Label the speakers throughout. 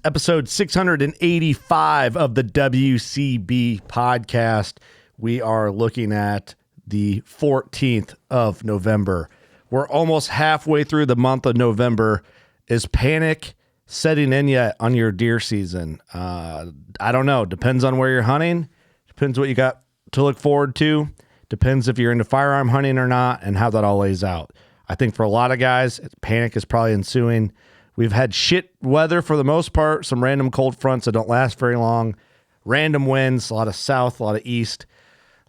Speaker 1: episode 685 of the WCB podcast. We are looking at the 14th of November. We're almost halfway through the month of November. Is panic setting in yet on your deer season? I don't know. Depends on where you're hunting. Depends what you got to look forward to. Depends if you're into firearm hunting or not and how that all lays out. I think for a lot of guys, panic is probably ensuing. We've had shit weather for the most part, some random cold fronts that don't last very long, random winds, a lot of south, a lot of east,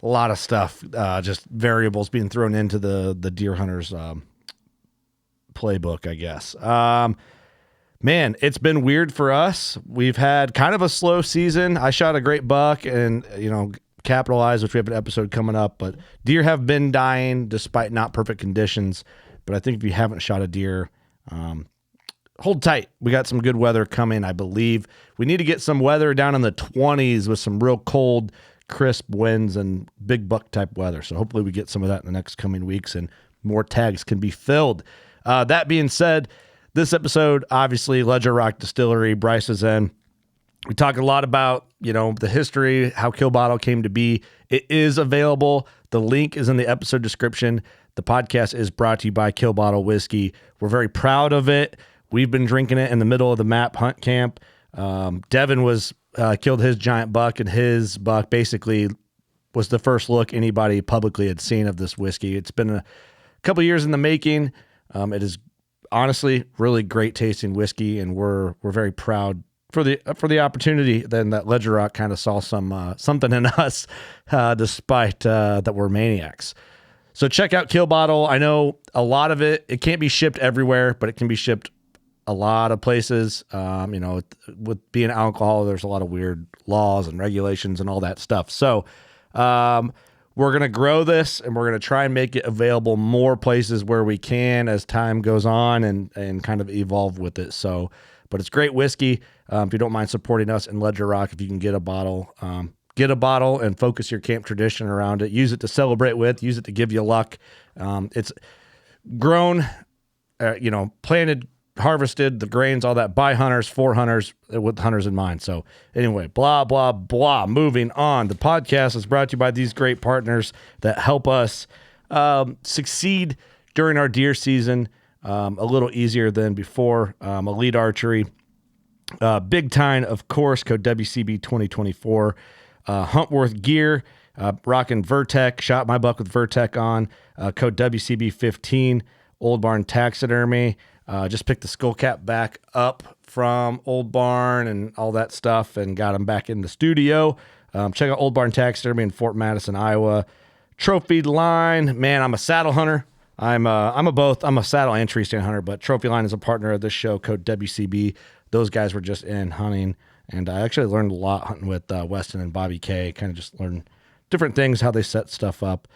Speaker 1: a lot of stuff, just variables being thrown into the deer hunters playbook, I guess. Man, it's been weird for us. We've had kind of a slow season. I shot a great buck and, capitalized, which we have an episode coming up, but deer have been dying despite not perfect conditions. But I think if you haven't shot a deer, hold tight. We got some good weather coming, I believe. We need to get some weather down in the 20s with some real cold, crisp winds and big buck type weather. So hopefully we get some of that in the next coming weeks and more tags can be filled. That being said, this episode, obviously, Ledger Rock Distillery, Bryce is in. We talk a lot about, the history, how Kill Bottle came to be. It is available. The link is in the episode description. The podcast is brought to you by Kill Bottle Whiskey. We're very proud of it. We've been drinking it in the middle of the MAP hunt camp. Devin was killed his giant buck, and his buck basically was the first look anybody publicly had seen of this whiskey. It's been a couple years in the making. It is honestly really great tasting whiskey, and we're very proud for the opportunity. Then that Ledger Rock kind of saw something in us, despite that we're maniacs. So check out Kill Bottle. I know a lot of it can't be shipped everywhere, but it can be shipped a lot of places. With being alcohol, there's a lot of weird laws and regulations and all that stuff. So we're going to grow this, and we're going to try and make it available more places where we can as time goes on and kind of evolve with it. So, but it's great whiskey. If you don't mind supporting us in Ledger Rock, if you can get a bottle and focus your camp tradition around it. Use it to celebrate with, use it to give you luck. It's grown, planted, harvested, the grains, all that by hunters, for hunters, with hunters in mind. So anyway, blah, blah, blah. Moving on. The podcast is brought to you by these great partners that help us succeed during our deer season a little easier than before. Elite Archery, Big Time, of course, code WCB 2024. Huntworth Gear, rocking Vertec, shot my buck with Vertec on, code WCB 15. Old Barn Taxidermy. Just picked the skull cap back up from Old Barn and all that stuff and got him back in the studio. Check out Old Barn Taxidermy in Fort Madison, Iowa. Trophy Line. Man, I'm a saddle hunter. I'm a saddle and tree stand hunter, but Trophy Line is a partner of this show, code WCB. Those guys were just in hunting, and I actually learned a lot hunting with Weston and Bobby K. Kind of just learn different things, how they set stuff up.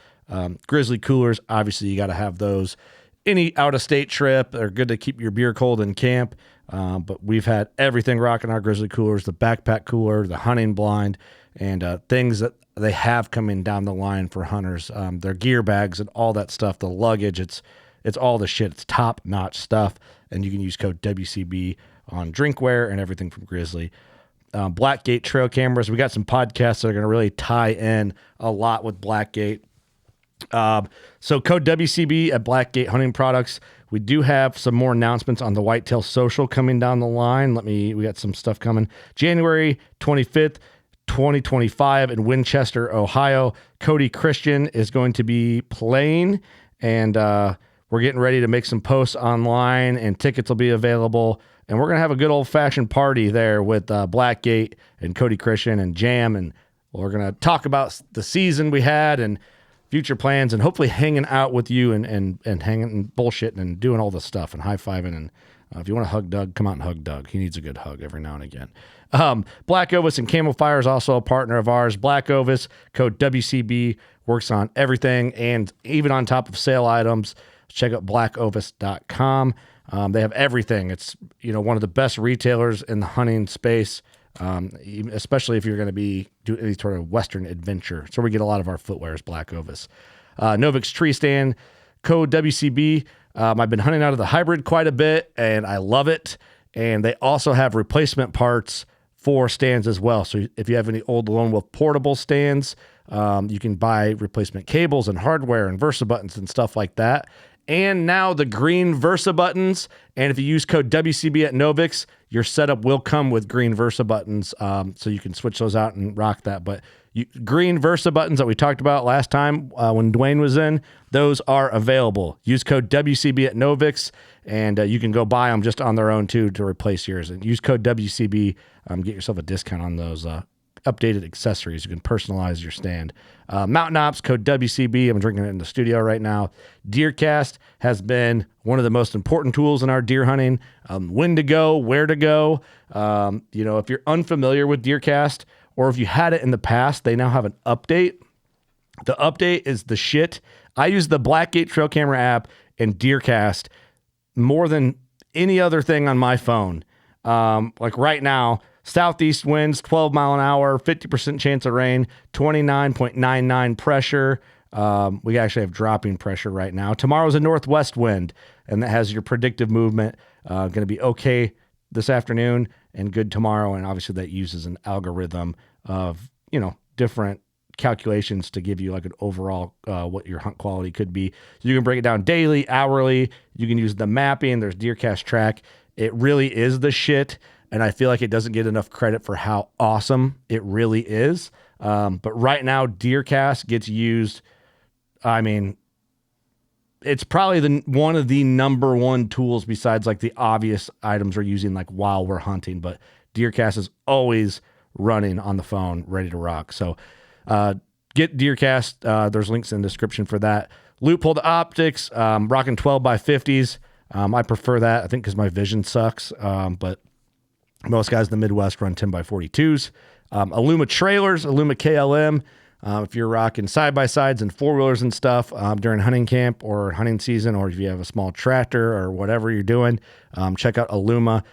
Speaker 1: Grizzly coolers, obviously you got to have those. Any out-of-state trip are good to keep your beer cold in camp, but we've had everything rocking our Grizzly coolers, the backpack cooler, the hunting blind, and things that they have coming down the line for hunters. Their gear bags and all that stuff, the luggage, it's all the shit. It's top-notch stuff, and you can use code WCB on drinkware and everything from Grizzly. Blackgate trail cameras. We got some podcasts that are going to really tie in a lot with Blackgate. So code WCB at Blackgate Hunting Products. We do have some more announcements on the Whitetail Social coming down the line. We got some stuff coming. January 25th, 2025 in Winchester, Ohio. Cody Christian is going to be playing, and we're getting ready to make some posts online, and tickets will be available. And we're going to have a good old-fashioned party there with Blackgate and Cody Christian and Jam, and we're going to talk about the season we had and future plans, and hopefully hanging out with you and hanging and bullshitting and doing all the stuff and high-fiving. And if you want to hug Doug, come out and hug Doug. He needs a good hug every now and again. Black Ovis and Camel Fire is also a partner of ours. Black Ovis, code WCB, works on everything and even on top of sale items. Check out blackovis.com. They have everything. It's one of the best retailers in the hunting space, especially if you're going to be doing any sort of Western adventure. So we get a lot of our footwear is Black Ovis. Novix Tree Stand, code WCB. I've been hunting out of the hybrid quite a bit, and I love it. And they also have replacement parts for stands as well. So if you have any old Lone Wolf portable stands, you can buy replacement cables and hardware and Versa buttons and stuff like that. And now the green Versa buttons. And if you use code WCB at Novix, your setup will come with green Versa buttons. So you can switch those out and rock that. But green Versa buttons that we talked about last time when Dwayne was in, those are available. Use code WCB at Novix, and you can go buy them just on their own too to replace yours. And use code WCB, get yourself a discount on those updated accessories. You can personalize your stand. Mountain Ops, code WCB. I'm drinking it in the studio right now. DeerCast has been one of the most important tools in our deer hunting. When to go, where to go. If you're unfamiliar with DeerCast, or if you had it in the past, they now have an update. The update is the shit. I use the Blackgate trail camera app and DeerCast more than any other thing on my phone. Like right now, southeast winds, 12 mile an hour, 50% chance of rain, 29.99 pressure. We actually have dropping pressure right now. Tomorrow's a northwest wind, and that has your predictive movement. Going to be okay this afternoon and good tomorrow. And obviously that uses an algorithm of, different calculations to give you like an overall what your hunt quality could be. So you can break it down daily, hourly. You can use the mapping. There's DeerCast Track. It really is the shit. And I feel like it doesn't get enough credit for how awesome it really is. But right now, DeerCast gets used. I mean, it's probably one of the number one tools besides like the obvious items we're using like while we're hunting. But DeerCast is always running on the phone, ready to rock. So get DeerCast. There's links in the description for that. Loophole Optics, rocking 12x50s. I prefer that, I think, because my vision sucks. But most guys in the Midwest run 10x42s. Illuma trailers, Illuma KLM. If you're rocking side-by-sides and four-wheelers and stuff during hunting camp or hunting season, or if you have a small tractor or whatever you're doing, check out Illuma.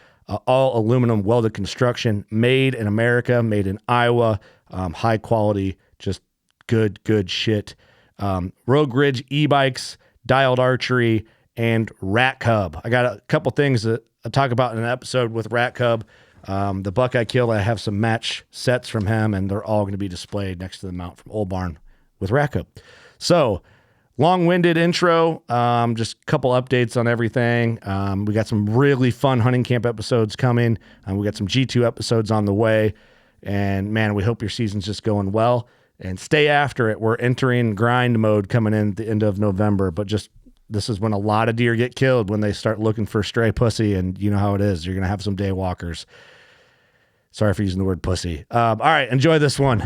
Speaker 1: All aluminum welded construction, made in America, made in Iowa, high quality, just good shit. Rogue Ridge e-bikes, dialed archery, and Rat Cub. I got a couple things that I talk about in an episode with Rat Cub. The buck I killed, I have some match sets from him, and they're all going to be displayed next to the mount from Old Barn with Rat Cub. So, long-winded intro, just a couple updates on everything. We got some really fun hunting camp episodes coming. We got some G2 episodes on the way. And, man, we hope your season's just going well. And stay after it. We're entering grind mode coming in at the end of November, but this is when a lot of deer get killed, when they start looking for stray pussy, and you know how it is. You're going to have some day walkers. Sorry for using the word pussy. All right, enjoy this one.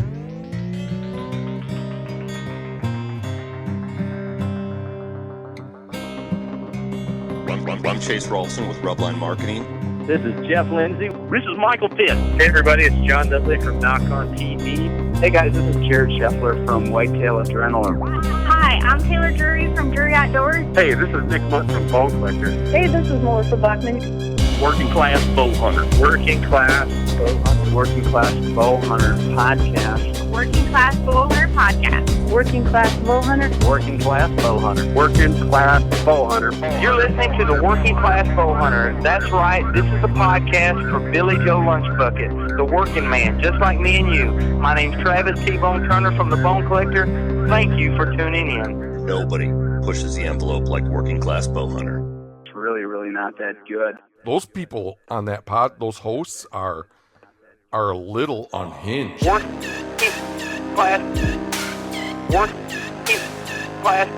Speaker 2: I'm Chase Rolfson with Rubline Marketing.
Speaker 3: This is Jeff Lindsay.
Speaker 4: This is Michael Pitt.
Speaker 5: Hey everybody, it's John Dudley from Knock on TV.
Speaker 3: Hey guys, this is Jared Scheffler from Whitetail Adrenaline.
Speaker 6: Hi, I'm Taylor Drury from Drury Outdoors.
Speaker 5: Hey, this is Nick Mutt from Bone Collector.
Speaker 6: Hey, this is Melissa Bachman.
Speaker 4: Working Class Bow Hunter.
Speaker 5: Working Class Bow Hunter.
Speaker 3: Working Class Bow Hunter Podcast.
Speaker 6: Working Class Bow Hunter Podcast. Working Class Bow Hunter.
Speaker 3: Working Class Bow Hunter.
Speaker 5: Working Class Bow Hunter.
Speaker 4: You're listening to the Working Class Bow Hunter. That's right. This is the podcast for Billy Joe Lunchbucket, the working man, just like me and you. My name's Travis T-Bone Turner from the Bone Collector. Thank you for tuning in.
Speaker 2: Nobody pushes the envelope like Working Class Bow Hunter.
Speaker 3: It's really not that good.
Speaker 7: Those people on that pod, those hosts are a little unhinged.
Speaker 4: Working Class. Working Class.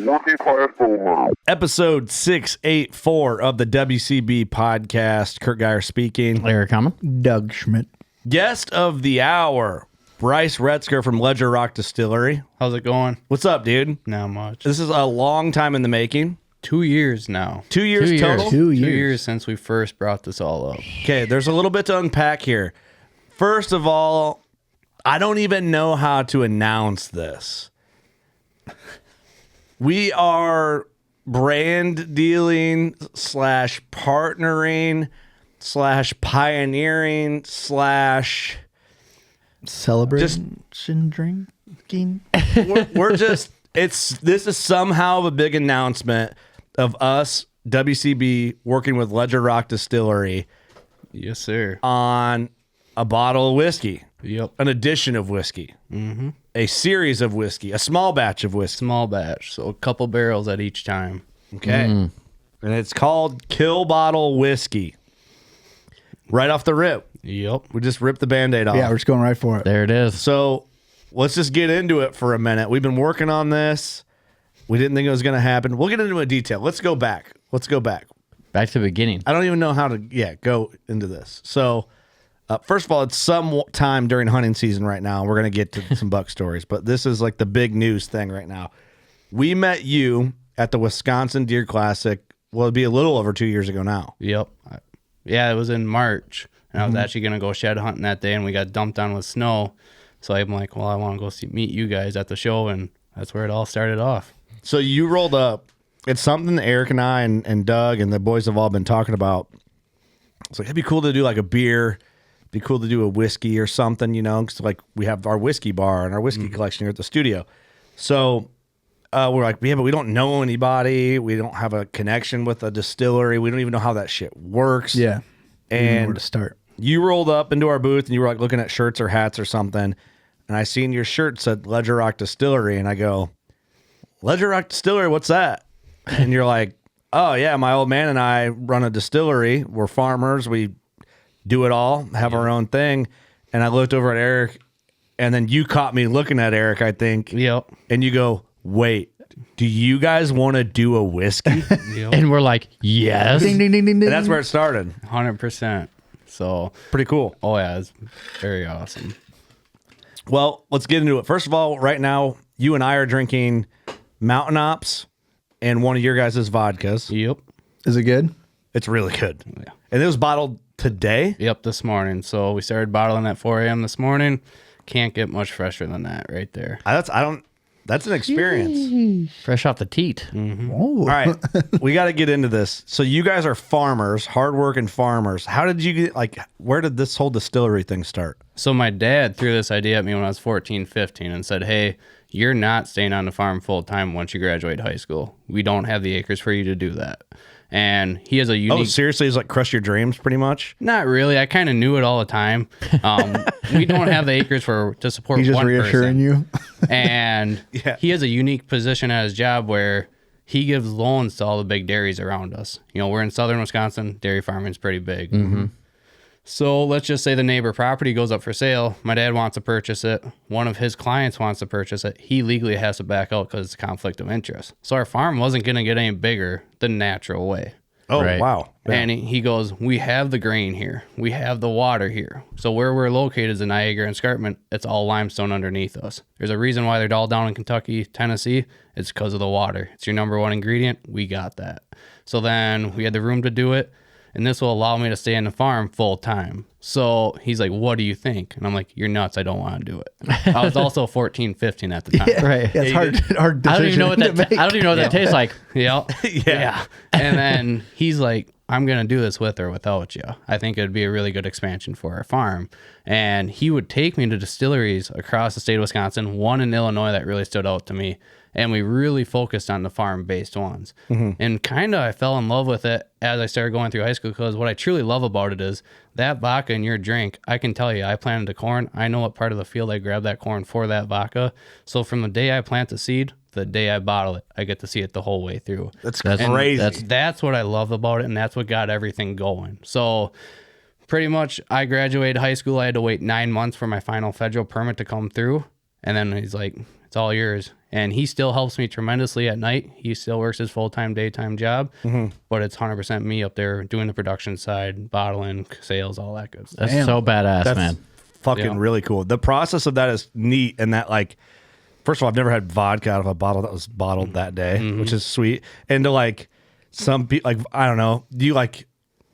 Speaker 4: Working Class.
Speaker 1: Episode 684 of the WCB podcast. Kurt Geyer speaking.
Speaker 8: Eric Hammond. Doug Schmidt.
Speaker 1: Guest of the hour, Bryce Retzker from Ledger Rock Distillery.
Speaker 8: How's it going?
Speaker 1: What's up, dude?
Speaker 8: Not much.
Speaker 1: This is a long time in the making.
Speaker 8: 2 years now.
Speaker 1: 2 years total?
Speaker 8: 2 years since we first brought this all up.
Speaker 1: Okay, there's a little bit to unpack here. First of all, I don't even know how to announce this. We are brand dealing / partnering / pioneering /
Speaker 8: Celebration drinking.
Speaker 1: we're just This is somehow a big announcement of us, WCB, working with Ledger Rock Distillery
Speaker 8: Yes, sir.
Speaker 1: on a bottle of whiskey,
Speaker 8: Yep.
Speaker 1: an addition of whiskey, a series of whiskey, a small batch of whiskey.
Speaker 8: Small batch, so a couple barrels at each time.
Speaker 1: Okay. And it's called Kill Bottle Whiskey. Right off the rip.
Speaker 8: Yep.
Speaker 1: We just ripped the Band-Aid off.
Speaker 9: Yeah, we're just going right for it.
Speaker 10: There it is.
Speaker 1: So let's just get into it for a minute. We've been working on this. We didn't think it was going to happen. We'll get into it in detail. Let's go back.
Speaker 10: Back to the beginning.
Speaker 1: I don't even know how to go into this. So first of all, it's some time during hunting season right now. We're going to get to some buck stories, but this is like the big news thing right now. We met you at the Wisconsin Deer Classic. Well, it'd be a little over 2 years ago now.
Speaker 8: Yep. Yeah, it was in March, and I was actually going to go shed hunting that day, and we got dumped on with snow. So I'm like, well, I want to go meet you guys at the show, and that's where it all started off.
Speaker 1: So you rolled up. It's something that Eric and I and Doug and the boys have all been talking about. It's like, it'd be cool to do like a beer. It'd be cool to do a whiskey or something, you know, because like we have our whiskey bar and our whiskey collection here at the studio. So we're like, yeah, but we don't know anybody. We don't have a connection with a distillery. We don't even know how that shit works.
Speaker 9: Yeah.
Speaker 1: And
Speaker 9: Where to start.
Speaker 1: you rolled up into our booth and you were like looking at shirts or hats or something. And I seen your shirt said Ledger Rock Distillery. And I go, Ledger Rock Distillery, what's that? And you're like, oh, yeah, my old man and I run a distillery. We're farmers. We do it all, have our own thing. And I looked over at Eric, and then you caught me looking at Eric, I think.
Speaker 8: Yep.
Speaker 1: And you go, wait, do you guys want to do a whiskey?
Speaker 8: Yep.
Speaker 10: And we're like, yes.
Speaker 9: Ding, ding, ding, ding, ding.
Speaker 1: And that's where it started.
Speaker 8: 100%. So,
Speaker 1: Pretty cool.
Speaker 8: oh, yeah, it's very awesome.
Speaker 1: Well, let's get into it. First of all, right now, you and I are drinking Mountain Ops and one of your guys' vodkas.
Speaker 8: Yep.
Speaker 9: Is it good?
Speaker 1: It's really good.
Speaker 8: Yeah.
Speaker 1: And it was bottled today?
Speaker 8: Yep, this morning. So we started bottling at 4 a.m. this morning. Can't get much fresher than that right there.
Speaker 1: That's an experience.
Speaker 10: Fresh off the teat.
Speaker 9: Oh.
Speaker 1: All right. We got to get into this. So you guys are farmers, hardworking farmers. How did you get, like, where did this whole distillery thing start?
Speaker 8: So my dad threw this idea at me when I was 14, 15 and said, hey, you're not staying on the farm full time once you graduate high school. We don't have the acres for you to do that. And he has a unique...
Speaker 1: Oh, seriously? It's like crush your dreams pretty much?
Speaker 8: Not really. I kind of knew it all the time. We don't have the acres to support
Speaker 9: He's just
Speaker 8: one
Speaker 9: reassuring
Speaker 8: person.
Speaker 9: you.
Speaker 8: And
Speaker 1: Yeah.
Speaker 8: he has a unique position at his job where he gives loans to all the big dairies around us. You know, we're in southern Wisconsin. Dairy farming's pretty big. Mm-hmm. So let's just say the neighbor property goes up for sale. My dad wants to purchase it. One of his clients wants to purchase it. He legally has to back out because it's a conflict of interest. So our farm wasn't going to get any bigger the natural way.
Speaker 1: Oh,
Speaker 10: Right.
Speaker 1: wow. Yeah.
Speaker 8: And he goes, we have the grain here. We have the water here. So where we're located is in Niagara and Escarpment. It's all limestone underneath us. There's a reason why they're all down in Kentucky, Tennessee. It's because of the water. It's your number one ingredient. We got that. So then we had the room to do it. And this will allow me to stay on the farm full time. So he's like, what do you think? And I'm like, you're nuts. I don't want to do it. I was also 14, 15 at the time.
Speaker 9: Yeah,
Speaker 10: Right.
Speaker 9: Yeah, it's hard
Speaker 10: I don't even know what
Speaker 9: decision
Speaker 10: that.
Speaker 9: to make.
Speaker 10: I don't even know what that tastes like.
Speaker 8: Yep. Yeah. And then he's like, I'm going to do this with or without you. I think it'd be a really good expansion for our farm. And he would take me to distilleries across the state of Wisconsin, one in Illinois that really stood out to me. And we really focused on the farm-based ones. And kind of I fell in love with it as I started going through high school because what I truly love about it is that vodka in your drink, I can tell you, I planted the corn. I know what part of the field I grabbed that corn for that vodka. So from the day I plant the seed, the day I bottle it, I get to see it the whole way through.
Speaker 1: That's
Speaker 10: That's-
Speaker 1: crazy.
Speaker 8: That's what I love about it, and that's what got everything going. So pretty much I graduated high school. I had to wait 9 months for my final federal permit to come through. And then he's like, it's all yours. And he still helps me tremendously at night. He still works his full-time, daytime job. But it's 100% me up there doing the production side, bottling, sales, all that good stuff.
Speaker 10: That's so badass,
Speaker 1: That's
Speaker 10: man.
Speaker 1: fucking
Speaker 8: Yeah.
Speaker 1: really cool. The process of that is neat. And that, like, first of all, I've never had vodka out of a bottle that was bottled that day, which is sweet. And to, like, some people, like, I don't know, do you, like,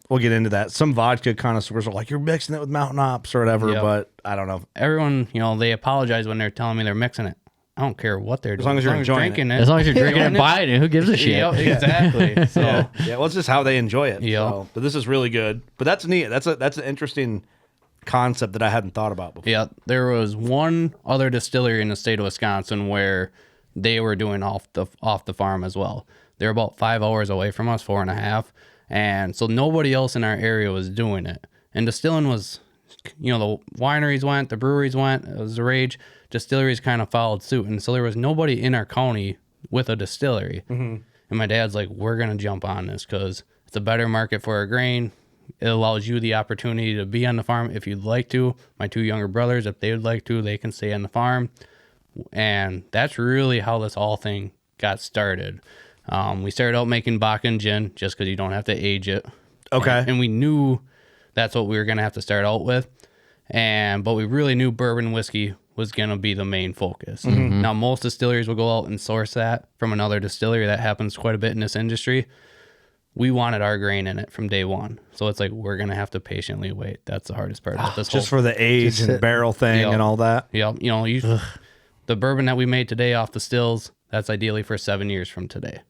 Speaker 1: we'll get into that. Some vodka connoisseurs are like, you're mixing it with Mountain Ops or whatever,
Speaker 8: Yep.
Speaker 1: but I don't know.
Speaker 8: Everyone, they apologize when they're telling me they're mixing it. I don't care what they're doing.
Speaker 1: long as you're enjoying
Speaker 8: drinking it.
Speaker 10: As long as you're drinking and
Speaker 8: Doing
Speaker 10: buying it, who gives a shit?
Speaker 8: Yep, exactly. So
Speaker 1: Yeah, well, it's just how they enjoy it.
Speaker 8: Yeah.
Speaker 1: So, but this is really good. But that's neat. That's an interesting concept that I hadn't thought about before.
Speaker 8: yeah, there was one other distillery in the state of Wisconsin where they were doing off the farm as well. They're about 5 hours away from us, 4.5. And so nobody else in our area was doing it. And distilling was, the wineries went, the breweries went, it was the rage. Distilleries kind of followed suit. And so there was nobody in our county with a distillery. And my dad's like, we're going to jump on this because it's a better market for our grain. It allows you the opportunity to be on the farm if you'd like to. My 2 younger brothers, if they would like to, they can stay on the farm. And that's really how this whole thing got started. We started out making Bakken gin just because you don't have to age it.
Speaker 1: Okay.
Speaker 8: And we knew that's what we were going to have to start out with. But we really knew bourbon whiskey was going to be the main focus. Now, most distilleries will go out and source that from another distillery. That happens quite a bit in this industry. We wanted our grain in it from day one. So it's like, we're going to have to patiently wait. That's the hardest part about this
Speaker 1: Just for the age and barrel thing and all that.
Speaker 8: Yep. The bourbon that we made today off the stills, that's ideally for 7 years from today.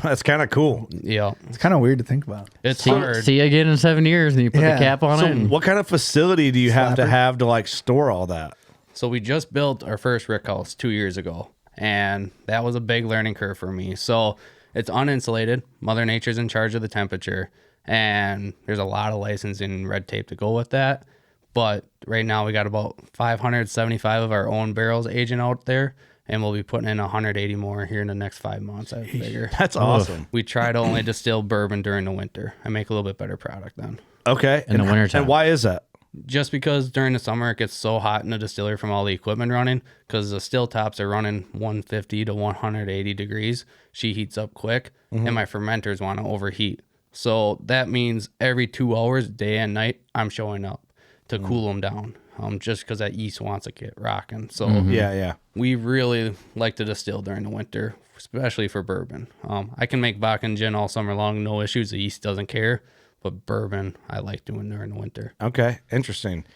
Speaker 1: That's kind of cool.
Speaker 8: Yeah.
Speaker 9: It's kind of weird to think about.
Speaker 8: It's
Speaker 10: See
Speaker 8: hard.
Speaker 10: you again in 7 years, and you put
Speaker 9: Yeah.
Speaker 10: the cap on
Speaker 1: So
Speaker 10: it. And
Speaker 1: what kind of facility do you have to like store all that?
Speaker 8: So we just built our first rick house 2 years ago, and that was a big learning curve for me. So it's uninsulated. Mother Nature's in charge of the temperature, and there's a lot of licensing and red tape to go with that. But right now we got about 575 of our own barrels aging out there, and we'll be putting in 180 more here in the next 5 months, I figure.
Speaker 1: That's awesome.
Speaker 8: We try to only distill bourbon during the winter. I make a little bit better product then.
Speaker 1: Okay.
Speaker 10: In the wintertime.
Speaker 1: And why is that?
Speaker 8: Just because during the summer it gets so hot in the distillery from all the equipment running, because the still tops are running 150 to 180 degrees. She heats up quick, and my fermenters want to overheat. So that means every 2 hours, day and night, I'm showing up to cool them down, just because that yeast wants to get rocking. So
Speaker 1: Yeah.
Speaker 8: we really like to distill during the winter, especially for bourbon. I can make Bakken gin all summer long, no issues. The yeast doesn't care. But bourbon, I like doing during the winter.
Speaker 1: Okay. Interesting.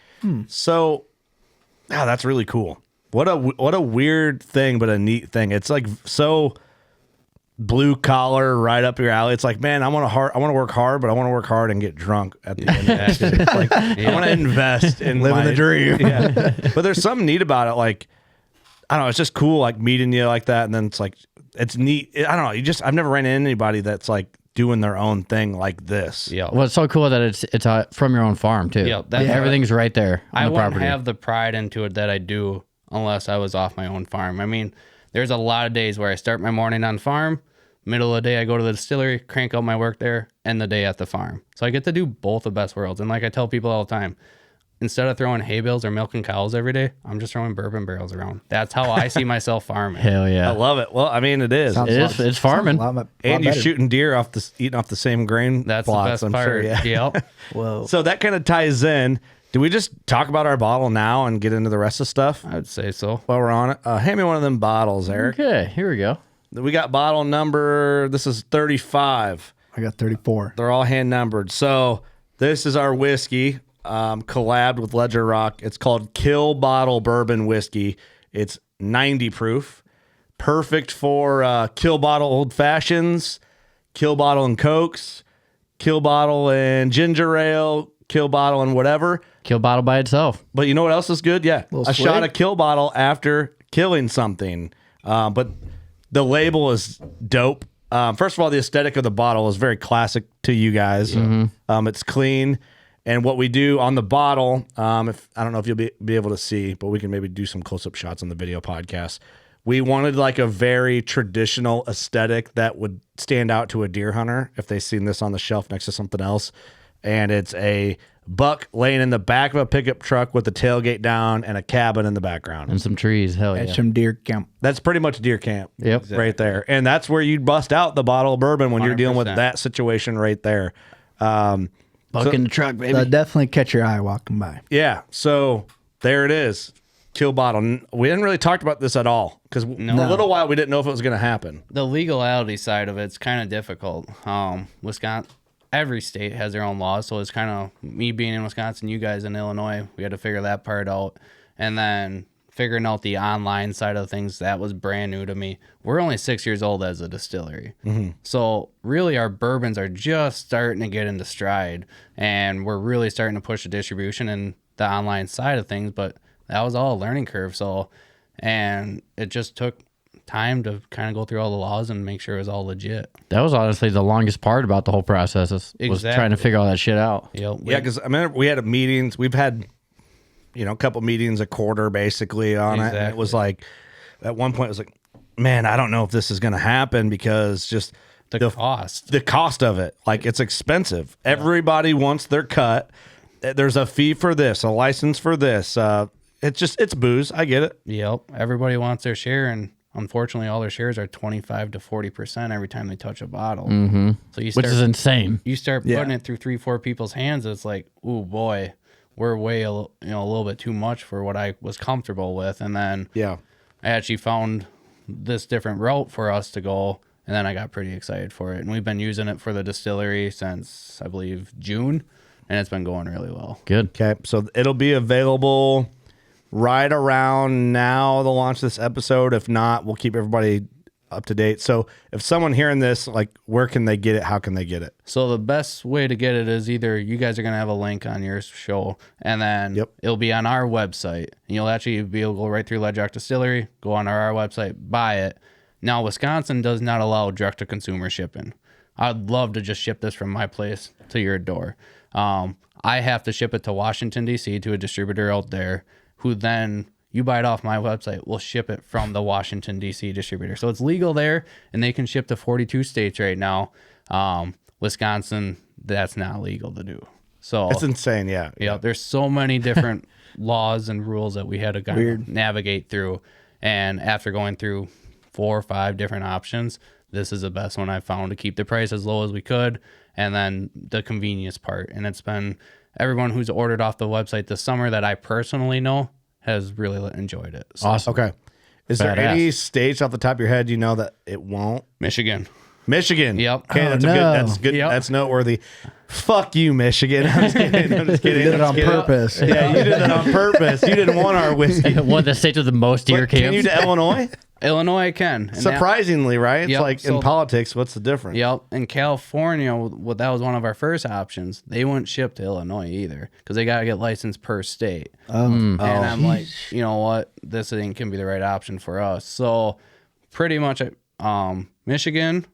Speaker 1: So, that's really cool. What a weird thing, but a neat thing. It's like so blue collar, right up your alley. It's like, man, I want to work hard, but I want to work hard and get drunk at the end of that. It's like, I want to invest in
Speaker 9: Living the dream.
Speaker 1: Yeah. But there's something neat about it. Like, I don't know. It's just cool, like meeting you like that. And then it's like, it's neat. I don't know. I've never ran into anybody that's like doing their own thing like this.
Speaker 8: Yeah.
Speaker 10: well, it's so cool that it's from your own farm too.
Speaker 8: Yeah, that's
Speaker 10: everything's right there on
Speaker 8: I
Speaker 10: the
Speaker 8: wouldn't
Speaker 10: property.
Speaker 8: have the pride into it that I do unless I was off my own farm. I mean, there's a lot of days where I start my morning on farm, middle of the day I go to the distillery, crank out my work there, and the day at the farm. So I get to do both the best worlds. And like I tell people all the time, instead of throwing hay bales or milking cows every day, I'm just throwing bourbon barrels around. That's how I see myself farming.
Speaker 10: Hell yeah,
Speaker 1: I love it. Well, I mean, it is.
Speaker 10: it's farming.
Speaker 1: And you're shooting deer eating off the same grain
Speaker 8: That's
Speaker 1: plots,
Speaker 8: the best
Speaker 1: I'm
Speaker 8: part.
Speaker 1: sure. Yeah.
Speaker 8: Yep.
Speaker 9: Whoa.
Speaker 1: So that kind of ties in. Do we just talk about our bottle now and get into the rest of stuff
Speaker 8: I would say so.
Speaker 1: while we're on it? Hand me one of them bottles, Eric.
Speaker 10: Okay, here we go.
Speaker 1: We got bottle number, this is 35.
Speaker 9: I got 34.
Speaker 1: They're all hand numbered. So this is our whiskey, collabed with Ledger Rock. It's called Kill Bottle Bourbon Whiskey. It's 90 proof. Perfect for Kill Bottle Old Fashions, Kill Bottle and Cokes, Kill Bottle and Ginger Ale, Kill Bottle and whatever.
Speaker 10: Kill bottle by itself.
Speaker 1: But you know what else is good? Yeah.
Speaker 9: Little
Speaker 1: A
Speaker 9: swig?
Speaker 1: shot of Kill Bottle after killing something. But the label is dope. First of all, the aesthetic of the bottle is very classic to you guys. It's clean. And what we do on the bottle, if I don't know if you'll be able to see, but we can maybe do some close-up shots on the video podcast. We wanted like a very traditional aesthetic that would stand out to a deer hunter if they've seen this on the shelf next to something else. And it's a buck laying in the back of a pickup truck with the tailgate down and a cabin in the background.
Speaker 10: And some trees. Hell yeah.
Speaker 9: That's some deer camp.
Speaker 1: That's pretty much deer camp.
Speaker 10: Yep.
Speaker 1: Right there. And that's where you'd bust out the bottle of bourbon when you're dealing with
Speaker 8: 100%.
Speaker 1: that situation right there.
Speaker 10: Buck in the truck, baby.
Speaker 9: They'll definitely catch your eye walking by.
Speaker 1: Yeah. So there it is. Kill Bottle. We didn't really talk about this at all because a little while we didn't know if it was going to happen.
Speaker 8: The legality side of it's kind of difficult. Wisconsin, every state has their own laws, so it's kind of me being in Wisconsin, you guys in Illinois. We had to figure that part out, and then figuring out the online side of things, that was brand new to me. We're only 6 years old as a distillery, so really our bourbons are just starting to get into stride, and we're really starting to push the distribution and the online side of things, but that was all a learning curve. So, and it just took time to kind of go through all the laws and make sure it was all legit.
Speaker 10: That was honestly the longest part about the whole process was trying to
Speaker 8: Exactly.
Speaker 10: figure all that shit out.
Speaker 8: Yep.
Speaker 1: Yeah, because I remember we had meetings. We've had, a couple meetings a quarter basically on it. And it
Speaker 8: Exactly.
Speaker 1: was like, at one point, it was like, man, I don't know if this is going to happen because just
Speaker 8: the cost.
Speaker 1: the cost of it. Like, it's expensive. Everybody wants their cut. There's a fee for this, a license for this. It's booze. I get it.
Speaker 8: Yep. Everybody wants their share, and unfortunately, all their shares are 25 to 40% every time they touch a bottle.
Speaker 10: Mm-hmm.
Speaker 8: So you
Speaker 10: Which is insane.
Speaker 8: You start putting it through 3-4 people's hands. It's like, ooh boy, we're way a little bit too much for what I was comfortable with. And then
Speaker 1: Yeah.
Speaker 8: I actually found this different route for us to go, and then I got pretty excited for it. And we've been using it for the distillery since I believe June, and it's been going really well.
Speaker 10: Good.
Speaker 1: Okay. So it'll be available right around now, the launch of this episode. If not, we'll keep everybody up to date. So if someone hearing this, like, where can they get it? How can they get it?
Speaker 8: So the best way to get it is either you guys are going to have a link on your show, and then it'll be on our website. And you'll actually be able to go right through Lead Rock Distillery, go on our website, buy it. Now, Wisconsin does not allow direct-to-consumer shipping. I'd love to just ship this from my place to your door. I have to ship it to Washington, D.C., to a distributor out there, who then, you buy it off my website, will ship it from the Washington, D.C. distributor. So it's legal there, and they can ship to 42 states right now. Wisconsin, that's not legal to do. So
Speaker 1: It's insane. Yeah.
Speaker 8: yeah, there's so many different laws and rules that we had to kind of navigate through. And after going through 4 or 5 different options, this is the best one I found to keep the price as low as we could, and then the convenience part. And it's been everyone who's ordered off the website this summer that I personally know has really enjoyed it. So,
Speaker 10: Awesome.
Speaker 1: Okay. Is there
Speaker 10: Badass.
Speaker 1: any states off the top of your head that it won't?
Speaker 8: Michigan.
Speaker 1: Michigan.
Speaker 8: Yep.
Speaker 1: Okay,
Speaker 9: Oh,
Speaker 1: that's
Speaker 9: no.
Speaker 1: good. That's good.
Speaker 8: Yep.
Speaker 1: That's noteworthy. Fuck you, Michigan. I'm just kidding. I'm just kidding.
Speaker 9: You did it
Speaker 1: I'm
Speaker 9: on
Speaker 1: just kidding.
Speaker 9: purpose.
Speaker 1: Yeah, you did that on purpose. You didn't want our whiskey.
Speaker 10: One of the states with the most deer
Speaker 1: But can you
Speaker 10: camps.
Speaker 1: to Illinois?
Speaker 8: Illinois can. And
Speaker 1: Surprisingly, right? It's
Speaker 8: Yep,
Speaker 1: like
Speaker 8: so-
Speaker 1: in politics, what's the difference?
Speaker 8: Yep. In California, that was one of our first options. They wouldn't ship to Illinois either because they got to get licensed per state. And I'm like, you know what? This ain't can be the right option for us. So pretty much Michigan,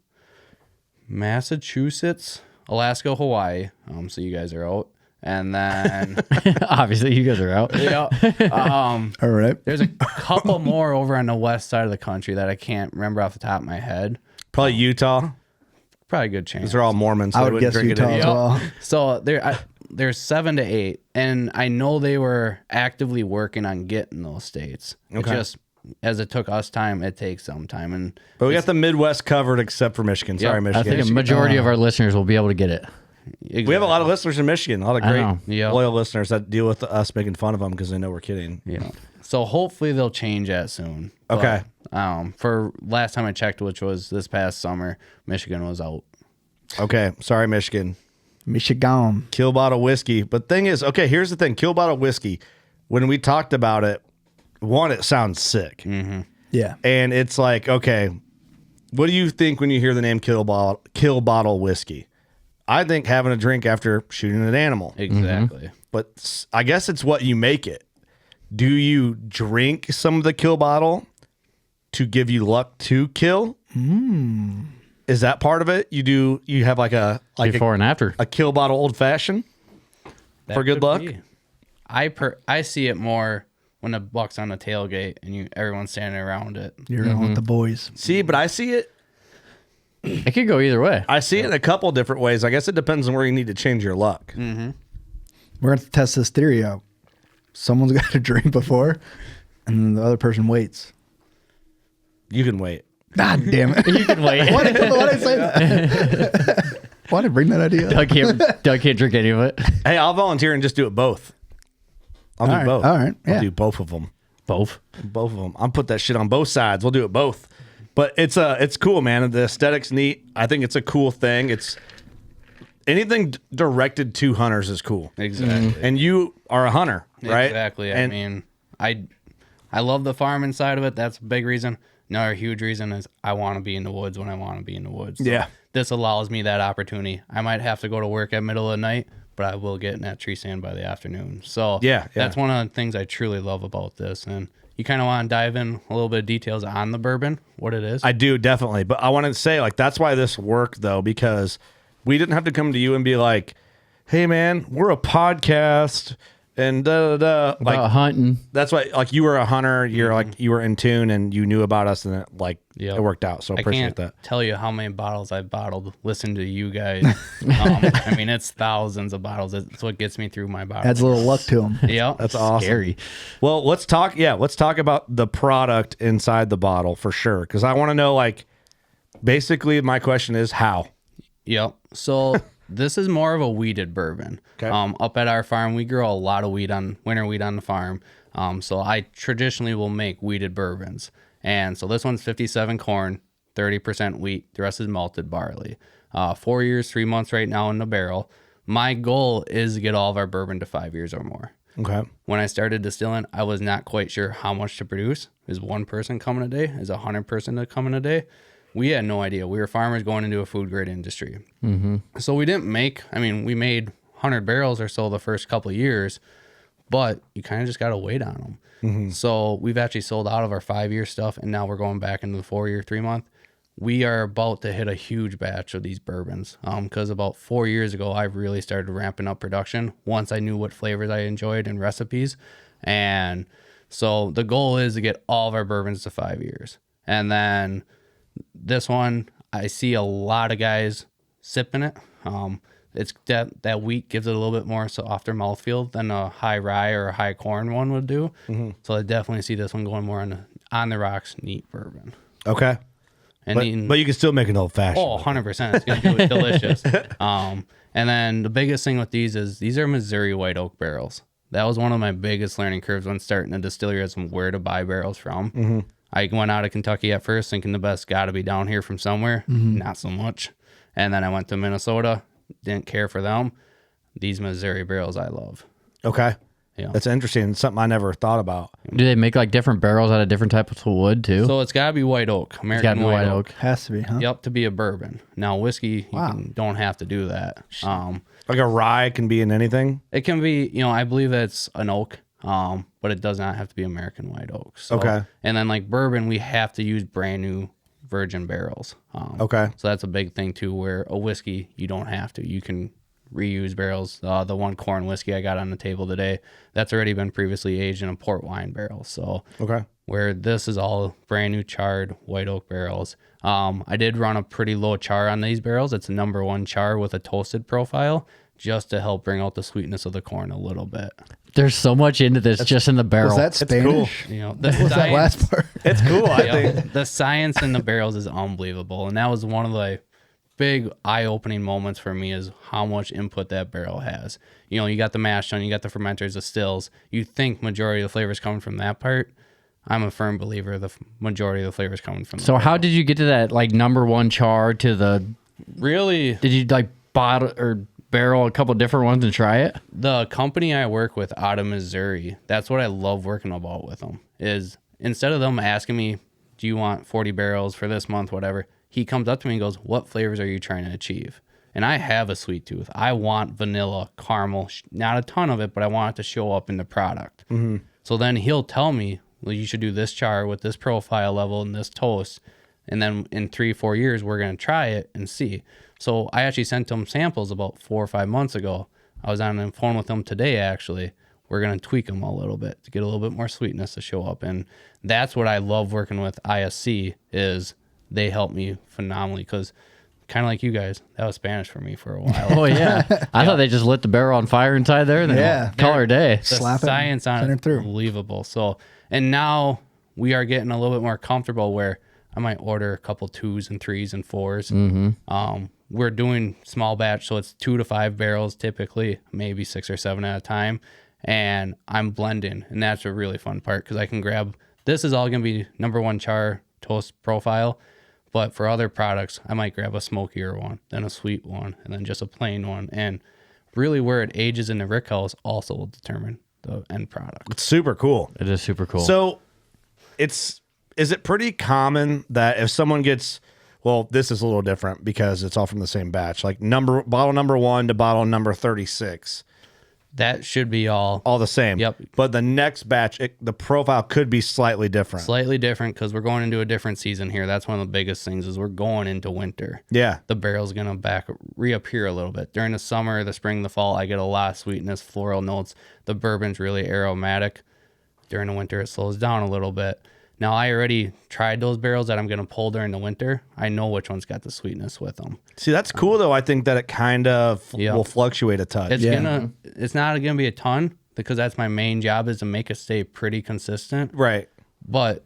Speaker 8: Massachusetts, Alaska, Hawaii. So you guys are out. And then
Speaker 10: Obviously, you guys are out.
Speaker 9: All right.
Speaker 8: there's a couple more over on the west side of the country that I can't remember off the top of my head.
Speaker 1: Probably Utah.
Speaker 8: Probably a good chance.
Speaker 1: These are all Mormons. So
Speaker 9: I
Speaker 1: they
Speaker 9: would
Speaker 1: wouldn't
Speaker 9: guess
Speaker 1: drink
Speaker 9: Utah
Speaker 1: it
Speaker 9: as
Speaker 1: in.
Speaker 9: well.
Speaker 8: So there's 7 to 8, and I know they were actively working on getting those states. It
Speaker 1: Okay.
Speaker 8: just as it took us time, it takes some time, and
Speaker 1: But we got the Midwest covered except for Michigan. Sorry,
Speaker 8: Yep.
Speaker 10: I
Speaker 1: Michigan.
Speaker 10: think a majority of our listeners will be able to get it.
Speaker 1: We have a lot of listeners in Michigan. A lot of
Speaker 10: I
Speaker 1: great,
Speaker 10: know.
Speaker 8: Yep.
Speaker 1: loyal listeners that deal with us making fun of them because they know we're kidding.
Speaker 8: Yeah. So hopefully they'll change that soon.
Speaker 1: Okay.
Speaker 8: But, for last time I checked, which was this past summer, Michigan was out.
Speaker 1: Okay. Sorry, Michigan.
Speaker 9: Michigan.
Speaker 1: Kill Bottle Whiskey. But thing is, okay, here's the thing. Kill Bottle Whiskey, when we talked about it, one, it sounds sick.
Speaker 9: Yeah.
Speaker 1: And it's like, okay, what do you think when you hear the name Kill Bottle Whiskey? I think having a drink after shooting an animal.
Speaker 8: Exactly.
Speaker 1: But I guess it's what you make it. Do you drink some of the Kill Bottle to give you luck to kill? Is that part of it? You have like
Speaker 10: Before and after.
Speaker 1: a Kill Bottle Old Fashioned
Speaker 8: That
Speaker 1: for good
Speaker 8: could
Speaker 1: luck?
Speaker 8: be. I see it more when the buck's on the tailgate and everyone's standing around it.
Speaker 9: You're on with the boys.
Speaker 1: See, but I see it.
Speaker 10: It could go either way.
Speaker 1: I see it in a couple different ways. I guess it depends on where you need to change your luck.
Speaker 9: We're going to test this theory out. Someone's got to drink before, and then the other person waits.
Speaker 1: You can wait.
Speaker 9: God damn it.
Speaker 10: You can wait.
Speaker 9: Why did I say that? Why did I bring that idea up?
Speaker 10: Doug can't drink any of it.
Speaker 1: Hey, I'll volunteer and just do it both. I'll do
Speaker 9: All right,
Speaker 1: both.
Speaker 9: all right,
Speaker 1: I'll
Speaker 9: yeah.
Speaker 1: do both of them.
Speaker 10: Both.
Speaker 1: Both of them. I'll put that shit on both sides. We'll do it both. But it's cool, man. The aesthetic's neat. I think it's a cool thing. It's anything directed to hunters is cool.
Speaker 8: Exactly.
Speaker 1: And you are a hunter, right?
Speaker 8: Exactly.
Speaker 1: And
Speaker 8: I mean, I love the farming side of it. That's a big reason. Another huge reason is I want to be in the woods when I want to be in the woods. So
Speaker 1: Yeah.
Speaker 8: This allows me that opportunity. I might have to go to work at middle of the night, but I will get in that tree stand by the afternoon. So
Speaker 1: Yeah.
Speaker 8: that's one of the things I truly love about this. And you kind of want to dive in a little bit of details on the bourbon, what it is?
Speaker 1: I do, definitely. But I want to say, like, that's why this worked, though, because we didn't have to come to you and be like, hey, man, we're a podcast and
Speaker 10: About hunting.
Speaker 1: That's why, like, you were a hunter, you're like, you were in tune and you knew about us, and it, like, it worked out. So I appreciate
Speaker 8: can't
Speaker 1: that.
Speaker 8: tell you how many bottles I've bottled. Listen to you guys. I mean, it's thousands of bottles. It's what gets me through my bottle.
Speaker 9: Adds a little luck to them.
Speaker 8: Yeah,
Speaker 1: That's awesome.
Speaker 10: Scary.
Speaker 1: Well, let's talk about the product inside the bottle for sure. Cause I want to know, like, basically my question is how?
Speaker 8: Yep. So this is more of a weeded bourbon.
Speaker 1: Okay.
Speaker 8: Up at our farm, we grow a lot of winter wheat on the farm. So I traditionally will make weeded bourbons. And so this one's 57 corn, 30% wheat. The rest is malted barley. 4 years, 3 months right now in the barrel. My goal is to get all of our bourbon to 5 years or more.
Speaker 1: Okay.
Speaker 8: When I started distilling, I was not quite sure how much to produce. Is one person coming a day? Is 100 person to come in a day? We had no idea. We were farmers going into a food grade industry. Mm-hmm. So we didn't we made 100 barrels or so the first couple of years, but you kind of just got to wait on them. Mm-hmm. So we've actually sold out of our 5 year stuff, and now we're going back into the 4 year, 3 month. We are about to hit a huge batch of these bourbons because about 4 years ago, I really started ramping up production once I knew what flavors I enjoyed and recipes. And so the goal is to get all of our bourbons to 5 years. And then this one, I see a lot of guys sipping it. It's that wheat gives it a little bit more softer mouthfeel than a high rye or a high corn one would do. Mm-hmm. So I definitely see this one going more on the rocks neat bourbon.
Speaker 1: Okay.
Speaker 8: And
Speaker 1: but you can still make an old fashioned.
Speaker 8: Oh, 100%. It's going to do it delicious. And then the biggest thing with these is these are Missouri white oak barrels. That was one of my biggest learning curves when starting a distillery is where to buy barrels from. Mm-hmm. I went out of Kentucky at first thinking the best got to be down here from somewhere. Mm-hmm. Not so much. And then I went to Minnesota. Didn't care for them. These Missouri barrels I love.
Speaker 1: Okay.
Speaker 8: Yeah.
Speaker 1: That's interesting. It's something I never thought about.
Speaker 10: Do they make like different barrels out of different types of wood too?
Speaker 8: So it's got to be white oak. American white oak.
Speaker 9: Has to be, huh?
Speaker 8: Yep, to be a bourbon. Now whiskey, don't have to do that.
Speaker 1: Like a rye can be in anything?
Speaker 8: It can be, I believe it's an oak, but it does not have to be American white oak. So,
Speaker 1: okay.
Speaker 8: And then like bourbon, we have to use brand new virgin barrels.
Speaker 1: Okay.
Speaker 8: So that's a big thing too, where a whiskey, you don't have to. You can reuse barrels. The one corn whiskey I got on the table today, that's already been previously aged in a port wine barrel. So
Speaker 1: okay.
Speaker 8: Where this is all brand new charred white oak barrels. I did run a pretty low char on these barrels. It's a number 1 char with a toasted profile, just to help bring out the sweetness of the corn a little bit.
Speaker 10: There's so much into this just in the barrel.
Speaker 9: Was that Spanish?
Speaker 1: Cool.
Speaker 8: The
Speaker 9: what was that last part?
Speaker 1: It's cool. I think
Speaker 8: the science in the barrels is unbelievable, and that was one of the big eye-opening moments for me is how much input that barrel has. You got the mash tun, you got the fermenters, the stills. You think majority of the flavors coming from that part. I'm a firm believer the majority of the flavors coming from.
Speaker 10: So how did you get to that like number 1 char to the?
Speaker 8: Really?
Speaker 10: Did you like bottle or barrel a couple different ones and try it?
Speaker 8: The company I work with out of Missouri, that's what I love working about with them, is instead of them asking me, do you want 40 barrels for this month, whatever, he comes up to me and goes, what flavors are you trying to achieve? And I have a sweet tooth. I want vanilla, caramel, not a ton of it, but I want it to show up in the product. Mm-hmm. So then he'll tell me, well, you should do this char with this profile level and this toast. And then in 3-4 years, we're going to try it and see. So I actually sent him samples about 4 or 5 months ago. I was on the phone with him today, actually. We're going to tweak them a little bit to get a little bit more sweetness to show up. And that's what I love working with ISC is they help me phenomenally because kind of like you guys, that was Spanish for me for a while.
Speaker 10: Oh, yeah. I thought they just lit the barrel on fire inside there and then call her day.
Speaker 8: The science on it is unbelievable. So, and now we are getting a little bit more comfortable where I might order a couple 2s and 3s and 4s. Mm-hmm. We're doing small batch, so it's 2 to 5 barrels typically, maybe 6 or 7 at a time. And I'm blending, and that's a really fun part because I can grab, this is all going to be number 1 char toast profile, but for other products, I might grab a smokier one, then a sweet one, and then just a plain one. And really where it ages in the rickhouse also will determine the end product.
Speaker 1: it's super cool.
Speaker 10: It is super cool.
Speaker 1: So is it pretty common that if someone gets, well, this is a little different because it's all from the same batch, like bottle number 1 to bottle number 36.
Speaker 8: That should be all
Speaker 1: the same.
Speaker 8: Yep.
Speaker 1: But the next batch, the profile could be slightly different.
Speaker 8: slightly different because we're going into a different season here. That's one of the biggest things is we're going into winter.
Speaker 1: Yeah.
Speaker 8: The barrel's going to reappear a little bit. During the summer, the spring, the fall, I get a lot of sweetness, floral notes. The bourbon's really aromatic. During the winter, it slows down a little bit. Now, I already tried those barrels that I'm going to pull during the winter. I know which one's got the sweetness with them.
Speaker 1: See, that's cool, though. I think that it kind of
Speaker 8: Yep.
Speaker 1: will fluctuate a touch.
Speaker 8: It's not going to be a ton because that's my main job is to make it stay pretty consistent.
Speaker 1: Right.
Speaker 8: But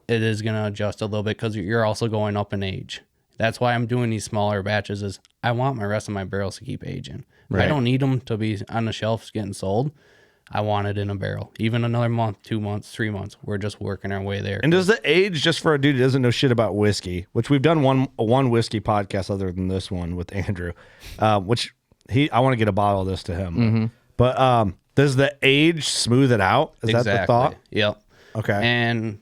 Speaker 8: it is going to adjust a little bit because you're also going up in age. That's why I'm doing these smaller batches is I want my rest of my barrels to keep aging.
Speaker 1: Right.
Speaker 8: I don't need them to be on the shelves getting sold. I want it in a barrel. Even another month, 2 months, 3 months. We're just working our way there.
Speaker 1: And does the age, just for a dude who doesn't know shit about whiskey, which we've done one whiskey podcast other than this one with Andrew, which I want to get a bottle of this to him.
Speaker 8: Mm-hmm.
Speaker 1: But does the age smooth it out? Is that the thought?
Speaker 8: Yep.
Speaker 1: Okay.
Speaker 8: And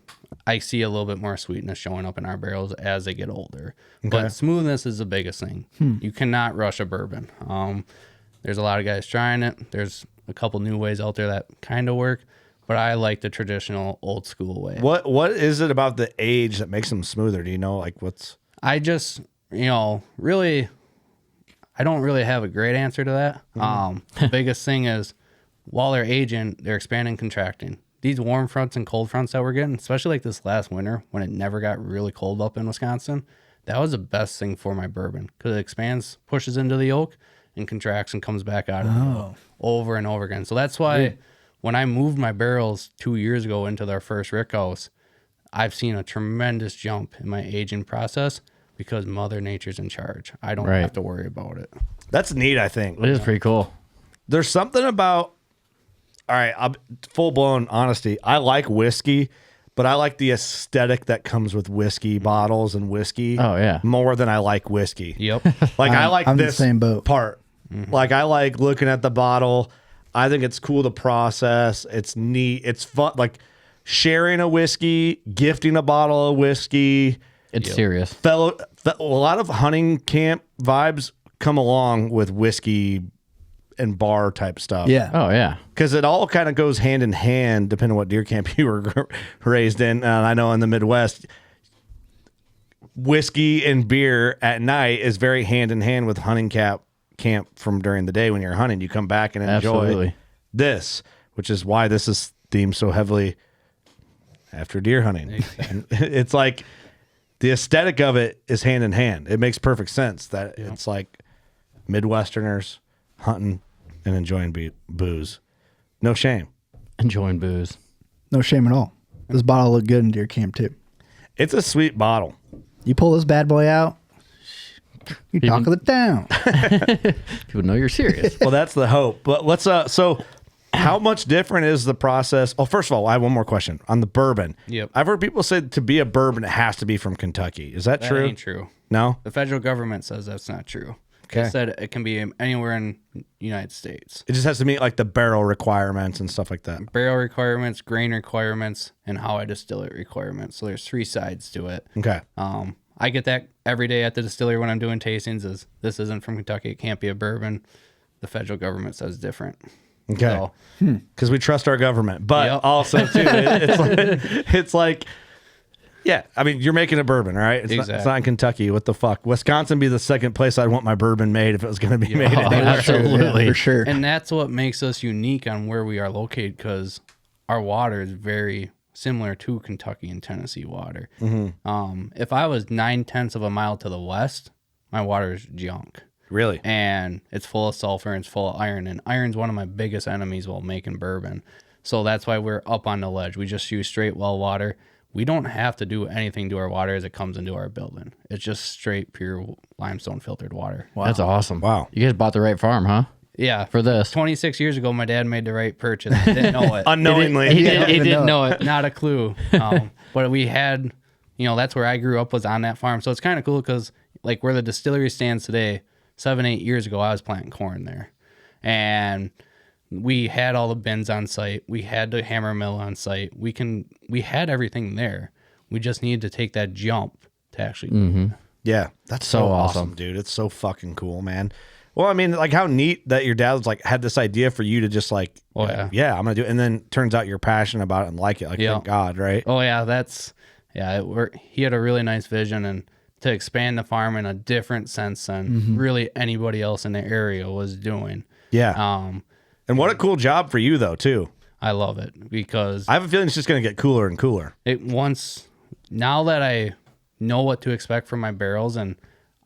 Speaker 8: I see a little bit more sweetness showing up in our barrels as they get older.
Speaker 1: Okay.
Speaker 8: But smoothness is the biggest thing. You cannot rush a bourbon. There's a lot of guys trying it. There's a couple new ways out there that kind of work, but I like the traditional old school way.
Speaker 1: What is it about the age that makes them smoother? Do you know, like, what's...
Speaker 8: I just, really, I don't really have a great answer to that. The biggest thing is while they're aging, they're expanding, contracting. These warm fronts and cold fronts that we're getting, especially like this last winter when it never got really cold up in Wisconsin, that was the best thing for my bourbon because it expands, pushes into the oak, and contracts and comes back out of the oak over and over again. So that's why when I moved my barrels 2 years ago into their first rick house, I've seen a tremendous jump in my aging process because Mother Nature's in charge. I don't have to worry about it.
Speaker 1: That's neat, I think.
Speaker 10: It is pretty cool.
Speaker 1: There's something about... All right, full-blown honesty. I like whiskey, but I like the aesthetic that comes with whiskey bottles and whiskey more than I like whiskey.
Speaker 8: Yep.
Speaker 1: Like, I like
Speaker 9: I'm
Speaker 1: this
Speaker 9: the same boat.
Speaker 1: part. Like, I like looking at the bottle. I think it's cool to process. It's neat. It's fun. Like, sharing a whiskey, gifting a bottle of whiskey.
Speaker 10: It's serious.
Speaker 1: A lot of hunting camp vibes come along with whiskey and bar type stuff.
Speaker 9: Yeah.
Speaker 10: Oh, yeah.
Speaker 1: Because it all kind of goes hand in hand, depending on what deer camp you were raised in. I know in the Midwest, whiskey and beer at night is very hand in hand with hunting camp from during the day when you're hunting. You come back and enjoy this, which is why this is themed so heavily after deer hunting. Exactly. It's like the aesthetic of it is hand in hand. It makes perfect sense that it's like Midwesterners hunting and enjoying booze. No shame.
Speaker 10: Enjoying booze.
Speaker 9: No shame at all. This bottle looked good in deer camp too.
Speaker 1: It's a sweet bottle.
Speaker 9: You pull this bad boy out, you're talking it down.
Speaker 10: People know you're serious.
Speaker 1: Well, that's the hope. But let's so how much different is the process? Oh, first of all, I have one more question on the bourbon.
Speaker 8: Yep.
Speaker 1: I've heard people say to be a bourbon, it has to be from Kentucky. Is that true?
Speaker 8: That ain't true.
Speaker 1: No?
Speaker 8: The federal government says that's not true.
Speaker 1: Okay.
Speaker 8: They said it can be anywhere in the United States.
Speaker 1: It just has to meet like the barrel requirements and stuff like that.
Speaker 8: Barrel requirements, grain requirements, and how I distill it requirements. So there's 3 sides to it.
Speaker 1: Okay.
Speaker 8: I get that every day at the distillery when I'm doing tastings is this isn't from Kentucky. It can't be a bourbon. The federal government says different.
Speaker 1: Okay.
Speaker 8: So,
Speaker 1: Because we trust our government. But also, too, it's like, yeah, I mean, you're making a bourbon, right? It's not in Kentucky. What the fuck? Wisconsin be the second place I'd want my bourbon made if it was going to be made anywhere.
Speaker 10: Absolutely.
Speaker 9: For sure.
Speaker 8: and that's what makes us unique on where we are located because our water is very similar to Kentucky and Tennessee water. If I was 9/10 of a mile to the west, my water is junk.
Speaker 1: Really?
Speaker 8: And it's full of sulfur and it's full of iron. And iron's one of my biggest enemies while making bourbon. So that's why we're up on the ledge. We just use straight well water. We don't have to do anything to our water as it comes into our building. It's just straight, pure limestone filtered water.
Speaker 10: Wow. That's awesome.
Speaker 1: Wow.
Speaker 10: You guys bought the right farm, huh?
Speaker 8: Yeah.
Speaker 10: For this.
Speaker 8: 26 years ago, my dad made the right purchase. I didn't know it.
Speaker 1: Unknowingly.
Speaker 10: He didn't know it.
Speaker 8: Not a clue. But we had, that's where I grew up was on that farm. So it's kind of cool because like where the distillery stands today, 7-8 years ago, I was planting corn there. And we had all the bins on site. We had the hammer mill on site. We had everything there. We just needed to take that jump to actually.
Speaker 1: Yeah, that's so
Speaker 10: So
Speaker 1: awesome,
Speaker 10: awesome.
Speaker 1: dude. It's so fucking cool, man. Well, I mean, like how neat that your dad was like had this idea for you to just like,
Speaker 8: Oh, yeah.
Speaker 1: I'm gonna do it, and then turns out you're passionate about it and like it. Like,
Speaker 8: Yeah.
Speaker 1: thank God, right?
Speaker 8: Oh yeah, he had a really nice vision, and to expand the farm in a different sense than really anybody else in the area was doing.
Speaker 1: Yeah. And what a cool job for you though, too.
Speaker 8: I love it because
Speaker 1: I have a feeling it's just gonna get cooler and cooler.
Speaker 8: Now that I know what to expect from my barrels and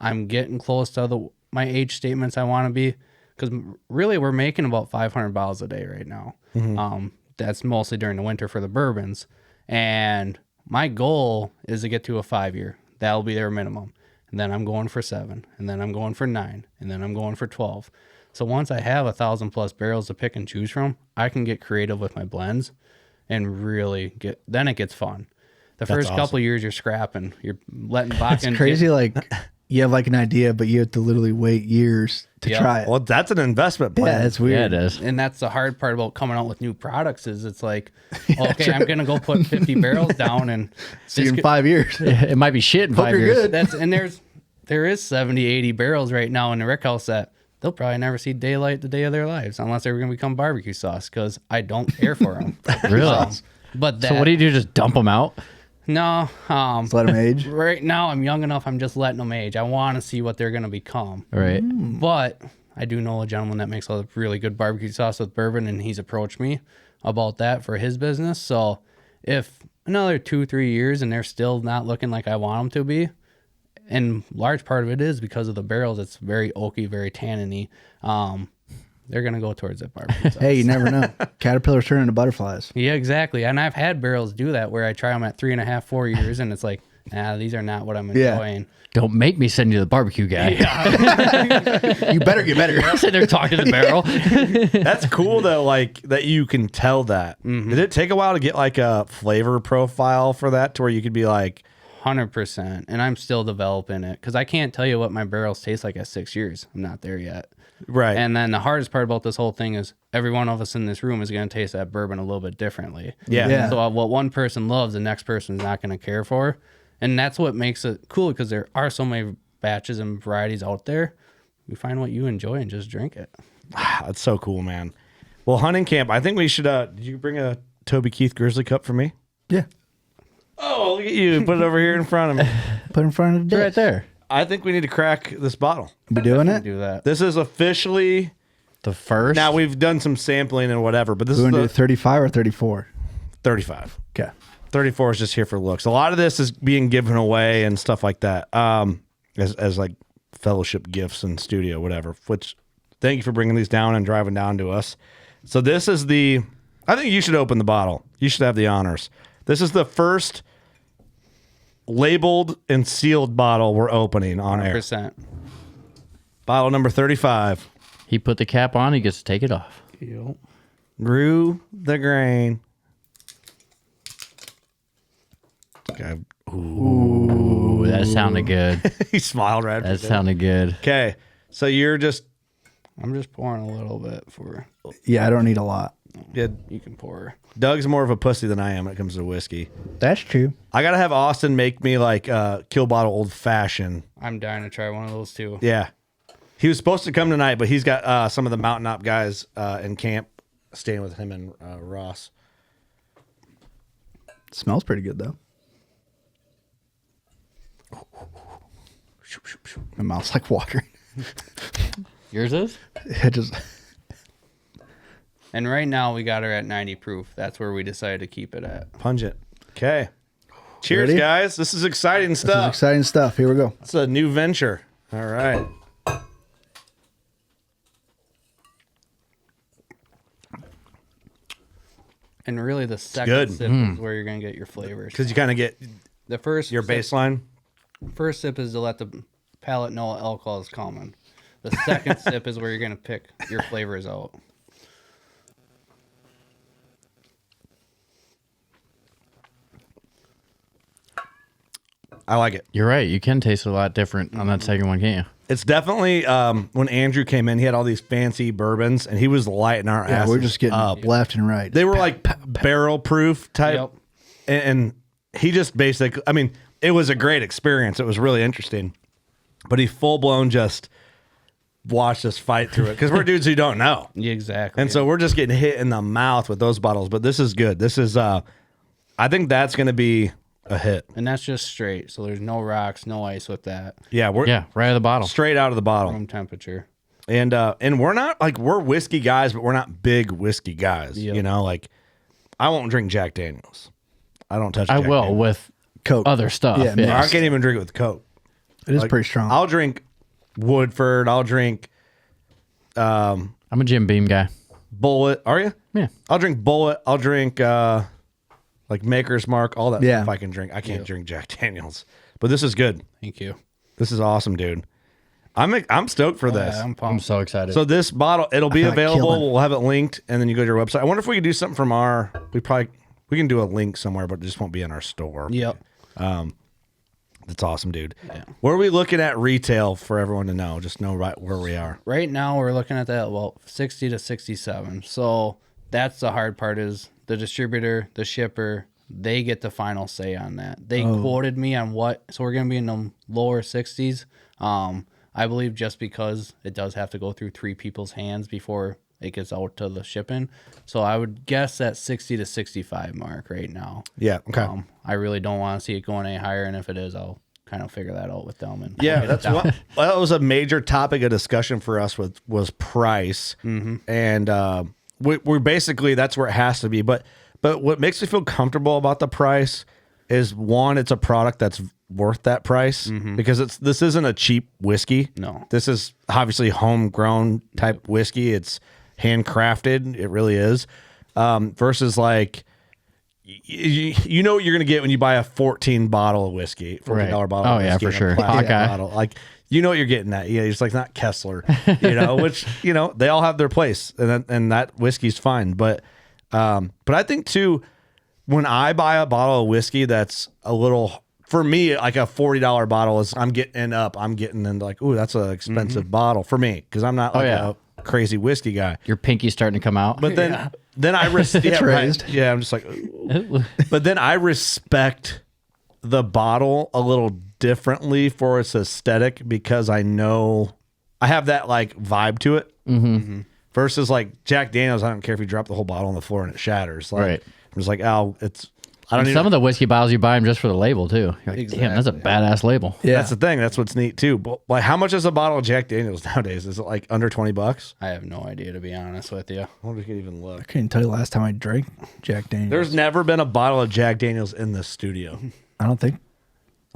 Speaker 8: I'm getting close to my age statements I want to be, because really we're making about 500 bottles a day right now. That's mostly during the winter for the bourbons, and my goal is to get to a 5-year. That'll be their minimum, and then I'm going for 7, and then I'm going for 9, and then I'm going for 12. So once I have 1,000+ barrels to pick and choose from, I can get creative with my blends and really then it gets fun. The first couple of years you're scrapping, you're letting Bakken.
Speaker 9: It's crazy. Like you have like an idea, but you have to literally wait years to try it.
Speaker 1: Well, that's an investment plan.
Speaker 9: Yeah, it's weird.
Speaker 10: Yeah, it is.
Speaker 8: And that's the hard part about coming out with new products is it's like, okay, I'm going to go put 50 barrels down and
Speaker 9: See you in 5 years.
Speaker 10: It might be shit in
Speaker 9: Hope
Speaker 10: 5
Speaker 9: you're
Speaker 10: years.
Speaker 9: good.
Speaker 8: there is 70, 80 barrels right now in the rick house that they'll probably never see daylight the day of their lives unless they're going to become barbecue sauce because I don't care for them.
Speaker 10: Really?
Speaker 8: But
Speaker 10: So what do you do? Just dump them out?
Speaker 8: No.
Speaker 9: Just let them age.
Speaker 8: Right now I'm young enough. I'm just letting them age. I want to see what they're going to become.
Speaker 10: Right.
Speaker 8: But I do know a gentleman that makes a really good barbecue sauce with bourbon, and he's approached me about that for his business. So if another 2-3 years and they're still not looking like I want them to be, and large part of it is because of the barrels, it's very oaky, very tanniny. They're gonna go towards that barbecue sauce.
Speaker 9: Hey, you never know. Caterpillars turn into butterflies.
Speaker 8: Yeah, exactly. And I've had barrels do that where I try them at 3.5, 4 years, and it's like, these are not what I'm enjoying.
Speaker 10: Don't make me send you the barbecue guy.
Speaker 9: You better get better.
Speaker 10: Sitting there talking to the barrel.
Speaker 1: That's cool though, like that you can tell that. Did it take a while to get like a flavor profile for that to where you could be like
Speaker 8: 100%. And I'm still developing it because I can't tell you what my barrels taste like at 6 years. I'm not there yet.
Speaker 1: right?
Speaker 8: And then the hardest part about this whole thing is every one of us in this room is going to taste that bourbon a little bit differently.
Speaker 1: Yeah.
Speaker 8: So what one person loves, the next person's not going to care for. And that's what makes it cool because there are so many batches and varieties out there. You find what you enjoy and just drink it.
Speaker 1: That's so cool, man. Well, hunting camp, I think we should did you bring a Toby Keith Grizzly cup for me?
Speaker 9: Yeah.
Speaker 1: Oh, look at you. Put it over here in front of me.
Speaker 9: Put it in front of the
Speaker 10: Right
Speaker 9: dish.
Speaker 10: there.
Speaker 1: I think we need to crack this bottle.
Speaker 9: Be doing it?
Speaker 8: Do that.
Speaker 1: This is officially
Speaker 10: The first.
Speaker 1: now we've done some sampling and whatever, but this
Speaker 9: We
Speaker 1: is
Speaker 9: want to do
Speaker 1: the
Speaker 9: 35 or 34?
Speaker 1: 35.
Speaker 9: Okay.
Speaker 1: 34 is just here for looks. A lot of this is being given away and stuff like that. As like fellowship gifts and studio, whatever. Which thank you for bringing these down and driving down to us. So this is I think you should open the bottle. You should have the honors. This is the first labeled and sealed bottle we're opening on air.
Speaker 8: 100%.
Speaker 1: Bottle number 35.
Speaker 10: He put the cap on. He gets to take it off.
Speaker 8: Yep.
Speaker 1: Grew the grain. Okay.
Speaker 10: Ooh, that sounded good.
Speaker 1: He smiled right.
Speaker 10: That sounded good.
Speaker 1: Okay. So you're just
Speaker 8: I'm just pouring a little bit for
Speaker 9: Yeah, I don't need a lot.
Speaker 1: yeah,
Speaker 8: you can pour.
Speaker 1: Doug's more of a pussy than I am when it comes to whiskey.
Speaker 9: That's true.
Speaker 1: I gotta have Austin make me like Kill Bottle Old Fashioned.
Speaker 8: I'm dying to try one of those too.
Speaker 1: Yeah. He was supposed to come tonight, but he's got some of the Mountain Op guys in camp staying with him and Ross.
Speaker 9: Smells pretty good though. My mouth's like watering.
Speaker 10: Yours is?
Speaker 9: It just
Speaker 8: And right now we got her at 90 proof. That's where we decided to keep it at.
Speaker 1: Pungent. Okay. Cheers,
Speaker 9: Ready?
Speaker 1: guys. This is exciting
Speaker 9: this is
Speaker 1: stuff.
Speaker 9: exciting stuff. Here we go.
Speaker 1: It's a new venture. All right.
Speaker 8: And really the second
Speaker 1: good.
Speaker 8: sip is where you're going to get your flavors.
Speaker 1: Because you kind of get
Speaker 8: The first
Speaker 1: your
Speaker 8: sip-
Speaker 1: baseline.
Speaker 8: First sip is to let the palate know alcohol is coming. The second sip is where you're going to pick your flavors out.
Speaker 1: I like it.
Speaker 10: You're right. You can taste a lot different on that second one, can't you?
Speaker 1: It's definitely when Andrew came in, he had all these fancy bourbons and he was lighting our
Speaker 9: Yeah,
Speaker 1: asses
Speaker 9: we're just getting
Speaker 1: up.
Speaker 9: left and right.
Speaker 1: They were like barrel proof type.
Speaker 8: Yep.
Speaker 1: And he just basically, I mean, it was a great experience. It was really interesting. But he full blown just watched us fight through it because we're dudes who don't know.
Speaker 8: Yeah, exactly.
Speaker 1: And so we're just getting hit in the mouth with those bottles. But this is good. This is, I think that's going to be a hit.
Speaker 8: And that's just straight. So there's no rocks, no ice with that.
Speaker 1: Yeah, we're
Speaker 10: Yeah, right out of the bottle.
Speaker 1: straight out of the bottle.
Speaker 8: Room temperature.
Speaker 1: And we're not like, we're whiskey guys, but we're not big whiskey guys.
Speaker 8: Yep.
Speaker 1: You know, like I won't drink Jack Daniels. I don't touch
Speaker 10: I
Speaker 1: Jack
Speaker 10: will
Speaker 1: Daniels.
Speaker 10: with
Speaker 9: Coke.
Speaker 10: other stuff.
Speaker 9: Yeah,
Speaker 10: Yeah,
Speaker 1: I can't even drink it with Coke.
Speaker 9: It is
Speaker 1: Like,
Speaker 9: pretty strong.
Speaker 1: I'll drink Woodford. I'll drink
Speaker 10: I'm a Jim Beam guy.
Speaker 1: Bullet. Are you?
Speaker 10: Yeah.
Speaker 1: I'll drink Bullet. I'll drink like Maker's Mark. All that
Speaker 9: Yeah.
Speaker 1: stuff I can drink. I can't drink Jack Daniels. But this is good.
Speaker 8: Thank you.
Speaker 1: This is awesome, dude. I'm stoked for this.
Speaker 8: I'm
Speaker 10: I'm
Speaker 8: pumped.
Speaker 10: so excited.
Speaker 1: So this bottle, it'll be
Speaker 9: feel like
Speaker 1: available.
Speaker 9: killing.
Speaker 1: We'll have it linked, and then you go to your website. I wonder if we could do something from our. We can do a link somewhere, but it just won't be in our store.
Speaker 8: Yep.
Speaker 1: That's awesome, dude. Where are we looking at retail for everyone to know? Just know right where we are.
Speaker 8: Right now we're looking at that 60 to 67. So that's the hard part is the distributor, the shipper, they get the final say on that. They quoted me on what, so we're going to be in the lower 60s. I believe just because it does have to go through 3 people's hands before it gets out to the shipping. So I would guess that 60 to 65 mark right now.
Speaker 1: Yeah. Okay.
Speaker 8: I really don't want to see it going any higher, and if it is, I'll kind of figure that out with them. And
Speaker 1: Yeah,
Speaker 8: get it
Speaker 1: that's
Speaker 8: down.
Speaker 1: what. Well, that was a major topic of discussion for us was price, and we're basically that's where it has to be. But what makes me feel comfortable about the price is one, it's a product that's worth that price because this isn't a cheap whiskey.
Speaker 8: No.
Speaker 1: This is obviously homegrown type whiskey. It's handcrafted. It really is. Versus like. You know what you're gonna get when you buy a 14 bottle of whiskey, $14 bottle.
Speaker 10: Oh,
Speaker 1: of
Speaker 10: yeah,
Speaker 1: whiskey
Speaker 10: for
Speaker 1: in a
Speaker 10: sure.
Speaker 1: plastic
Speaker 10: Okay.
Speaker 1: bottle. Like you know what you're getting at. Yeah, it's like not Kessler, which they all have their place, and that whiskey's fine. But I think too, when I buy a bottle of whiskey that's a little for me like a $40 bottle is I'm getting into like, ooh, that's an expensive bottle for me because I'm not like a crazy whiskey guy.
Speaker 10: Your pinky's starting to come out.
Speaker 1: But then I respect.
Speaker 9: raised.
Speaker 1: Yeah, I'm just like, but then I respect the bottle a little differently for its aesthetic because I know I have that like vibe to it. Mm-hmm. Versus like Jack Daniels, I don't care if you drop the whole bottle on the floor and it shatters. Like,
Speaker 10: Right.
Speaker 1: I'm just like, oh, I don't
Speaker 10: And
Speaker 1: even.
Speaker 10: some of the whiskey bottles you buy them just for the label too. You're like, damn, that's a
Speaker 8: Exactly.
Speaker 10: badass label.
Speaker 9: Yeah.
Speaker 1: That's the thing. That's what's neat too. But like, how much is a bottle of Jack Daniels nowadays? Is it like under $20?
Speaker 8: I have no idea, to be honest with you.
Speaker 1: I wonder if we can even look.
Speaker 9: I couldn't tell you last time I drank Jack Daniels.
Speaker 1: There's never been a bottle of Jack Daniels in the studio.
Speaker 9: I don't think.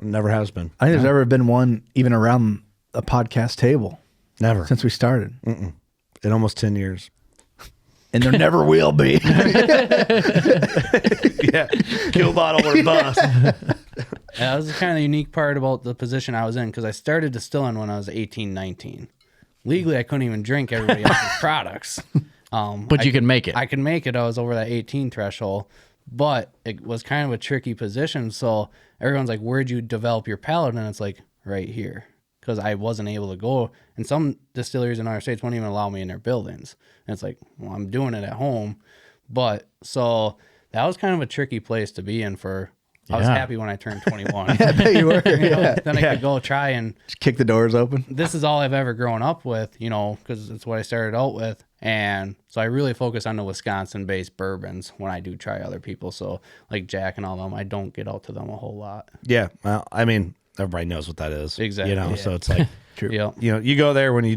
Speaker 1: Never has been.
Speaker 9: I think there's ever been one even around a podcast table
Speaker 1: Never.
Speaker 9: since we started,
Speaker 1: In almost 10 years.
Speaker 9: and there never will be.
Speaker 1: Yeah. Kill bottle or bust.
Speaker 8: Yeah, that was kind of the unique part about the position I was in because I started distilling when I was 18, 19. Legally, I couldn't even drink everybody else's products.
Speaker 10: But you can make it.
Speaker 8: I could make it. I was over that 18 threshold, but it was kind of a tricky position. So everyone's like, where'd you develop your palate? And it's like, right here. Because I wasn't able to go. And some distilleries in our states won't even allow me in their buildings. And it's like, well, I'm doing it at home. But so that was kind of a tricky place to be in for. I was
Speaker 10: Yeah.
Speaker 8: happy when I turned 21.
Speaker 9: I bet you were.
Speaker 8: Then I could go try and
Speaker 9: Just kick the doors open.
Speaker 8: this is all I've ever grown up with, because it's what I started out with. And so I really focus on the Wisconsin-based bourbons when I do try other people. So like Jack and all them, I don't get out to them a whole lot.
Speaker 1: Yeah. Well, I mean, everybody knows what that is.
Speaker 8: Exactly, yeah.
Speaker 1: So it's like,
Speaker 8: Yeah.
Speaker 1: you go there when you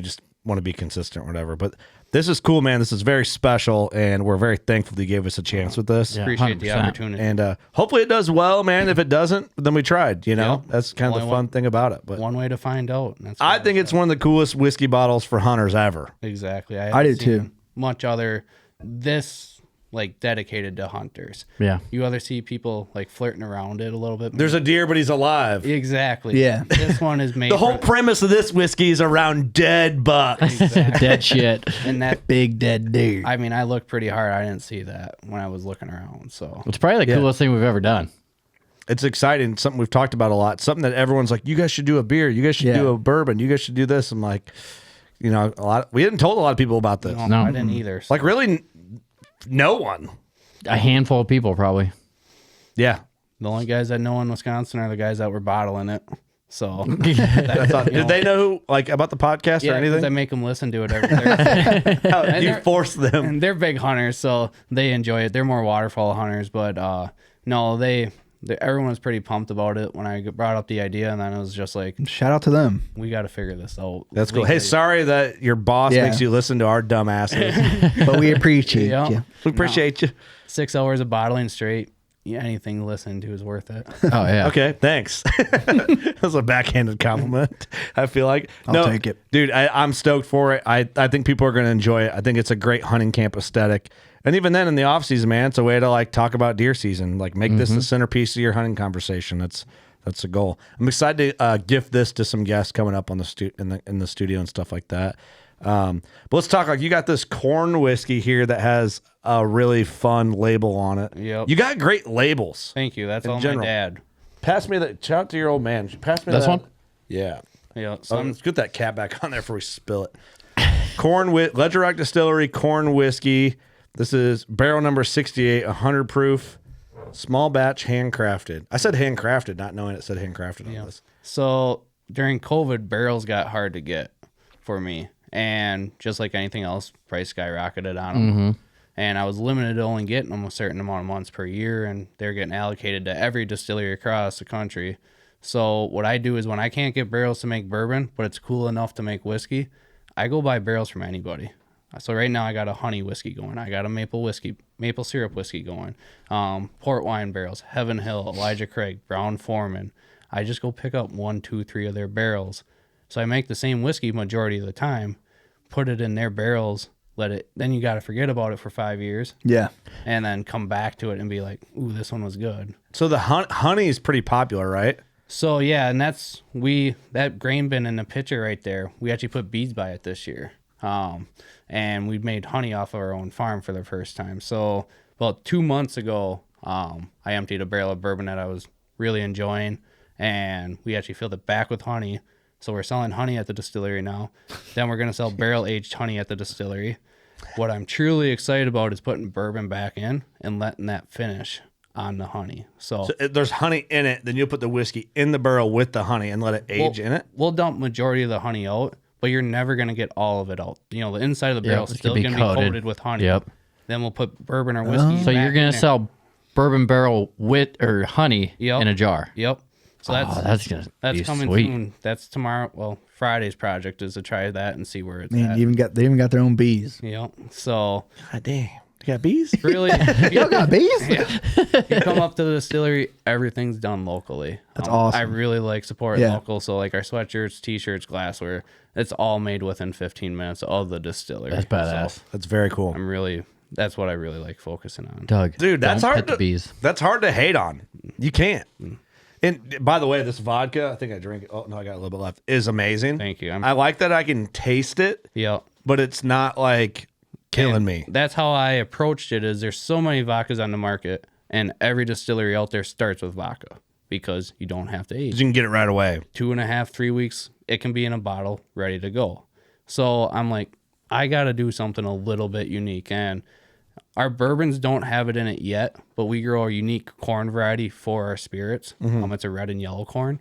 Speaker 1: just want to be consistent or whatever. But this is cool, man. This is very special. And we're very thankful that you gave us a chance with this.
Speaker 10: Yeah.
Speaker 8: Appreciate the
Speaker 10: 100%.
Speaker 8: opportunity.
Speaker 1: And hopefully it does well, man. If it doesn't, then we tried,
Speaker 8: Yeah.
Speaker 1: That's kind of the
Speaker 8: Only
Speaker 1: fun thing about it. But
Speaker 8: One way to find out. And that's
Speaker 1: I
Speaker 8: what
Speaker 1: think it's one of the coolest whiskey bottles for hunters ever.
Speaker 8: exactly.
Speaker 9: I
Speaker 8: haven't
Speaker 9: do too.
Speaker 8: seen much other this like dedicated to hunters.
Speaker 10: Yeah.
Speaker 8: You other see people like flirting around it a little bit.
Speaker 1: There's a deer, but he's alive.
Speaker 8: exactly.
Speaker 9: Yeah.
Speaker 8: This one is made
Speaker 1: The whole
Speaker 8: for-
Speaker 1: premise of this whiskey is around dead bucks.
Speaker 10: Dead shit.
Speaker 8: and that
Speaker 9: Big dead deer.
Speaker 8: I mean, I looked pretty hard. I didn't see that when I was looking around. So
Speaker 10: It's probably the
Speaker 1: Yeah.
Speaker 10: coolest thing we've ever done.
Speaker 1: It's exciting. Something we've talked about a lot. Something that everyone's like, you guys should do a beer. You guys should
Speaker 9: Yeah.
Speaker 1: do a bourbon. You guys should do this. I'm like, we hadn't told a lot of people about this.
Speaker 10: No.
Speaker 8: I didn't either. So
Speaker 1: Like really, no one.
Speaker 10: A handful of people probably.
Speaker 1: Yeah.
Speaker 8: the only guys that know in Wisconsin are the guys that were bottling it. So
Speaker 1: That's on, did they know who, like, about the podcast or
Speaker 8: yeah, 'cause I
Speaker 1: anything?
Speaker 8: make them listen to it every Thursday.
Speaker 1: How- you
Speaker 8: they're-
Speaker 1: force them.
Speaker 8: And they're big hunters, so they enjoy it. They're more waterfowl hunters, but no, everyone was pretty pumped about it when I brought up the idea, and then it was just like,
Speaker 9: Shout out to them.
Speaker 8: we got to figure this out.
Speaker 1: That's cool. Hey, sorry that your boss
Speaker 9: Yeah.
Speaker 1: makes you listen to our dumb asses.
Speaker 9: But we appreciate
Speaker 8: Yeah.
Speaker 9: you.
Speaker 1: We appreciate you.
Speaker 8: 6 hours of bottling straight. Yeah, anything to listen to is worth it.
Speaker 10: Oh yeah.
Speaker 1: Okay, thanks. That was a backhanded compliment, I feel like.
Speaker 9: I'll take it.
Speaker 1: Dude, I'm stoked for it. I think people are going to enjoy it. I think it's a great hunting camp aesthetic. And even then in the off season, man, it's a way to like talk about deer season. Like make this the centerpiece of your hunting conversation. That's the goal. I'm excited to gift this to some guests coming up on the in the studio and stuff like that. But let's talk. Like you got this corn whiskey here that has a really fun label on it.
Speaker 8: Yep.
Speaker 1: You got great labels.
Speaker 8: Thank you. That's
Speaker 1: In
Speaker 8: all
Speaker 1: general.
Speaker 8: my dad.
Speaker 1: Pass me that. Shout out to your old man. Pass me
Speaker 10: This
Speaker 1: that
Speaker 10: one?
Speaker 1: Yeah.
Speaker 8: Yeah,
Speaker 1: So let's get that cap back on there before we spill it. Ledger Rock Distillery corn whiskey. This is barrel number 68, 100 proof, small batch, handcrafted. I said handcrafted, not knowing it said handcrafted on this.
Speaker 8: So during COVID, barrels got hard to get for me. And just like anything else, price skyrocketed on them. And I was limited to only getting them a certain amount of months per year, and they're getting allocated to every distillery across the country. So what I do is when I can't get barrels to make bourbon, but it's cool enough to make whiskey, I go buy barrels from anybody. So right now I got a honey whiskey going. I got a maple syrup whiskey going. Port wine barrels, Heaven Hill, Elijah Craig, Brown Foreman. I just go pick up 1, 2, 3 of their barrels. So I make the same whiskey majority of the time, put it in their barrels, then you got to forget about it for 5 years.
Speaker 9: Yeah.
Speaker 8: And then come back to it and be like, ooh, this one was good.
Speaker 1: So the honey is pretty popular, right?
Speaker 8: So yeah, and that grain bin in the picture right there, we actually put bees by it this year. And we made honey off of our own farm for the first time. So about 2 months ago, I emptied a barrel of bourbon that I was really enjoying, and we actually filled it back with honey. So we're selling honey at the distillery now. Then we're going to sell barrel-aged honey at the distillery. What I'm truly excited about is putting bourbon back in and letting that finish on the honey. So
Speaker 1: there's honey in it, then you'll put the whiskey in the barrel with the honey and let it age in it?
Speaker 8: We'll dump majority of the honey out, but you're never going to get all of it out. You know, the inside of the barrel is
Speaker 10: it's
Speaker 8: still
Speaker 10: gonna
Speaker 8: going
Speaker 10: be
Speaker 8: to be
Speaker 10: coated.
Speaker 8: coated with honey.
Speaker 10: Yep.
Speaker 8: Then we'll put bourbon or whiskey.
Speaker 10: So you're
Speaker 8: back
Speaker 10: gonna
Speaker 8: in there.
Speaker 10: sell bourbon barrel with or honey
Speaker 8: Yep.
Speaker 10: in a jar.
Speaker 8: Yep. So
Speaker 10: that's gonna
Speaker 8: that's
Speaker 10: be
Speaker 8: coming
Speaker 10: sweet.
Speaker 8: soon. That's tomorrow. Well, Friday's project is to try that and see where it's
Speaker 9: Man,
Speaker 8: at.
Speaker 9: they even got their own bees.
Speaker 8: Yep. So
Speaker 1: God damn. You got bees?
Speaker 8: really,
Speaker 9: Y'all got bees?
Speaker 8: you come up to the distillery, everything's done locally.
Speaker 9: That's awesome.
Speaker 8: I really like supporting
Speaker 9: Yeah.
Speaker 8: local. So like our sweatshirts, t-shirts, glassware, it's all made within 15 minutes of the distillery.
Speaker 10: That's badass.
Speaker 8: So
Speaker 1: That's very cool.
Speaker 8: that's what I really like focusing on.
Speaker 10: Doug,
Speaker 1: Dude, that's
Speaker 10: don't
Speaker 1: hard
Speaker 10: pet the bees.
Speaker 1: That's hard to hate on. You can't. And by the way, this vodka, I think I drink it. Oh, no, I got a little bit left. Is amazing.
Speaker 8: Thank you.
Speaker 1: I like that I can taste it,
Speaker 8: Yep.
Speaker 1: but it's not like killing me.
Speaker 8: That's how I approached it. Is there's so many vodkas on the market, and every distillery out there starts with vodka because you don't have to age.
Speaker 1: You can get it right away.
Speaker 8: 2.5, 3 weeks, it can be in a bottle, ready to go. So I'm like, I got to do something a little bit unique, and our bourbons don't have it in it yet, but we grow a unique corn variety for our spirits. It's a red and yellow corn,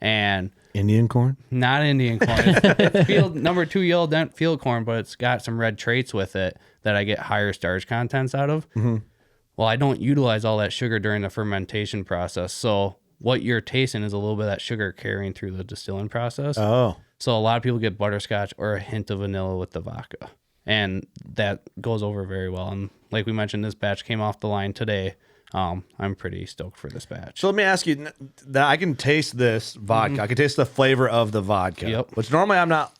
Speaker 8: and
Speaker 1: Indian corn?
Speaker 8: not Indian corn. It's field number 2 yellow dent field corn, but it's got some red traits with it that I get higher starch contents out of. Well, I don't utilize all that sugar during the fermentation process, so what you're tasting is a little bit of that sugar carrying through the distilling process.
Speaker 1: Oh.
Speaker 8: So a lot of people get butterscotch or a hint of vanilla with the vodka, and that goes over very well. And like we mentioned, this batch came off the line today. I'm pretty stoked for this batch.
Speaker 1: So let me ask you that I can taste this vodka. I can taste the flavor of the vodka,
Speaker 8: Yep.
Speaker 1: which normally I'm not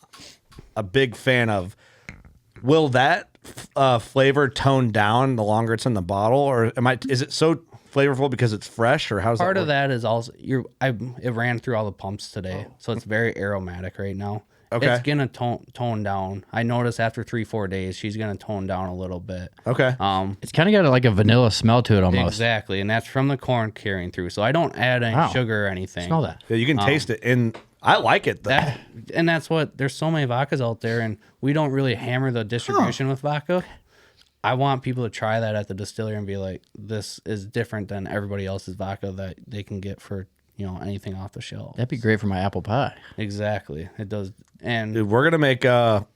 Speaker 1: a big fan of. Will that flavor tone down the longer it's in the bottle, or is it so flavorful because it's fresh, or how's
Speaker 8: Part
Speaker 1: that
Speaker 8: of that is also it ran through all the pumps today, so it's very aromatic right now.
Speaker 1: Okay.
Speaker 8: It's gonna tone down. I noticed after 3-4 days, she's gonna tone down a little bit.
Speaker 1: Okay.
Speaker 10: It's kind of got like a vanilla smell to it almost.
Speaker 8: Exactly, and that's from the corn carrying through. So I don't add any
Speaker 10: Wow.
Speaker 8: sugar or anything.
Speaker 10: Smell that.
Speaker 1: Yeah, you can taste it in. I like it though.
Speaker 8: That's what there's so many vodkas out there, and we don't really hammer the distribution with vodka. I want people to try that at the distillery and be like, this is different than everybody else's vodka that they can get for anything off the shelf.
Speaker 10: That'd be great for my apple pie.
Speaker 8: Exactly. It does. And
Speaker 1: Dude, we're going to make our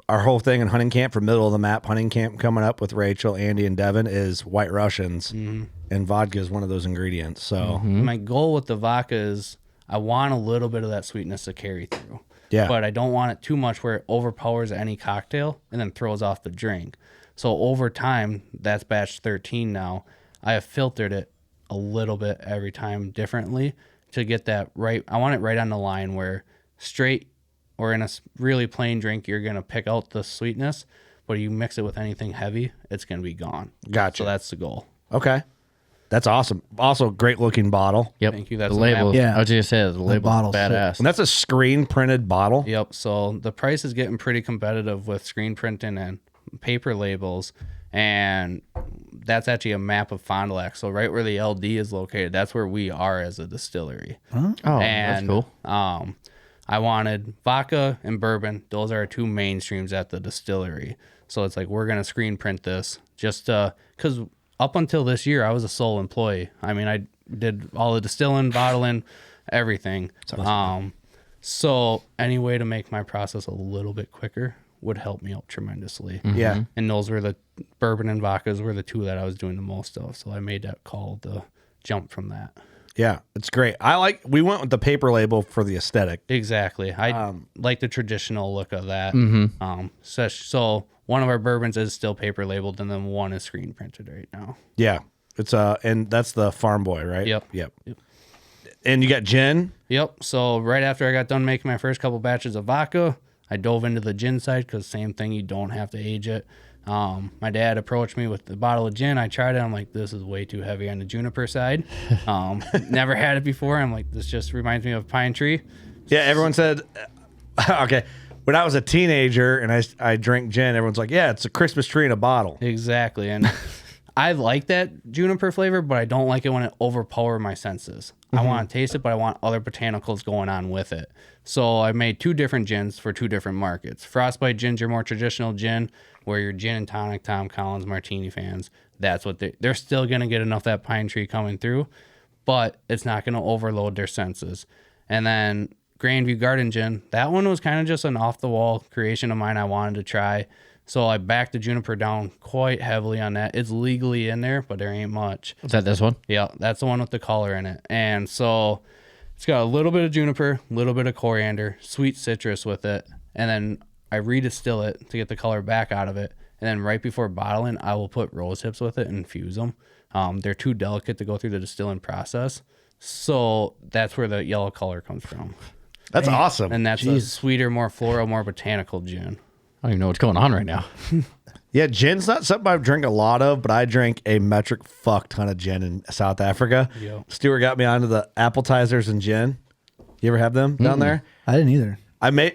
Speaker 1: whole thing in hunting camp for middle of the map hunting camp coming up with Rachel, Andy, and Devin is White Russians. And vodka is one of those ingredients. So
Speaker 8: my goal with the vodka is I want a little bit of that sweetness to carry through.
Speaker 1: Yeah.
Speaker 8: But I don't want it too much where it overpowers any cocktail and then throws off the drink. So over time, that's batch 13 now. I have filtered it a little bit every time differently to get that right. I want it right on the line where straight or in a really plain drink, you're going to pick out the sweetness, but you mix it with anything heavy, it's going to be gone.
Speaker 1: Gotcha.
Speaker 8: So that's the goal.
Speaker 1: Okay. That's awesome. Also, great looking bottle.
Speaker 10: Yep.
Speaker 8: Thank you. That's
Speaker 10: the
Speaker 8: a
Speaker 10: label.
Speaker 8: map.
Speaker 9: Yeah.
Speaker 10: I was just saying the label.
Speaker 9: bottle's
Speaker 10: Badass.
Speaker 1: And that's a screen printed bottle.
Speaker 8: Yep. So the price is getting pretty competitive with screen printing and paper labels. And that's actually a map of Fond du Lac. So right where the LD is located, that's where we are as a distillery.
Speaker 10: Oh,
Speaker 8: And,
Speaker 10: that's cool.
Speaker 8: I wanted vodka and bourbon. Those are our two mainstreams at the distillery. So it's like, we're going to screen print this just because up until this year, I was a sole employee. I mean, I did all the distilling, bottling, everything. So any way to make my process a little bit quicker would help me out tremendously.
Speaker 1: Yeah.
Speaker 8: And those were the bourbon and vodkas were the two that I was doing the most of. So I made that call to jump from that.
Speaker 1: Yeah. It's great. We went with the paper label for the aesthetic.
Speaker 8: Exactly. I like the traditional look of that. So one of our bourbons is still paper labeled, and then one is screen printed right now.
Speaker 1: Yeah. It's and that's the Farm Boy, right?
Speaker 8: Yep.
Speaker 1: And you got gin?
Speaker 8: Yep. So right after I got done making my first couple batches of vodka, I dove into the gin side because same thing, you don't have to age it. My dad approached me with the bottle of gin. I tried it. I'm like, this is way too heavy on the juniper side. Never had it before. I'm like, this just reminds me of pine tree.
Speaker 1: Yeah. Everyone said, okay. When I was a teenager and I drank gin, everyone's like, yeah, it's a Christmas tree in a bottle.
Speaker 8: Exactly. And I like that juniper flavor, but I don't like it when it overpowers my senses. I want to taste it, but I want other botanicals going on with it. So I made two different gins for two different markets. Frostbite gin's your more traditional gin, where your gin and tonic, Tom Collins, martini fans, that's what they're still going to get enough that pine tree coming through, but it's not going to overload their senses. And then Grandview Garden Gin, that one was kind of just an off-the-wall creation of mine I wanted to try. So I backed the juniper down quite heavily on that. It's legally in there, but there ain't much.
Speaker 10: Is that this one?
Speaker 8: Yeah, that's the one with the color in it. And so it's got a little bit of juniper, a little bit of coriander, sweet citrus with it. And then I redistill it to get the color back out of it. And then right before bottling, I will put rose hips with it and infuse them. They're too delicate to go through the distilling process. So that's where the yellow color comes from.
Speaker 1: That's awesome.
Speaker 8: And that's a sweeter, more floral, more botanical gin.
Speaker 10: I don't even know what's going on right now.
Speaker 1: Yeah, gin's not something I drink a lot of, but I drink a metric fuck ton of gin in South Africa.
Speaker 8: Yep.
Speaker 1: Stuart got me onto the appetizers and gin. You ever have them down there?
Speaker 9: I didn't either.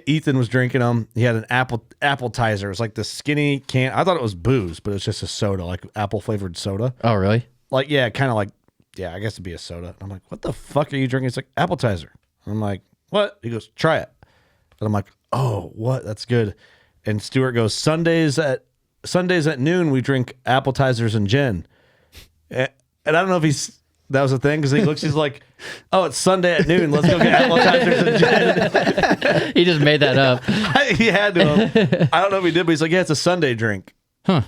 Speaker 1: Ethan was drinking them. He had an appetizer. It's like the skinny can. I thought it was booze, but it's just a soda, like apple flavored soda.
Speaker 10: Oh, really?
Speaker 1: Like, yeah, kind of like, yeah, I guess it'd be a soda. And I'm like, what the fuck are you drinking? It's like appetizer. I'm like, what? He goes, try it. And I'm like, oh, what? That's good. And Stuart goes, Sundays at noon, we drink appetizers and gin. And I don't know if that was a thing, because he's like, oh, it's Sunday at noon. Let's go get appetizers and gin.
Speaker 10: He just made that up.
Speaker 1: He had to. I don't know if he did, but he's like, yeah, it's a Sunday drink.
Speaker 10: Huh.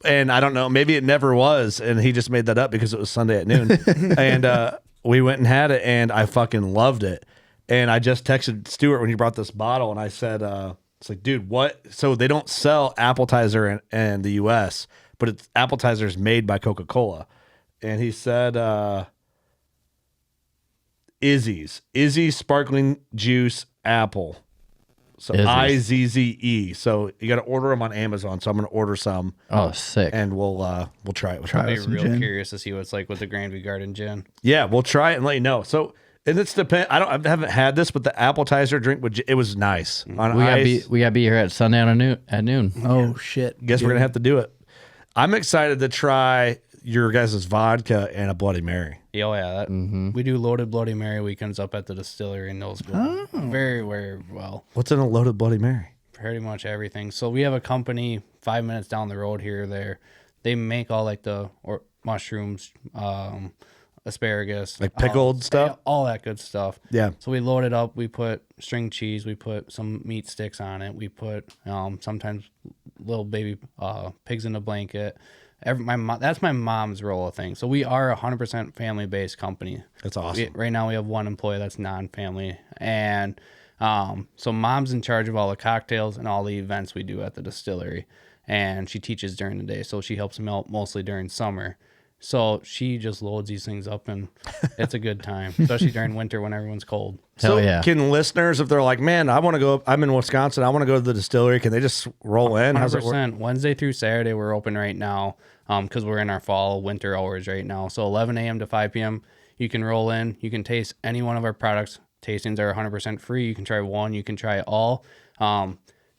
Speaker 1: And I don't know, maybe it never was, and he just made that up because it was Sunday at noon. And we went and had it, and I fucking loved it. And I just texted Stuart when he brought this bottle, and I said, it's like, dude, what? So they don't sell appetizer in the U.S., but it's appetizers made by Coca-Cola. And he said, Izzy's sparkling juice apple. So
Speaker 10: Izzy's.
Speaker 1: IZZE. So you got to order them on Amazon. So I'm going to order some.
Speaker 10: Oh, sick.
Speaker 1: And we'll try it.
Speaker 8: I'd be
Speaker 9: some
Speaker 8: real
Speaker 9: gin.
Speaker 8: curious to see what it's like with the Grandview Garden gin.
Speaker 1: Yeah, we'll try it and let you know. So, and it's I haven't had this, but the appetizer drink, it was nice. On ice.
Speaker 10: We gotta be here at Sunday at noon.
Speaker 9: Oh shit!
Speaker 1: Guess we're going to have to do it. I'm excited to try your guys' vodka and a Bloody Mary.
Speaker 8: Oh, yeah. We do loaded Bloody Mary weekends up at the distillery, and those go very, very well.
Speaker 1: What's in a loaded Bloody Mary?
Speaker 8: Pretty much everything. So we have a company 5 minutes down the road here. They make all like the mushrooms, asparagus,
Speaker 1: Like pickled
Speaker 8: olives,
Speaker 1: stuff?
Speaker 8: all that good stuff.
Speaker 1: Yeah.
Speaker 8: So we load it up. We put string cheese. We put some meat sticks on it. We put sometimes little baby pigs in a blanket. That's my mom's roll of things. So we are a 100% family-based company.
Speaker 1: That's awesome.
Speaker 8: Right now we have one employee that's non-family, and so mom's in charge of all the cocktails and all the events we do at the distillery, and she teaches during the day, so she helps them out mostly during summer. So she just loads these things up, and it's a good time, especially during winter when everyone's cold.
Speaker 1: So
Speaker 10: Hell yeah.
Speaker 1: can listeners, if they're like, man, I want to go, I'm in Wisconsin, I want to go to the distillery, can they just roll in? How's it work?
Speaker 8: 100%. Wednesday through Saturday we're open right now because we're in our fall winter hours right now. So 11 a.m. to 5 p.m. you can roll in. You can taste any one of our products. Tastings are 100% free. You can try one. You can try all.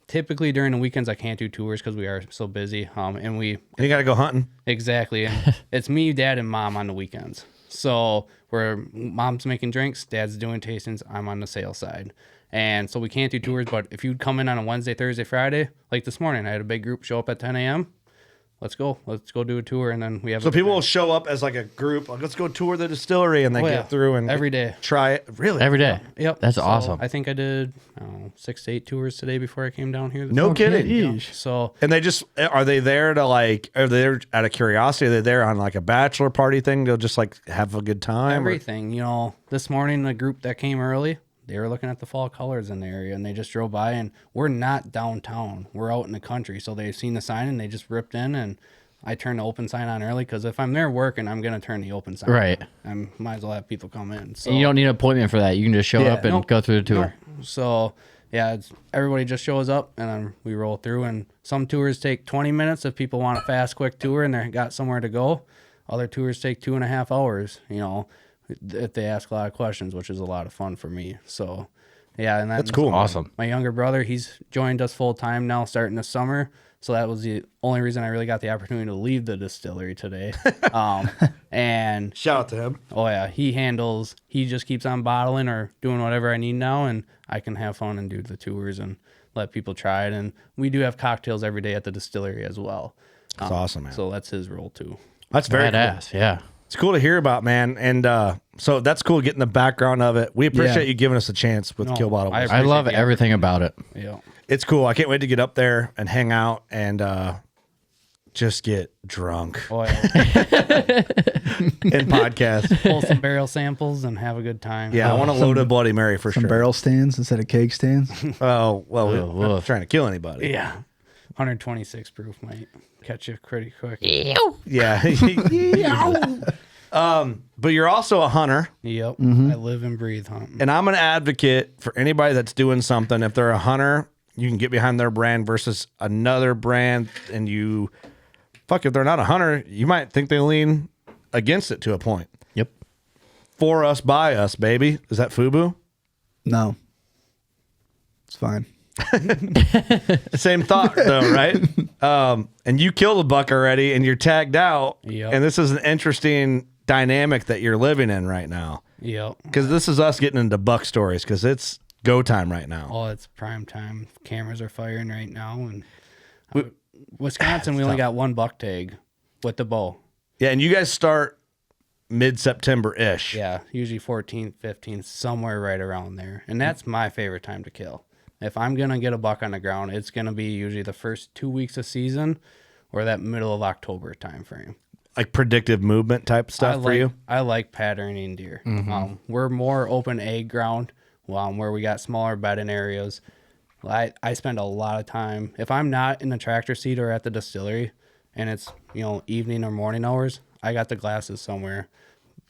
Speaker 8: Typically during the weekends I can't do tours because we are so busy. And
Speaker 1: You got to go hunting.
Speaker 8: exactly. And it's me, dad, and mom on the weekends. So where mom's making drinks, dad's doing tastings, I'm on the sales side. And so we can't do tours, but if you'd come in on a Wednesday, Thursday, Friday, like this morning, I had a big group show up at 10 a.m. Let's go do a tour, and then we have.
Speaker 1: So people will show up as like a group. Like, let's go tour the distillery, and they
Speaker 8: Oh, yeah.
Speaker 1: get through and
Speaker 8: Every day.
Speaker 1: try it. Really?
Speaker 10: Every day.
Speaker 8: Yep.
Speaker 10: That's
Speaker 8: So
Speaker 10: awesome.
Speaker 8: I think I did 6 to 8 tours today before I came down here.
Speaker 1: No kidding.
Speaker 8: Yeah. So
Speaker 1: And they just are they there to like? Are they there out of curiosity? Are they there on like a bachelor party thing? They'll just like have a good time. or-
Speaker 8: everything, this morning the group that came early, they were looking at the fall colors in the area, and they just drove by, and we're not downtown. We're out in the country, so they've seen the sign and they just ripped in, and I turned the open sign on early because if I'm there working, I'm gonna turn the open sign.
Speaker 10: Right.
Speaker 8: on. I might as well have people come in. So
Speaker 10: And you don't need an appointment for that. You can just show
Speaker 1: Yeah.
Speaker 10: up and
Speaker 8: Nope.
Speaker 10: go through the tour.
Speaker 8: No. So yeah, everybody just shows up and then we roll through. And some tours take 20 minutes if people want a fast, quick tour and they got somewhere to go. Other tours take 2.5 hours. If they ask a lot of questions, which is a lot of fun for me. So yeah, and
Speaker 1: That's cool.
Speaker 10: Awesome.
Speaker 8: My younger brother, he's joined us full time now, starting this summer. So that was the only reason I really got the opportunity to leave the distillery today. And
Speaker 1: Shout out to him.
Speaker 8: oh yeah, he just keeps on bottling or doing whatever I need now, and I can have fun and do the tours and let people try it. And we do have cocktails every day at the distillery as well.
Speaker 1: That's awesome, man.
Speaker 8: So that's his role too.
Speaker 1: That's very cool.
Speaker 10: Badass. Yeah.
Speaker 1: It's cool to hear about, man. And so that's cool getting the background of it. We appreciate
Speaker 9: Yeah.
Speaker 1: you giving us a chance with
Speaker 8: No,
Speaker 1: Kill Bottle.
Speaker 8: I
Speaker 1: Whiskey.
Speaker 10: I love
Speaker 8: the
Speaker 10: everything about it.
Speaker 8: Yeah.
Speaker 1: It's cool. I can't wait to get up there and hang out and just get drunk
Speaker 8: Oh yeah.
Speaker 1: and podcast.
Speaker 8: Pull some barrel samples and have a good time.
Speaker 1: Yeah, I want a loaded Bloody Mary for
Speaker 9: Some
Speaker 1: sure.
Speaker 9: barrel stands instead of keg stands.
Speaker 1: Oh, well, we're not
Speaker 10: woof.
Speaker 1: trying to kill anybody.
Speaker 8: Yeah. 126 proof might catch you pretty quick.
Speaker 1: Yeah. But you're also a hunter,
Speaker 8: Yep. I live and breathe hunting.
Speaker 1: and I'm an advocate for anybody that's doing something. If they're a hunter, you can get behind their brand versus another brand, and if they're not a hunter, you might think they lean against it to a point.
Speaker 10: Yep.
Speaker 1: For us, by us, baby. Is that FUBU?
Speaker 9: No. It's fine.
Speaker 1: Same thought though, right? And you killed a buck already and you're tagged out.
Speaker 8: Yep.
Speaker 1: And this is an interesting dynamic that you're living in right now.
Speaker 8: Yep.
Speaker 1: Because this is us getting into buck stories because it's go time right now.
Speaker 8: Oh, it's prime time. Cameras are firing right now, and Wisconsin, we only got one buck tag with the bow.
Speaker 1: Yeah, and you guys start mid-September-ish.
Speaker 8: Yeah, usually 14th, 15th, somewhere right around there, and that's my favorite time to kill. If I'm gonna get a buck on the ground, it's gonna be usually the first 2 weeks of season, or that middle of October time frame.
Speaker 1: Like predictive movement type stuff for you?
Speaker 8: I like patterning deer. We're more open egg ground, where we got smaller bedding areas. I spend a lot of time, if I'm not in the tractor seat or at the distillery and it's, evening or morning hours, I got the glasses somewhere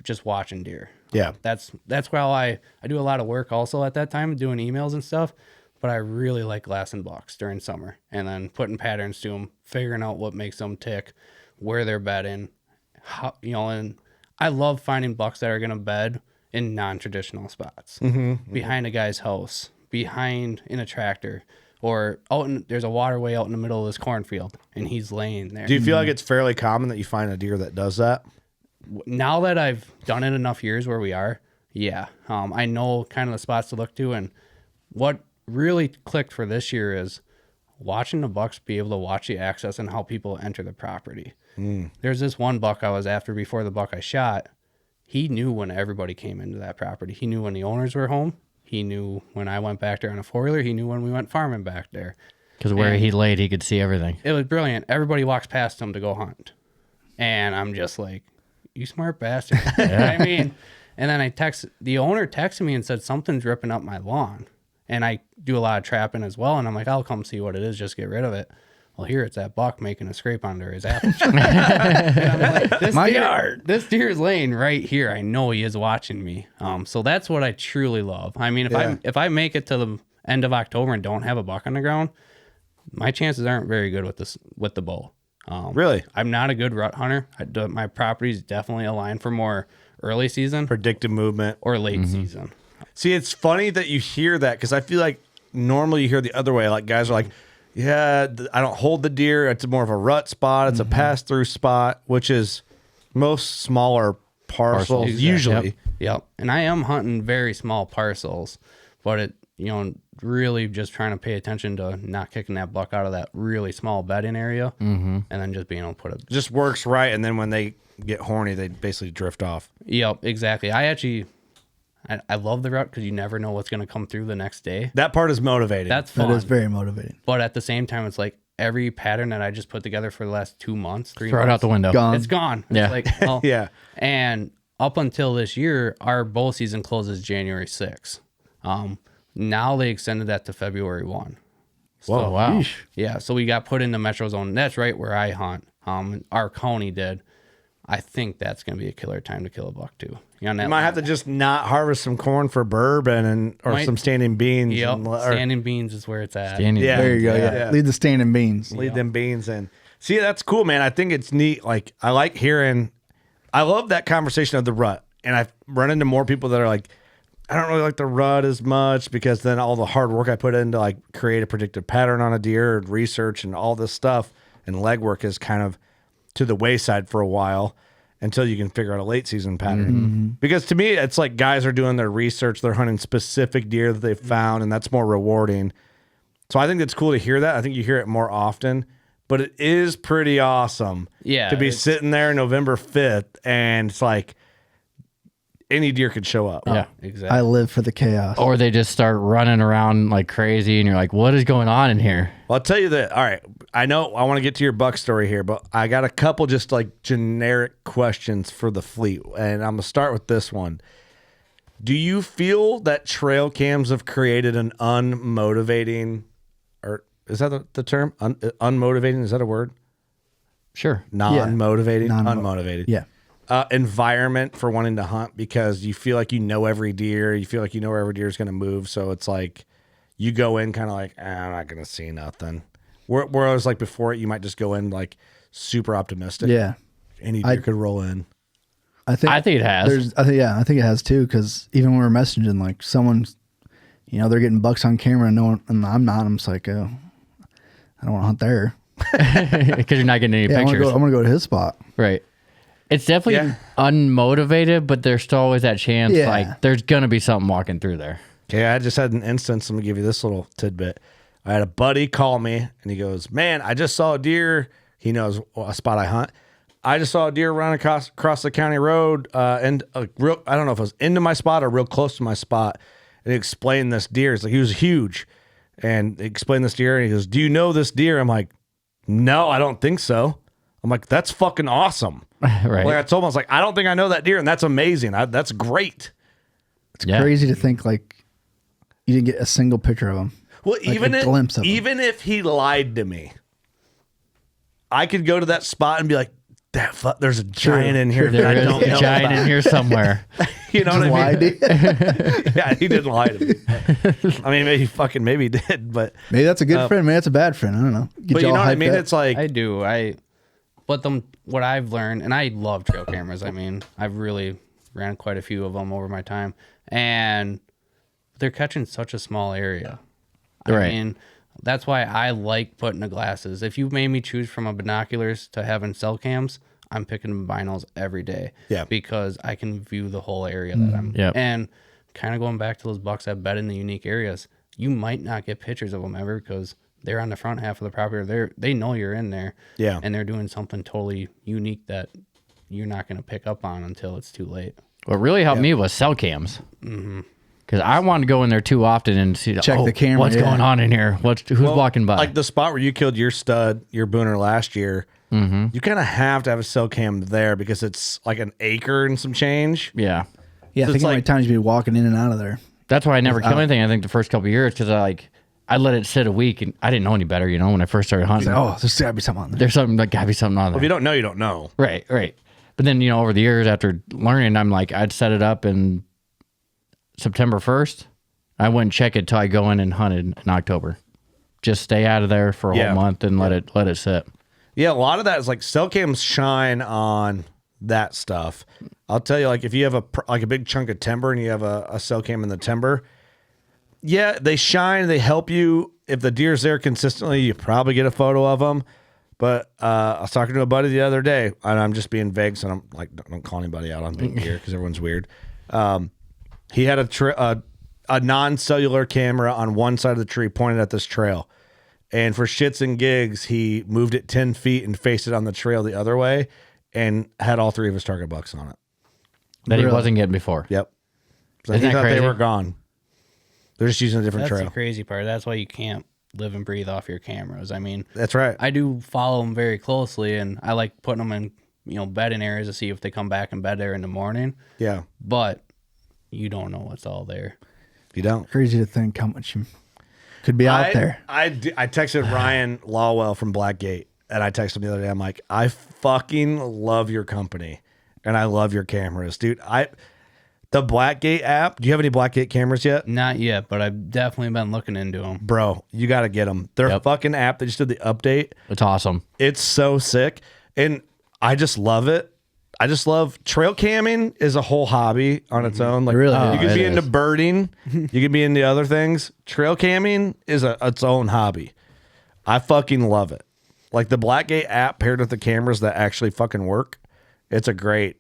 Speaker 8: just watching deer.
Speaker 1: Yeah.
Speaker 8: That's why I do a lot of work also at that time, doing emails and stuff, but I really like glassing bucks during summer and then putting patterns to them, figuring out what makes them tick, where they're bedding, how, and I love finding bucks that are going to bed in non-traditional spots, behind a guy's house, behind in a tractor, or there's a waterway out in the middle of this cornfield and he's laying there.
Speaker 1: Do you feel like it's fairly common that you find a deer that does that?
Speaker 8: Now that I've done it enough years where we are, yeah, I know kind of the spots to look to. And what really clicked for this year is watching the bucks be able to watch the access and how people enter the property. There's this one buck I was after before the buck I shot. he knew when everybody came into that property. He knew when the owners were home. He knew when I went back there on a 4-wheeler. He knew when we went farming back there.
Speaker 10: Because where
Speaker 8: And
Speaker 10: he laid, he could see everything.
Speaker 8: it was brilliant. Everybody walks past him to go hunt. And I'm just like, you smart bastard. You know what I mean? And then the owner texted me and said, something's ripping up my lawn. And I do a lot of trapping as well. And I'm like, I'll come see what it is. Just get rid of it. Well, here it's that buck making a scrape under his apple tree. And I'm like, this deer is laying right here. I know he is watching me. So that's what I truly love. I mean, if I make it to the end of October and don't have a buck on the ground, my chances aren't very good with the bow.
Speaker 1: Really?
Speaker 8: I'm not a good rut hunter. My property's definitely aligned for more early season
Speaker 1: Predictive movement.
Speaker 8: or late season.
Speaker 1: See, it's funny that you hear that because I feel like normally you hear the other way. Like guys are like, yeah, I don't hold the deer. It's more of a rut spot. It's a pass-through spot, which is most smaller parcels
Speaker 8: Exactly.
Speaker 1: usually.
Speaker 8: Yep. And I am hunting very small parcels, but really just trying to pay attention to not kicking that buck out of that really small bedding area, and then just being able to put it.
Speaker 1: Just works right, and then when they get horny, they basically drift off.
Speaker 8: Yep, exactly. I love the rut because you never know what's going to come through the next day.
Speaker 1: That part is motivating.
Speaker 8: That's fun.
Speaker 9: That is very motivating.
Speaker 8: But at the same time, it's like every pattern that I just put together for the last 2 months, 3
Speaker 10: Throw
Speaker 8: months.
Speaker 10: it out the window.
Speaker 9: Gone.
Speaker 8: It's gone.
Speaker 10: Yeah.
Speaker 8: It's like, well,
Speaker 1: Yeah.
Speaker 8: And up until this year, our bow season closes January 6th. Now they extended that to February 1. So,
Speaker 10: Whoa, wow.
Speaker 8: yeah, so we got put in the metro zone. That's right where I hunt. Our county did. I think that's going to be a killer time to kill a buck too.
Speaker 1: You might have to just not harvest some corn for bourbon or some standing beans.
Speaker 8: Yep,
Speaker 1: or
Speaker 8: standing beans is where it's at.
Speaker 10: Standing
Speaker 1: Yeah.
Speaker 9: There you go. Yeah.
Speaker 1: Yeah.
Speaker 9: Lead the standing beans.
Speaker 1: lead them beans in. See, that's cool, man. I think it's neat. Like I like hearing. I love that conversation of the rut, and I've run into more people that are like, I don't really like the rut as much because then all the hard work I put into like create a predictive pattern on a deer and research and all this stuff and legwork is kind of to the wayside for a while until you can figure out a late season pattern. Because to me, it's like guys are doing their research, they're hunting specific deer that they've found, and that's more rewarding. So I think it's cool to hear that. I think you hear it more often, but it is pretty awesome to be sitting there November 5th and it's like any deer could show up.
Speaker 10: Yeah.
Speaker 8: Exactly.
Speaker 9: I live for the chaos.
Speaker 10: Or they just start running around like crazy, and you're like, what is going on in here?
Speaker 1: Well, I'll tell you that. All right. I know I want to get to your buck story here, but I got a couple just like generic questions for the fleet. And I'm going to start with this one. Do you feel that trail cams have created an unmotivating, or is that the term? Unmotivating? Is that a word?
Speaker 10: Sure.
Speaker 1: Non-motivating?
Speaker 9: Non-mo-
Speaker 1: Unmotivated.
Speaker 9: Yeah.
Speaker 1: Environment for wanting to hunt because you feel like you know every deer. You feel like you know where every deer is going to move. So it's like you go in kind of like, I'm not going to see nothing. Whereas like before it, you might just go in like super optimistic.
Speaker 9: Yeah.
Speaker 1: Any deer could roll in.
Speaker 9: I think
Speaker 10: it has.
Speaker 9: I think it has too. Because even when we're messaging, like someone's, they're getting bucks on camera, and I'm not. I'm just like, oh, I don't want to hunt there.
Speaker 10: Because you're not getting any
Speaker 9: Yeah,
Speaker 10: pictures.
Speaker 9: I'm gonna go to his spot.
Speaker 10: Right. It's definitely unmotivated, but there's still always that chance,
Speaker 9: Yeah.
Speaker 10: like, there's going to be something walking through there.
Speaker 1: Okay, I just had an instance. I'm going to give you this little tidbit. I had a buddy call me, and he goes, man, I just saw a deer. He knows a spot I hunt. I just saw a deer run across the county road, and I don't know if it was into my spot or real close to my spot. And he explained this deer. It's like he was huge. And he explained this deer, and he goes, do you know this deer? I'm like, no, I don't think so. I'm like, that's fucking awesome.
Speaker 10: Right.
Speaker 1: Like I told him, I was like, I don't think I know that deer, and that's amazing. That's great.
Speaker 9: It's crazy to think like you didn't get a single picture of him.
Speaker 1: Well,
Speaker 9: Like a glimpse of him.
Speaker 1: even if he lied to me, I could go to that spot and be like, there's a giant in here that
Speaker 10: There
Speaker 1: I
Speaker 10: is
Speaker 1: don't
Speaker 10: a
Speaker 1: know
Speaker 10: giant
Speaker 1: about.
Speaker 10: in here somewhere.
Speaker 1: You know what I mean?
Speaker 9: Lied to you?
Speaker 1: Yeah, he didn't lie to me. I mean, maybe he did, but
Speaker 9: Maybe that's a good friend. Maybe that's a bad friend. I don't know. Get
Speaker 1: but you
Speaker 9: all
Speaker 1: know what I
Speaker 9: hyped
Speaker 1: mean?
Speaker 9: up.
Speaker 1: It's like
Speaker 8: I do. What I've learned, and I love trail cameras. I mean, I've really ran quite a few of them over my time, and they're catching such a small area.
Speaker 10: Right.
Speaker 8: I mean, that's why I like putting the glasses. If you made me choose from a binoculars to having cell cams, I'm picking binos every day.
Speaker 1: Yeah.
Speaker 8: Because I can view the whole area that I'm.
Speaker 10: Yep.
Speaker 8: And kind of going back to those bucks that bed in the unique areas, you might not get pictures of them ever because they're on the front half of the property. Or they know you're in there.
Speaker 1: Yeah.
Speaker 8: And they're doing something totally unique that you're not going to pick up on until it's too late.
Speaker 10: What really helped me was cell cams. Because I want to go in there too often and see
Speaker 9: Check the camera,
Speaker 10: What's going on in here? Who's walking by?
Speaker 1: Like the spot where you killed your stud, your booner last year, you kind of have to have a cell cam there because it's like an acre and some change.
Speaker 10: Yeah.
Speaker 9: Yeah,
Speaker 1: So
Speaker 9: think
Speaker 1: it's
Speaker 9: how many
Speaker 1: like-
Speaker 9: times you'd be walking in and out of there.
Speaker 10: That's why I never killed anything, I think, the first couple of years, because I let it sit a week, and I didn't know any better, when I first started hunting.
Speaker 9: Oh, there's got to be something on there.
Speaker 10: There's gotta be something on there.
Speaker 1: If you don't know, you don't know.
Speaker 10: Right. But then, over the years after learning, I'm like, I'd set it up in September 1st. I wouldn't check it till I go in and hunted in October. Just stay out of there for a whole month and let it sit.
Speaker 1: Yeah, a lot of that is like cell cams shine on that stuff. I'll tell you, like if you have a big chunk of timber and you have a cell cam in the timber, yeah, they shine. They help you. If the deer's there consistently, you probably get a photo of them. But I was talking to a buddy the other day, and I'm just being vague, so I'm like, don't call anybody out on big deer because everyone's weird. He had a non-cellular camera on one side of the tree pointed at this trail. And for shits and gigs, he moved it 10 feet and faced it on the trail the other way and had all 3 of his target bucks on it.
Speaker 10: That he wasn't getting before.
Speaker 1: Yep. So
Speaker 10: Isn't
Speaker 1: he
Speaker 10: that
Speaker 1: thought they
Speaker 10: crazy?
Speaker 1: were gone. They're just using a different
Speaker 8: That's
Speaker 1: trail.
Speaker 8: the crazy part. That's why you can't live and breathe off your cameras. I mean,
Speaker 1: That's right.
Speaker 8: I do follow them very closely, and I like putting them in, bedding areas to see if they come back and bed there in the morning.
Speaker 1: Yeah.
Speaker 8: But you don't know what's all there.
Speaker 1: You don't.
Speaker 9: Crazy to think how much could be out there.
Speaker 1: I texted Ryan Lawwell from Blackgate, and I texted him the other day. I'm like, I fucking love your company, and I love your cameras, dude. The Blackgate app. Do you have any Blackgate cameras yet?
Speaker 8: Not yet, but I've definitely been looking into them.
Speaker 1: Bro, you got to get them. Their fucking app. They just did the update.
Speaker 10: It's awesome.
Speaker 1: It's so sick, and I just love it. I just love trail camming is a whole hobby on its own. Like
Speaker 9: really
Speaker 1: you
Speaker 9: is.
Speaker 1: can be
Speaker 10: It
Speaker 1: into
Speaker 10: is.
Speaker 1: birding, you can be into other things. Trail camming is its own hobby. I fucking love it. Like the Blackgate app paired with the cameras that actually fucking work. It's a great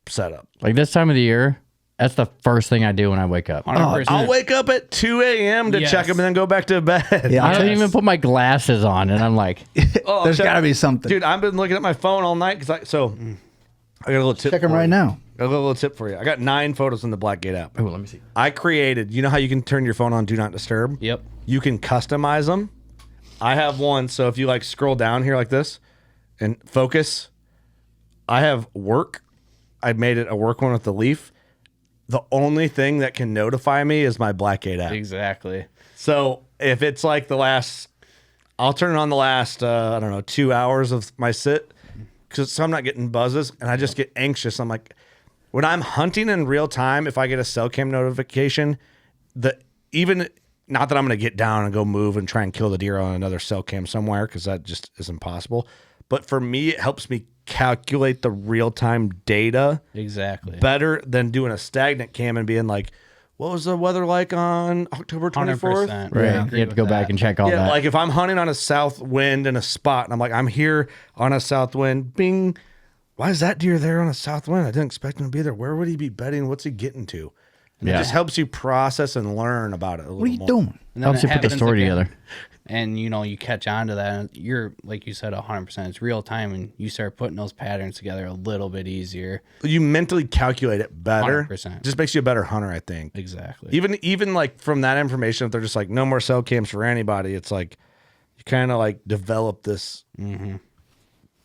Speaker 1: setup.
Speaker 10: Like this time of the year, that's the first thing I do when I wake up.
Speaker 8: 100%.
Speaker 1: I'll wake up at 2 a.m. to
Speaker 8: Yes.
Speaker 1: check them and then go back to bed.
Speaker 9: Yeah,
Speaker 10: I don't
Speaker 8: Yes.
Speaker 10: even put my glasses on, and I'm like,
Speaker 1: Oh,
Speaker 9: There's
Speaker 1: check-
Speaker 9: got to be something.
Speaker 1: Dude, I've been looking at my phone all night I got a little tip.
Speaker 9: Check them
Speaker 1: for
Speaker 9: right
Speaker 1: you.
Speaker 9: now.
Speaker 1: I got a little tip for you. I got 9 photos in the Blackgate app.
Speaker 10: oh, let me see.
Speaker 1: I created, you know how you can turn your phone on Do Not Disturb?
Speaker 8: Yep.
Speaker 1: You can customize them. I have one. So if you like scroll down here like this and focus, I have work. I made it a work one with the leaf. The only thing that can notify me is my Blackgate app.
Speaker 8: Exactly.
Speaker 1: So if it's like I'll turn it on the last, 2 hours of my sit so I'm not getting buzzes and I just get anxious. I'm like, when I'm hunting in real time, if I get a cell cam notification, even not that I'm going to get down and go move and try and kill the deer on another cell cam somewhere because that just is impossible. But for me, it helps me calculate the real time data
Speaker 8: Exactly.
Speaker 1: better than doing a stagnant cam and being like, what was the weather like on October 24th?
Speaker 8: 100%.
Speaker 10: Right.
Speaker 8: I
Speaker 10: You
Speaker 8: agree
Speaker 10: have to
Speaker 8: with
Speaker 10: go back
Speaker 8: that.
Speaker 10: and check all
Speaker 1: Yeah,
Speaker 10: that.
Speaker 1: like if I'm hunting on a south wind in a spot and I'm like, I'm here on a south wind, bing. Why is that deer there on a south wind? I didn't expect him to be there. Where would he be bedding? What's he getting to? And
Speaker 10: Yeah.
Speaker 1: It just helps you process and learn about it a little
Speaker 9: What are you
Speaker 1: more.
Speaker 9: doing?
Speaker 8: And then
Speaker 10: Helps
Speaker 8: it
Speaker 10: you put the
Speaker 8: happens
Speaker 10: story
Speaker 8: again.
Speaker 10: together.
Speaker 8: And you catch on to that. And you're, like you said, 100%. It's real time, and you start putting those patterns together a little bit easier.
Speaker 1: You mentally calculate it better.
Speaker 8: 100%.
Speaker 1: Just makes you a better hunter, I think.
Speaker 8: Exactly.
Speaker 1: Even like from that information, if they're just like no more cell cams for anybody, it's like you kind of like develop this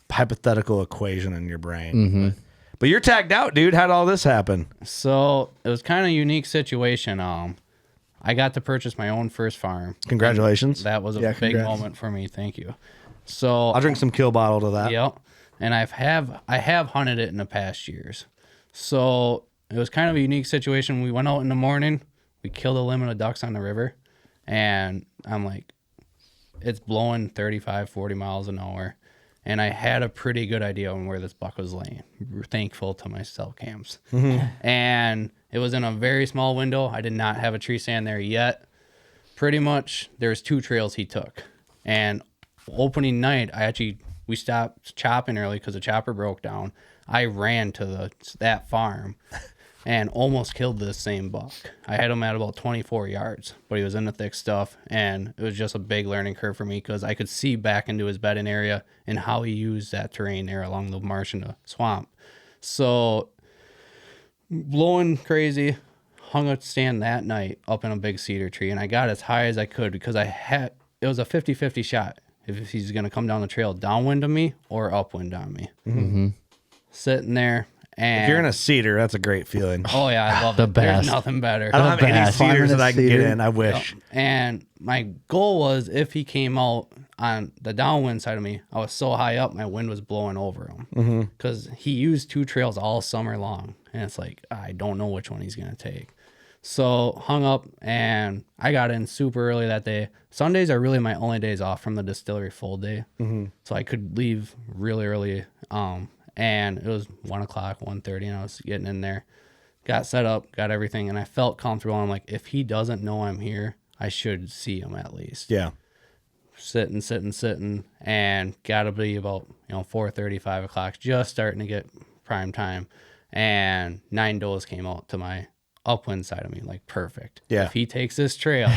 Speaker 1: hypothetical equation in your brain. But you're tagged out, dude. How'd all this happen?
Speaker 8: So it was kind of a unique situation. I got to purchase my own first farm.
Speaker 1: Congratulations.
Speaker 8: That was a
Speaker 9: Yeah,
Speaker 8: big
Speaker 9: congrats.
Speaker 8: moment for me. Thank you. So
Speaker 1: I'll drink some kill bottle to that.
Speaker 8: Yep. And I have hunted it in the past years. So it was kind of a unique situation. We went out in the morning, we killed a limit of ducks on the river, and I'm like, it's blowing 35, 40 miles an hour. And I had a pretty good idea on where this buck was laying. Thankful to my cell cams. And it was in a very small window. I did not have a tree stand there yet. Pretty much, there's 2 trails he took. And opening night, we stopped chopping early because the chopper broke down. I ran to that farm and almost killed this same buck. I had him at about 24 yards, but he was in the thick stuff, and it was just a big learning curve for me because I could see back into his bedding area and how he used that terrain there along the marsh and the swamp. So blowing crazy. Hung a stand that night up in a big cedar tree, and I got as high as I could because it was a 50-50 shot if he's going to come down the trail downwind of me or upwind on me.
Speaker 10: Mm-hmm.
Speaker 8: Sitting there, and
Speaker 1: If you're in a cedar, that's a great feeling.
Speaker 8: oh yeah, I love
Speaker 10: The
Speaker 8: it. There's
Speaker 10: best.
Speaker 8: nothing better.
Speaker 1: I don't have any
Speaker 10: best.
Speaker 1: cedars
Speaker 9: Climbing
Speaker 1: that
Speaker 9: a
Speaker 1: I can get
Speaker 9: cedar.
Speaker 1: in. I wish.
Speaker 8: And my goal was if he came out on the downwind side of me, I was so high up, my wind was blowing over him. Because he used 2 trails all summer long. And it's like, I don't know which one he's going to take. So hung up, and I got in super early that day. Sundays are really my only days off from the distillery full day. So I could leave really early. And it was 1 o'clock, 1:30, and I was getting in there. Got set up, got everything, and I felt comfortable. I'm like, if he doesn't know I'm here, I should see him at least.
Speaker 1: Yeah.
Speaker 8: Sitting, and gotta be about 4:30, 5 o'clock, just starting to get prime time. And 9 does came out to my upwind side of me, like perfect.
Speaker 1: Yeah.
Speaker 8: If he takes this trail,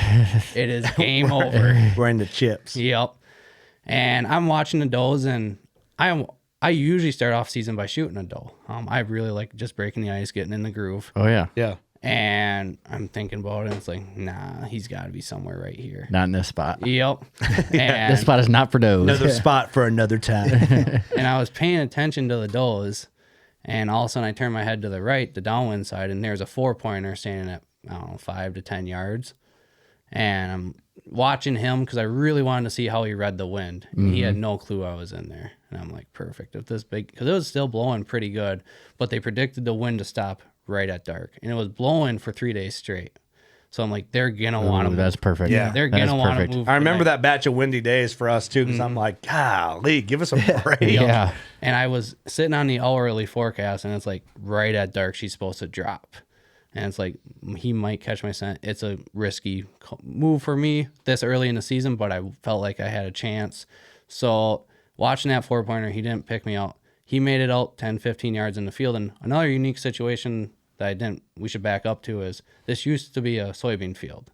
Speaker 8: it is game over.
Speaker 1: We're in the chips.
Speaker 8: Yep. And I'm watching the does, and I usually start off season by shooting a doe. I really like just breaking the ice, getting in the groove.
Speaker 10: Oh yeah.
Speaker 1: Yeah.
Speaker 8: And I'm thinking about it, and it's like, nah, he's got to be somewhere right here.
Speaker 10: Not in this spot.
Speaker 8: Yep. And,
Speaker 10: This spot is not for does.
Speaker 1: Another spot for another time.
Speaker 8: and I was paying attention to the does, and all of a sudden I turned my head to the right, the downwind side, and there's a 4-pointer standing at, 5 to 10 yards. And I'm watching him because I really wanted to see how he read the wind. And he had no clue I was in there. And I'm like, perfect. If this big, because it was still blowing pretty good, but they predicted the wind to stop right at dark. And it was blowing for 3 days straight. So I'm like, they're going to want to move.
Speaker 10: That's perfect.
Speaker 1: Yeah.
Speaker 8: They're
Speaker 10: That
Speaker 8: going to
Speaker 10: is
Speaker 8: want to
Speaker 10: perfect.
Speaker 8: move.
Speaker 1: I remember
Speaker 8: tonight.
Speaker 1: that batch of windy days for us too, because I'm like, golly, give us a break.
Speaker 10: Yeah.
Speaker 8: And I was sitting on the hourly forecast, and it's like right at dark, she's supposed to drop. And it's like, he might catch my scent. It's a risky move for me this early in the season, but I felt like I had a chance. So watching that 4-pointer, he didn't pick me out. He made it out 10, 15 yards in the field. And another unique situation that we should back up to is this used to be a soybean field.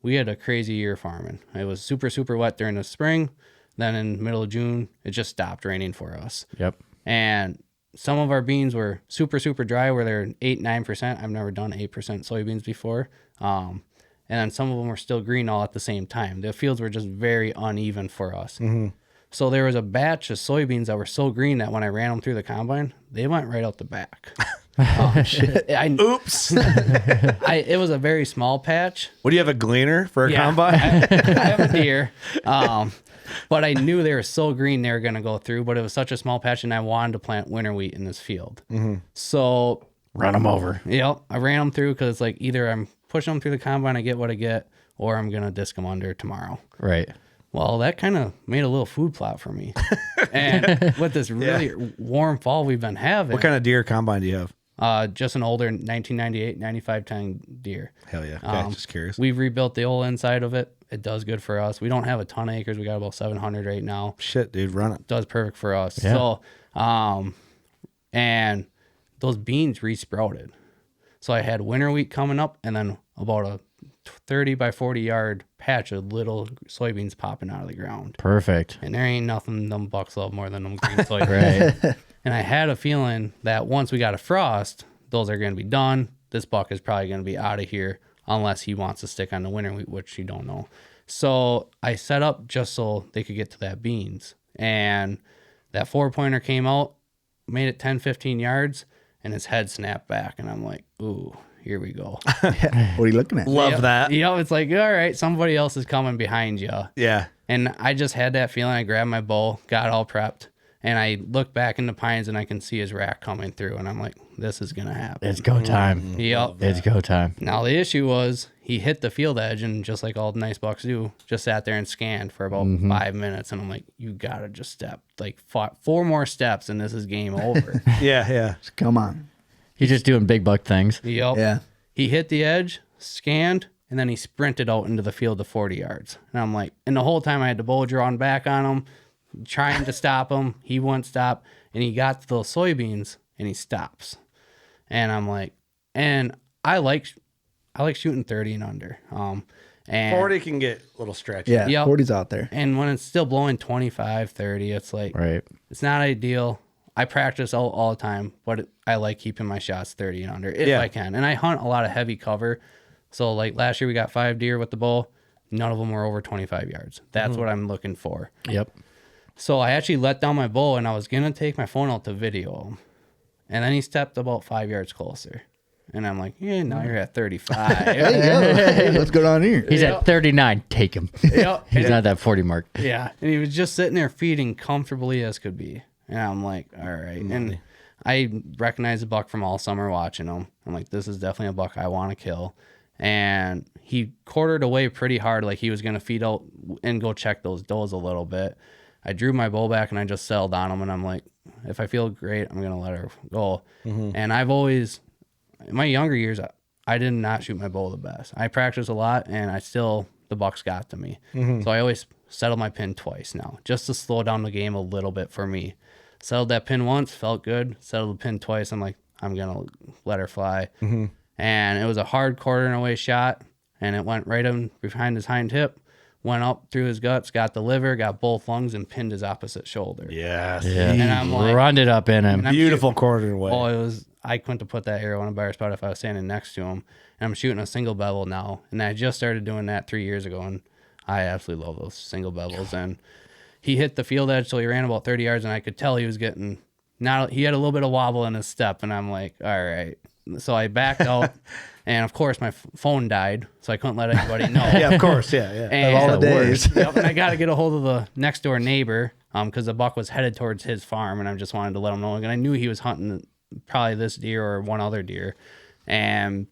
Speaker 8: We had a crazy year farming. It was super, super wet during the spring. Then in middle of June, it just stopped raining for us.
Speaker 10: Yep.
Speaker 8: And some of our beans were super, super dry where they're 8, 9%. I've never done 8% soybeans before. And then some of them were still green all at the same time. The fields were just very uneven for us. So there was a batch of soybeans that were so green that when I ran them through the combine, they went right out the back. Shit.
Speaker 1: Oops.
Speaker 8: It was a very small patch.
Speaker 1: What do you have, a gleaner for a
Speaker 8: Yeah,
Speaker 1: combine?
Speaker 8: I have a deer. But I knew they were so green they were going to go through, but it was such a small patch, and I wanted to plant winter wheat in this field. So,
Speaker 10: Run them over.
Speaker 8: yep, I ran them through because it's like either I'm pushing them through the combine, I get what I get, or I'm going to disc them under tomorrow.
Speaker 10: Right.
Speaker 8: Well, that kind of made a little food plot for me. And with this really warm fall we've been having,
Speaker 1: What kind of deer combine do you have?
Speaker 8: just an older 1998 9510 deer.
Speaker 1: Hell yeah. Okay, just curious.
Speaker 8: We've rebuilt the old inside of it. It does good for us. We don't have a ton of acres. We got about 700 right now.
Speaker 1: Shit, dude, run it.
Speaker 8: Does perfect for us.
Speaker 10: Yeah.
Speaker 8: So, and those beans resprouted. So I had winter wheat coming up, and then about a 30 by 40 yard patch of little soybeans popping out of the ground.
Speaker 10: Perfect.
Speaker 8: And there ain't nothing them bucks love more than them green soybeans.
Speaker 10: Right.
Speaker 8: And I had a feeling that once we got a frost, those are going to be done. This buck is probably going to be out of here unless he wants to stick on the winter wheat, which you don't know. So I set up just so they could get to that beans. And that 4-pointer came out, made it 10, 15 yards, and his head snapped back. And I'm like, ooh, here we go.
Speaker 9: What are you looking at?
Speaker 1: Love that.
Speaker 8: It's like, all right, somebody else is coming behind you.
Speaker 1: Yeah.
Speaker 8: And I just had that feeling. I grabbed my bow, got all prepped, and I look back in the pines and I can see his rack coming through. And I'm like, this is going to happen.
Speaker 10: It's go time.
Speaker 8: Yep.
Speaker 10: It's go time.
Speaker 8: Now, the issue was he hit the field edge, and just like all the nice bucks do, just sat there and scanned for about 5 minutes. And I'm like, you got to just step like 4 more steps and this is game over.
Speaker 1: Yeah, yeah.
Speaker 9: Come on.
Speaker 10: He's just doing big buck things.
Speaker 8: Yep.
Speaker 9: Yeah.
Speaker 8: He hit the edge, scanned, and then he sprinted out into the field to 40 yards. And I'm like, and the whole time I had the bow drawn back on him, trying to stop him. He wouldn't stop. And he got to those soybeans and he stops. And I'm like, and I like shooting 30 and under. And
Speaker 1: 40 can get a little stretchy.
Speaker 9: Yeah.
Speaker 8: Yep.
Speaker 9: 40's out there.
Speaker 8: And when it's still blowing 25, 30, it's like,
Speaker 10: Right.
Speaker 8: it's not ideal. I practice all the time, but I like keeping my shots 30 and under if
Speaker 1: Yeah.
Speaker 8: I can. And I hunt a lot of heavy cover. So like last year we got 5 deer with the bow. None of them were over 25 yards. That's what I'm looking for.
Speaker 10: Yep.
Speaker 8: So I actually let down my bow and I was going to take my phone out to video him. And then he stepped about 5 yards closer. And I'm like, yeah, now you're at 35.
Speaker 9: Hey, what's going on here?
Speaker 10: He's at 39. Take him.
Speaker 8: Yep.
Speaker 10: He's not that 40 mark.
Speaker 8: Yeah. And he was just sitting there feeding comfortably as could be. And I'm like, all right. And I recognized the buck from all summer watching him. I'm like, this is definitely a buck I want to kill. And he quartered away pretty hard, like he was going to feed out and go check those does a little bit. I drew my bow back and I just settled on him. And I'm like, if I feel great, I'm going to let her go. And I've always, in my younger years, I did not shoot my bow the best. I practiced a lot and the bucks got to me. So I always settled my pin twice now, just to slow down the game a little bit for me. Settled that pin once, felt good. Settled the pin twice. I'm like, I'm going to let her fly. And it was a hard quartering away shot. And it went right in behind his hind hip, went up through his guts, got the liver, got both lungs, and pinned his opposite shoulder.
Speaker 1: Yes.
Speaker 10: Yeah.
Speaker 8: And I'm like,
Speaker 10: Run it up in him.
Speaker 8: and I'm
Speaker 1: Beautiful quartering away.
Speaker 8: Oh, it was. I couldn't have put that arrow in a better spot if I was standing next to him. And I'm shooting a single bevel now, and I just started doing that 3 years ago, and I absolutely love those single bevels. And he hit the field edge, so he ran about 30 yards, and I could tell he was getting. Now he had a little bit of wobble in his step, and I'm like, all right. So I backed out, and of course my phone died, so I couldn't let anybody know.
Speaker 1: Yeah, of course. Yeah.
Speaker 8: And,
Speaker 9: Of all the days.
Speaker 8: Yep, and I got to get a hold of the next door neighbor because the buck was headed towards his farm, and I just wanted to let him know. And I knew he was hunting probably this deer or one other deer. And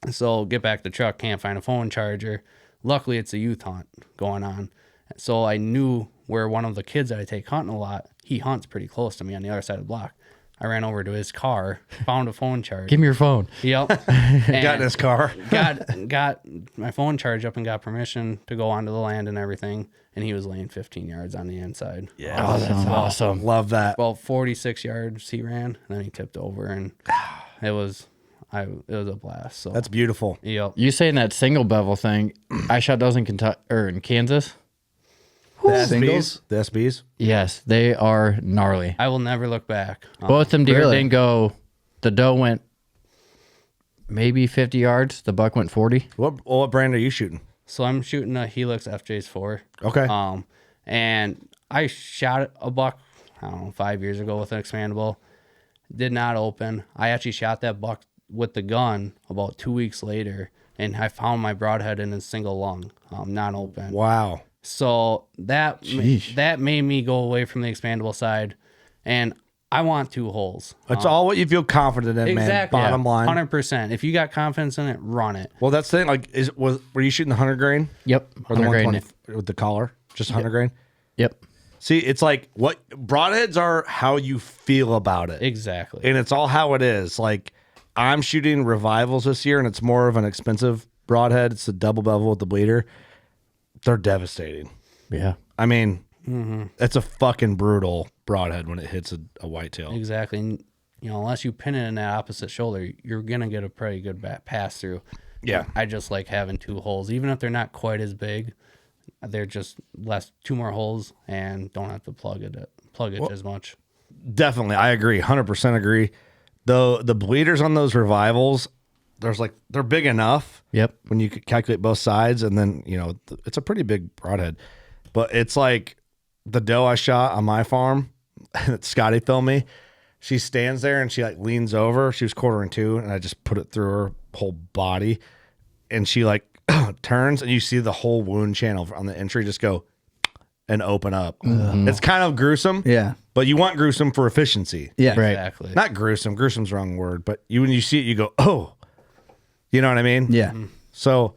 Speaker 8: so get back to the truck, can't find a phone charger. Luckily, it's a youth hunt going on. So I knew where one of the kids that I take hunting a lot, he hunts pretty close to me on the other side of the block. I ran over to his car, found a phone charger.
Speaker 10: Give me your phone.
Speaker 8: Yep.
Speaker 1: Got in his car.
Speaker 8: got my phone charged up and got permission to go onto the land and everything. And he was laying 15 yards on the inside.
Speaker 1: Yeah.
Speaker 10: Oh, that's awesome.
Speaker 1: Love that.
Speaker 8: About 46 yards he ran, and then he tipped over, and it was a blast. So
Speaker 1: That's beautiful.
Speaker 8: yep.
Speaker 10: You saying that single bevel thing? I shot those in Kentucky or in Kansas.
Speaker 1: The
Speaker 9: Singles?
Speaker 1: SBs. The SBs.
Speaker 10: Yes, they are gnarly.
Speaker 8: I will never look back.
Speaker 10: Both them deer
Speaker 9: Really?
Speaker 10: didn't go. The doe went maybe 50 yards. The buck went 40.
Speaker 1: What brand are you shooting?
Speaker 8: So I'm shooting a Helix FJs4.
Speaker 1: Okay.
Speaker 8: And I shot a buck, I don't know, 5 years ago with an expandable. Did not open. I actually shot that buck with the gun about 2 weeks later, and I found my broadhead in his single lung, not open.
Speaker 1: Wow.
Speaker 8: So that made me go away from the expandable side, and I want 2 holes.
Speaker 1: It's all what you feel confident in,
Speaker 8: Exactly.
Speaker 1: man. Bottom line.
Speaker 8: 100%. If you got confidence in it, run it.
Speaker 1: Well, that's the thing. Like, were you shooting the 100 grain
Speaker 10: Yep.
Speaker 1: or the
Speaker 10: 100 grain.
Speaker 1: 120 with the collar? Just 100 grain.
Speaker 10: Yep.
Speaker 1: See, it's like what broadheads are how you feel about it.
Speaker 8: Exactly.
Speaker 1: And it's all how it is. Like, I'm shooting revivals this year, and it's more of an expensive broadhead. It's the double bevel with the bleeder. They're devastating.
Speaker 10: Yeah.
Speaker 1: I mean, it's a fucking brutal broadhead when it hits a whitetail.
Speaker 8: Exactly. And, unless you pin it in that opposite shoulder, you're going to get a pretty good pass through.
Speaker 1: Yeah.
Speaker 8: I just like having 2 holes. Even if they're not quite as big, they're just 2 more holes and don't have to plug it as much.
Speaker 1: Definitely. I agree. 100% agree. Though the bleeders on those revivals, they're big enough.
Speaker 10: Yep.
Speaker 1: When you calculate both sides, and then, it's a pretty big broadhead. But it's like the doe I shot on my farm that Scotty filmed me. She stands there and she like leans over. She was quartering 2, and I just put it through her whole body. And she like turns, and you see the whole wound channel on the entry just go and open up. It's kind of gruesome.
Speaker 9: Yeah.
Speaker 1: But you want gruesome for efficiency.
Speaker 9: Yeah.
Speaker 10: Right.
Speaker 8: Exactly.
Speaker 1: Not gruesome. Gruesome's the wrong word. But when you see it, you go, oh. You know what I mean?
Speaker 9: Yeah.
Speaker 1: So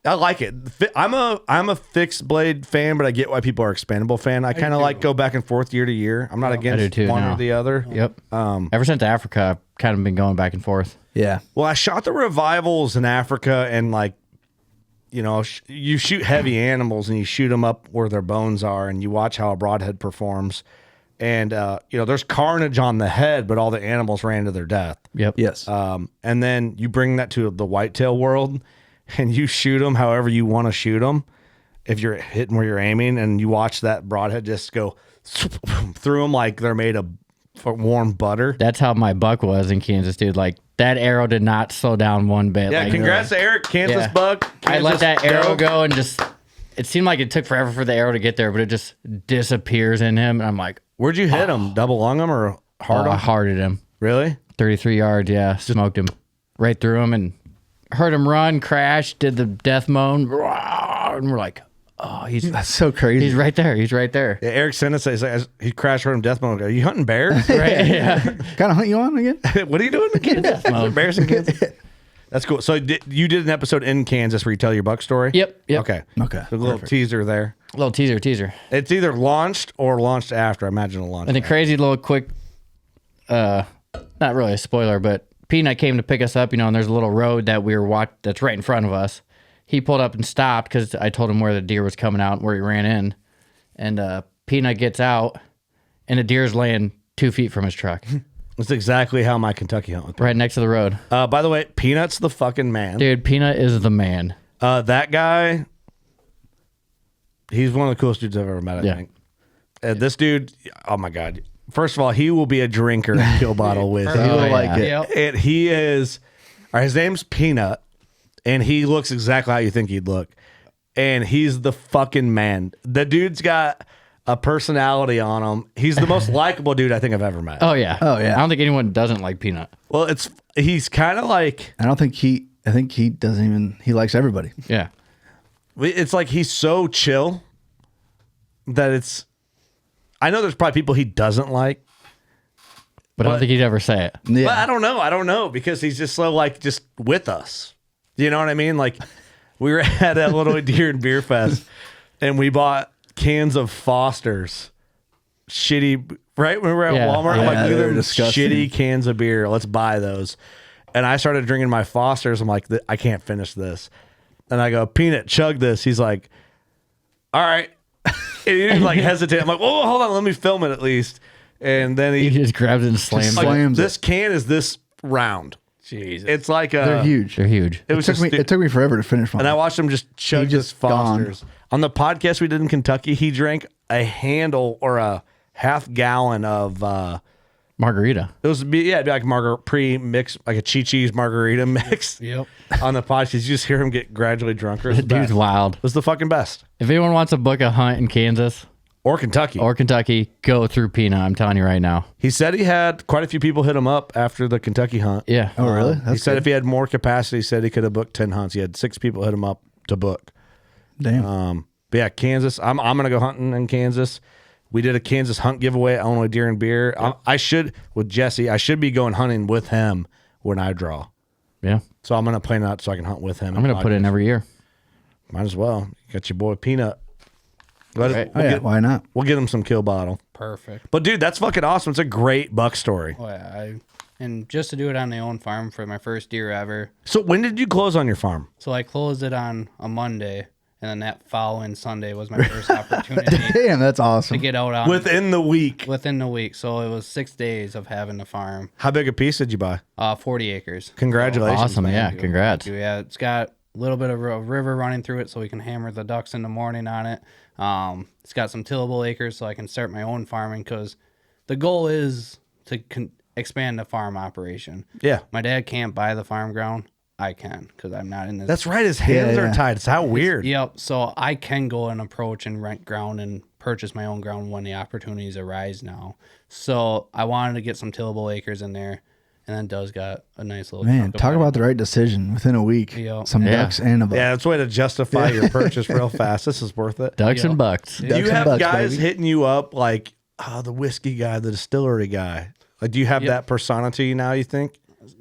Speaker 1: I like it. I'm a fixed blade fan, but I get why people are expandable fan. I kind of like go back and forth year to year. I'm not against
Speaker 10: too
Speaker 1: one
Speaker 10: now.
Speaker 1: or the other.
Speaker 10: Yep. Ever since Africa, I've kind of been going back and forth.
Speaker 9: Yeah.
Speaker 1: Well, I shot the revivals in Africa, and like, you shoot heavy animals and you shoot them up where their bones are, and you watch how a broadhead performs. And, there's carnage on the head, but all the animals ran to their death.
Speaker 10: Yep.
Speaker 9: Yes.
Speaker 1: And then you bring that to the whitetail world, and you shoot them however you want to shoot them. If you're hitting where you're aiming, and you watch that broadhead just go through them like they're made of for warm butter.
Speaker 10: That's how my buck was in Kansas, dude. Like that arrow did not slow down one bit.
Speaker 1: Yeah,
Speaker 10: like,
Speaker 1: congrats to Eric, Kansas
Speaker 10: Yeah.
Speaker 1: buck.
Speaker 10: I let
Speaker 1: Kansas
Speaker 10: that arrow
Speaker 1: doe.
Speaker 10: go and just. It seemed like it took forever for the arrow to get there, but it just disappears in him. And I'm like,
Speaker 1: Where'd you hit him? Double lung him or hard
Speaker 10: I
Speaker 1: him?
Speaker 10: hearted him.
Speaker 1: Really?
Speaker 10: 33 yards, yeah. Smoked him right through him and heard him run, crash, did the death moan. And we're like, oh,
Speaker 9: That's so crazy.
Speaker 10: he's right there. He's right there.
Speaker 1: Yeah, Eric sent us. He's like, he crashed, heard him death mode. Are you hunting bears?
Speaker 10: Right, yeah.
Speaker 9: Kind of hunt you on again?
Speaker 1: What are you doing again?
Speaker 10: mode.
Speaker 1: Bears in Kansas. That's cool. So you did an episode in Kansas where you tell your buck story?
Speaker 10: Yep.
Speaker 1: Okay.
Speaker 9: Okay.
Speaker 1: A little
Speaker 9: Perfect.
Speaker 1: teaser there.
Speaker 10: Little teaser.
Speaker 1: It's either launched or launched after. I imagine a launch.
Speaker 10: And the crazy little quick, not really a spoiler, but Peanut came to pick us up, and there's a little road that we were that's right in front of us. He pulled up and stopped because I told him where the deer was coming out and where he ran in. And Peanut gets out, and the deer's laying 2 feet from his truck,
Speaker 1: That's exactly how my Kentucky hunt went.
Speaker 10: right next to the road.
Speaker 1: By the way, Peanut's the fucking man.
Speaker 10: Dude, Peanut is the man.
Speaker 1: That guy, he's one of the coolest dudes I've ever met, I
Speaker 10: Yeah.
Speaker 1: think. This dude, oh my God. First of all, he will be a drinker at Kill Bottle with.
Speaker 9: He will
Speaker 10: Oh,
Speaker 9: like
Speaker 10: yeah.
Speaker 9: it.
Speaker 8: Yep.
Speaker 1: And he is, his name's Peanut, and he looks exactly how you think he'd look. And he's the fucking man. The dude's got a personality on him. He's the most likable dude I think I've ever met.
Speaker 10: Oh, yeah.
Speaker 9: Oh, yeah.
Speaker 10: I don't think anyone doesn't like Peanut.
Speaker 1: Well, he's kind of like,
Speaker 9: I think he doesn't even, he likes everybody.
Speaker 10: Yeah.
Speaker 1: it's like he's so chill that I know there's probably people he doesn't like.
Speaker 10: But I don't think he'd ever say it.
Speaker 9: Yeah.
Speaker 1: But I don't know because he's just so like just with us. You know what I mean? Like we were at a little Deer and Beer Fest and we bought cans of Foster's shitty, right? When we were at
Speaker 10: Yeah.
Speaker 1: Walmart, I'm
Speaker 9: Yeah,
Speaker 1: like, look at
Speaker 9: they're
Speaker 1: them
Speaker 9: disgusting.
Speaker 1: shitty cans of beer. Let's buy those. And I started drinking my Foster's. I'm like, I can't finish this. And I go, Peanut, chug this. He's like, all right. And he didn't like hesitate. I'm like, oh, hold on, let me film it at least. And then
Speaker 10: He just grabs it and slams
Speaker 9: Like-
Speaker 10: it.
Speaker 9: slams
Speaker 1: this can is this round.
Speaker 8: Jesus.
Speaker 1: It's like
Speaker 9: They're huge.
Speaker 10: They're huge.
Speaker 1: It was
Speaker 9: It took me forever to finish one.
Speaker 1: and I watched him just chug
Speaker 9: He
Speaker 1: just
Speaker 9: just gone.
Speaker 1: Foster's. On the podcast we did in Kentucky, he drank a handle or a half gallon of
Speaker 10: Margarita.
Speaker 1: it was it'd be like pre-mix, like a Chi-Chi's margarita mix.
Speaker 8: Yep.
Speaker 1: On the podcast, you just hear him get gradually drunker. It was, the
Speaker 10: Dude's
Speaker 1: best.
Speaker 10: wild.
Speaker 1: It was the fucking best.
Speaker 10: If anyone wants to book a hunt in Kansas
Speaker 1: Or Kentucky.
Speaker 10: or Kentucky, go through Peanut. I'm telling you right now.
Speaker 1: He said he had quite a few people hit him up after the Kentucky hunt.
Speaker 10: Yeah.
Speaker 9: Oh, really?
Speaker 1: He
Speaker 9: That's
Speaker 1: said
Speaker 9: good.
Speaker 1: if he had more capacity, he said he could have booked 10 hunts. He had 6 people hit him up to book.
Speaker 9: Damn.
Speaker 1: But yeah, Kansas. I'm gonna go hunting in Kansas. We did a Kansas hunt giveaway at Illinois Deer and Beer. I should with Jesse. I should be going hunting with him when I draw.
Speaker 10: Yeah.
Speaker 1: So I'm gonna plan out so I can hunt with him.
Speaker 10: I'm going to put it in every year.
Speaker 1: Might as well. You got your boy Peanut.
Speaker 10: Right.
Speaker 9: Oh, yeah. Why not?
Speaker 1: We'll get him some kill bottle.
Speaker 8: Perfect.
Speaker 1: But dude, that's fucking awesome. It's a great buck story.
Speaker 8: Oh, yeah. And just to do it on my own farm for my first deer ever.
Speaker 1: So when did you close on your farm?
Speaker 8: So I closed it on a Monday, and then that following Sunday was my first opportunity
Speaker 9: Damn, that's
Speaker 8: to
Speaker 9: awesome.
Speaker 8: get out on
Speaker 1: Within the week.
Speaker 8: within the week. So it was 6 days of having the farm.
Speaker 1: How big a piece did you buy?
Speaker 8: 40 acres.
Speaker 1: Congratulations.
Speaker 10: Awesome.
Speaker 1: man.
Speaker 10: Yeah.
Speaker 8: Thank you.
Speaker 10: Congrats.
Speaker 8: Yeah, it's got a little bit of a river running through it so we can hammer the ducks in the morning on it. It's got some tillable acres so I can start my own farming because the goal is to expand the farm operation.
Speaker 1: Yeah.
Speaker 8: My dad can't buy the farm ground. I can because I'm not in this.
Speaker 1: That's right. His hands
Speaker 9: Yeah,
Speaker 1: are
Speaker 9: yeah.
Speaker 1: tied. It's how weird.
Speaker 8: Yep. So I can go and approach and rent ground and purchase my own ground when the opportunities arise now. So I wanted to get some tillable acres in there. And then Does got a nice little
Speaker 9: Man,
Speaker 8: chunk of
Speaker 9: talk
Speaker 8: land.
Speaker 9: about the right decision within a week.
Speaker 8: Yeah.
Speaker 9: Some
Speaker 10: Yeah.
Speaker 9: ducks and a buck.
Speaker 1: Yeah, that's a way to justify your purchase real fast. This is worth it.
Speaker 10: Ducks
Speaker 8: Yeah.
Speaker 10: and bucks.
Speaker 1: Do
Speaker 9: Ducks
Speaker 1: you
Speaker 9: and
Speaker 1: have
Speaker 9: bucks,
Speaker 1: guys
Speaker 9: baby.
Speaker 1: hitting you up like, the whiskey guy, the distillery guy? Like, do you have
Speaker 8: Yep.
Speaker 1: that persona to you now, you think?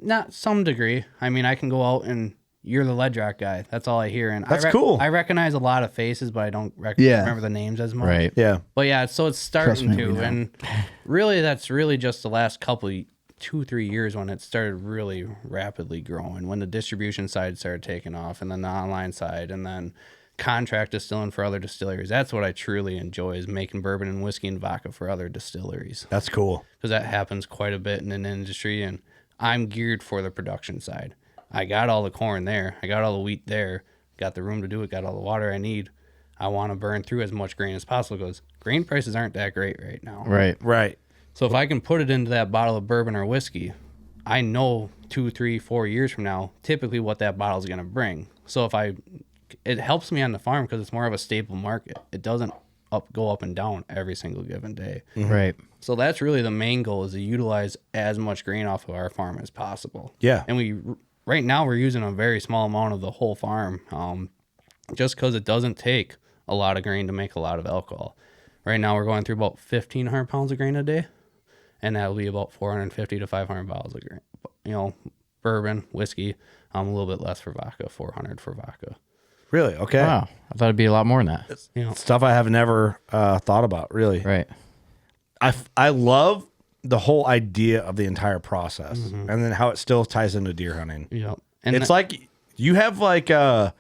Speaker 8: Not some degree. I mean, I can go out and you're the lead rock guy. That's all I hear. And
Speaker 1: That's cool.
Speaker 8: I recognize a lot of faces, but I don't
Speaker 9: Yeah.
Speaker 8: remember the names as much.
Speaker 10: Right.
Speaker 1: Yeah.
Speaker 8: But yeah, so it's starting
Speaker 9: me, we
Speaker 8: to.
Speaker 9: know.
Speaker 8: And really, that's really just the last couple, 2-3 years when it started really rapidly growing, when the distribution side started taking off and then the online side and then contract distilling for other distilleries. That's what I truly enjoy is making bourbon and whiskey and vodka for other distilleries.
Speaker 1: That's cool.
Speaker 8: Because that happens quite a bit in an industry, and I'm geared for the production side. I got all the corn there. I got all the wheat there. Got the room to do it. Got all the water I need. I want to burn through as much grain as possible because grain prices aren't that great right now.
Speaker 10: Right.
Speaker 1: Right.
Speaker 8: So if I can put it into that bottle of bourbon or whiskey, I know 2, 3, 4 years from now, typically what that bottle is going to bring. So it helps me on the farm because it's more of a stable market. It doesn't go up and down every single given day.
Speaker 10: Right.
Speaker 8: So that's really the main goal, is to utilize as much grain off of our farm as possible.
Speaker 1: Yeah.
Speaker 8: And right now we're using a very small amount of the whole farm, just because it doesn't take a lot of grain to make a lot of alcohol. Right now we're going through about 1,500 pounds of grain a day, and that'll be about 450 to 500 bottles of grain. Bourbon, whiskey, a little bit less for vodka, 400 for vodka.
Speaker 1: Really? Okay.
Speaker 10: Wow. I thought it'd be a lot more than that.
Speaker 1: Stuff I have never thought about, really.
Speaker 10: Right.
Speaker 1: I love the whole idea of the entire process, and then how it still ties into deer hunting.
Speaker 8: Yep.
Speaker 1: It's like you have like a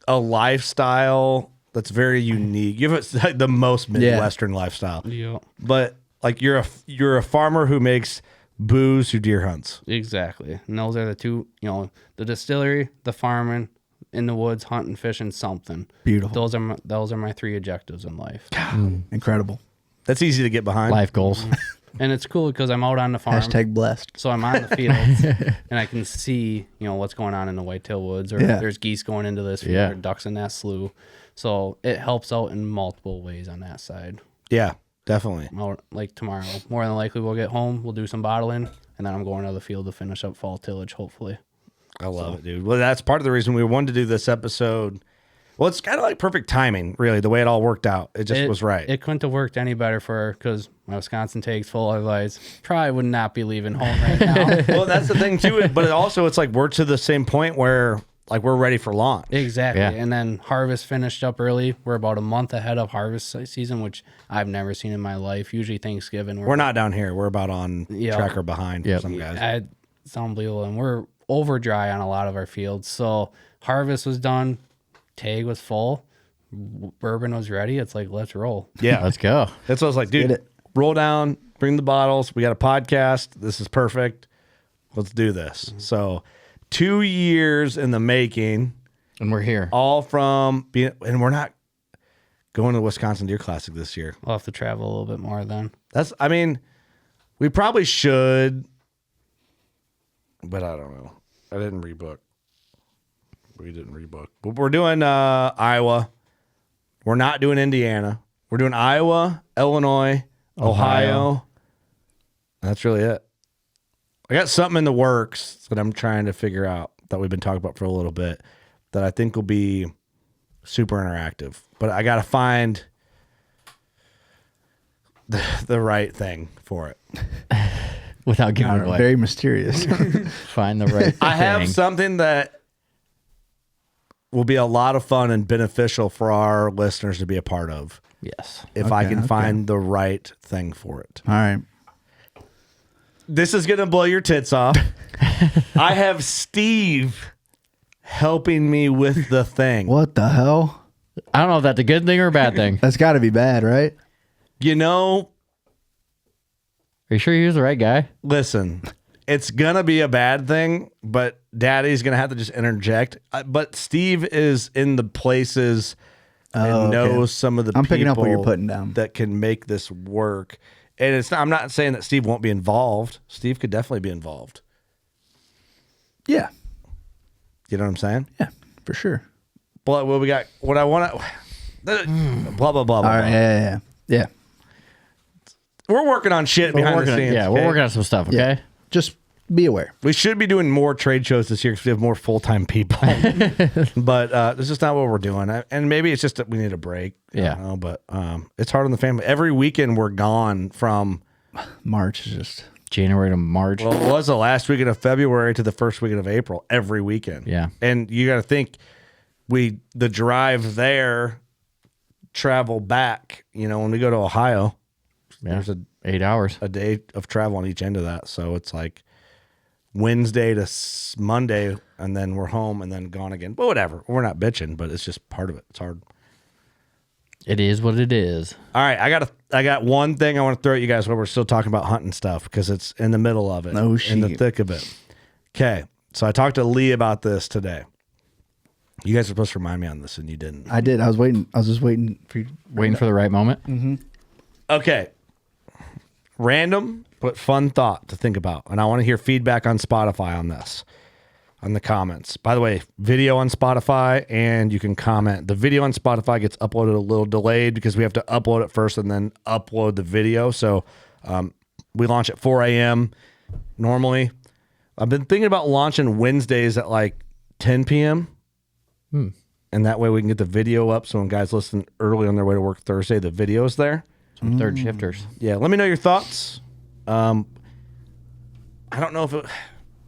Speaker 1: lifestyle that's very unique. You have like the most Midwestern lifestyle.
Speaker 8: Yep.
Speaker 1: But like you're a farmer who makes booze, who deer hunts.
Speaker 8: Exactly. And those are the two, the distillery, the farming, in the woods, hunting, fishing, something.
Speaker 9: Beautiful.
Speaker 8: Those are my 3 objectives in life.
Speaker 9: Incredible.
Speaker 1: That's easy to get behind.
Speaker 10: Life goals.
Speaker 8: And it's cool because I'm out on the farm.
Speaker 9: Hashtag blessed.
Speaker 8: So I'm on the fields and I can see, what's going on in the whitetail woods, or if there's geese going into this field, or ducks in that slough. So it helps out in multiple ways on that side.
Speaker 1: Yeah, definitely.
Speaker 8: Like tomorrow, more than likely we'll get home, we'll do some bottling, and then I'm going to the field to finish up fall tillage, hopefully.
Speaker 1: I love it, dude. Well, that's part of the reason we wanted to do this episode. Well, it's kind of like perfect timing, really, the way it all worked out. It just was right.
Speaker 8: It couldn't have worked any better for her, because my Wisconsin takes full advice. Probably would not be leaving home right now.
Speaker 1: Well, that's the thing, too. But it's like we're to the same point where like we're ready for launch.
Speaker 8: Exactly.
Speaker 10: Yeah.
Speaker 8: And then harvest finished up early. We're about a month ahead of harvest season, which I've never seen in my life. Usually Thanksgiving.
Speaker 1: We're not down here. We're about on track or behind for some guys.
Speaker 8: It's unbelievable. And we're over dry on a lot of our fields. So harvest was done. Tag was full. Bourbon was ready. It's like, let's roll.
Speaker 1: Yeah.
Speaker 10: Let's go.
Speaker 1: That's what I was like, dude, roll down, bring the bottles. We got a podcast. This is perfect. Let's do this. So 2 years in the making.
Speaker 10: And we're here.
Speaker 1: All from being, and we're not going to the Wisconsin Deer Classic this year.
Speaker 8: We'll have to travel a little bit more then.
Speaker 1: We probably should, but I don't know. I didn't rebook. We didn't rebook. But we're doing Iowa. We're not doing Indiana. We're doing Iowa, Illinois, Ohio. That's really it. I got something in the works that I'm trying to figure out that we've been talking about for a little bit that I think will be super interactive. But I got to find the right thing for it.
Speaker 10: Without giving it away.
Speaker 9: Very mysterious.
Speaker 10: Find the right
Speaker 1: I have
Speaker 10: thing.
Speaker 1: something that will be a lot of fun and beneficial for our listeners to be a part of.
Speaker 10: Yes.
Speaker 1: If I can find the right thing for it.
Speaker 9: All right.
Speaker 1: This is going to blow your tits off. I have Steve helping me with the thing.
Speaker 9: What the hell?
Speaker 10: I don't know if that's a good thing or a bad thing.
Speaker 9: That's got to be bad, right?
Speaker 1: You know,
Speaker 10: Are you sure he was the right guy?
Speaker 1: listen, it's going to be a bad thing, but Daddy's going to have to just interject. But Steve is in the places and knows some of the
Speaker 9: I'm
Speaker 1: people
Speaker 9: picking up what you're putting down.
Speaker 1: that can make this work. And it's not, I'm not saying that Steve won't be involved. Steve could definitely be involved.
Speaker 9: Yeah.
Speaker 1: You know what I'm saying?
Speaker 9: Yeah, for sure.
Speaker 1: But what we got, what I want to, blah, blah, blah, blah.
Speaker 9: All right.
Speaker 1: blah.
Speaker 9: Yeah.
Speaker 1: We're working on shit behind the scenes.
Speaker 10: Yeah, we're working on some stuff, okay?
Speaker 9: Yeah. Just be aware.
Speaker 1: We should be doing more trade shows this year because we have more full-time people. But this is not what we're doing. And maybe it's just that we need a break.
Speaker 10: Yeah.
Speaker 1: I don't know, but it's hard on the family. Every weekend we're gone from,
Speaker 9: March is just.
Speaker 10: January to March.
Speaker 1: well, it was the last weekend of February to the first weekend of April, every weekend.
Speaker 10: Yeah.
Speaker 1: And you got to think, the drive there, travel back, when we go to Ohio, there's
Speaker 10: 8 hours.
Speaker 1: a day of travel on each end of that. So it's like Wednesday to Monday, and then we're home and then gone again. But whatever. We're not bitching, but it's just part of it. It's hard.
Speaker 10: It is what it is.
Speaker 1: All right. I got one thing I want to throw at you guys while we're still talking about hunting stuff because it's in the middle of it.
Speaker 9: Oh,
Speaker 1: in the
Speaker 9: shit.
Speaker 1: thick of it. Okay. So I talked to Lee about this today. You guys were supposed to remind me on this and you didn't.
Speaker 9: I did. I was waiting. I was just waiting for you.
Speaker 10: Waiting for the right moment.
Speaker 1: Okay. random but fun thought to think about. And I want to hear feedback on Spotify on this, on the comments. By the way, video on Spotify, and you can comment. The video on Spotify gets uploaded a little delayed because we have to upload it first and then upload the video. So we launch at 4 a.m. normally. I've been thinking about launching Wednesdays at like 10 p.m. And that way we can get the video up. So when guys listen early on their way to work Thursday, the video's there.
Speaker 10: Some third shifters.
Speaker 1: Yeah, let me know your thoughts. I don't know if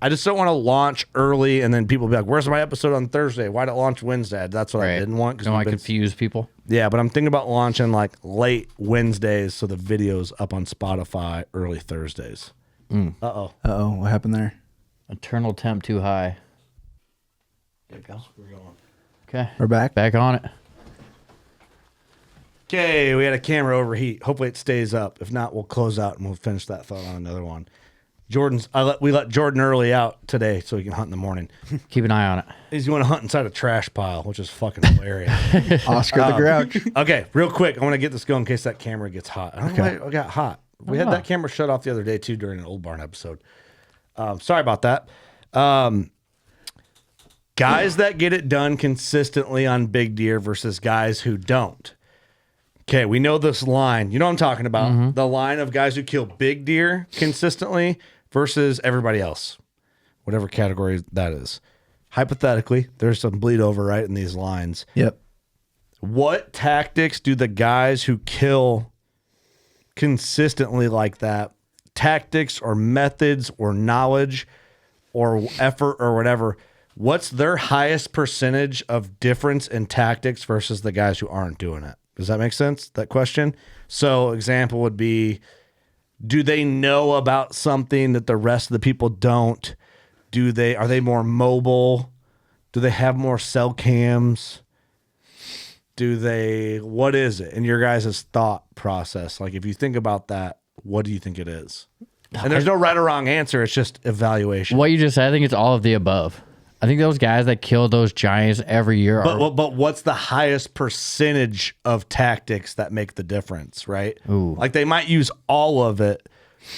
Speaker 1: I just don't want to launch early and then people be like, "Where's my episode on Thursday? Why'd it launch Wednesday?" That's what I didn't want.
Speaker 10: Don't want to confuse people.
Speaker 1: Yeah, but I'm thinking about launching like late Wednesdays so the video's up on Spotify early Thursdays. Uh-oh.
Speaker 9: What happened there?
Speaker 10: Eternal temp too high. There you go.
Speaker 1: We're going.
Speaker 10: Okay.
Speaker 9: We're back.
Speaker 10: Back on it.
Speaker 1: Okay, we had a camera overheat. Hopefully it stays up. If not, we'll close out and we'll finish that thought on another one. We let Jordan early out today so he can hunt in the morning.
Speaker 10: Keep an eye on it.
Speaker 1: He's going to hunt inside a trash pile, which is fucking hilarious.
Speaker 9: Oscar the Grouch.
Speaker 1: Okay, real quick, I want to get this going in case that camera gets hot. I don't know why it got hot. We had that camera shut off the other day too during an Old Barn episode. Sorry about that. Guys that get it done consistently on big deer versus guys who don't. Okay, we know this line. You know what I'm talking about.
Speaker 10: Mm-hmm.
Speaker 1: The line of guys who kill big deer consistently versus everybody else, whatever category that is. Hypothetically, there's some bleed over, right, in these lines.
Speaker 9: Yep.
Speaker 1: What tactics do the guys who kill consistently like that, tactics or methods or knowledge or effort or whatever, what's their highest percentage of difference in tactics versus the guys who aren't doing it? Does that make sense, that question? So example would be, do they know about something that the rest of the people don't? Are they more mobile? Do they have more cell cams? What is it in your guys' thought process? Like if you think about that, what do you think it is? And there's no right or wrong answer. It's just evaluation.
Speaker 10: What you just said, I think it's all of the above. I think those guys that kill those giants every year
Speaker 1: But what's the highest percentage of tactics that make the difference, right?
Speaker 10: Ooh.
Speaker 1: Like they might use all of it,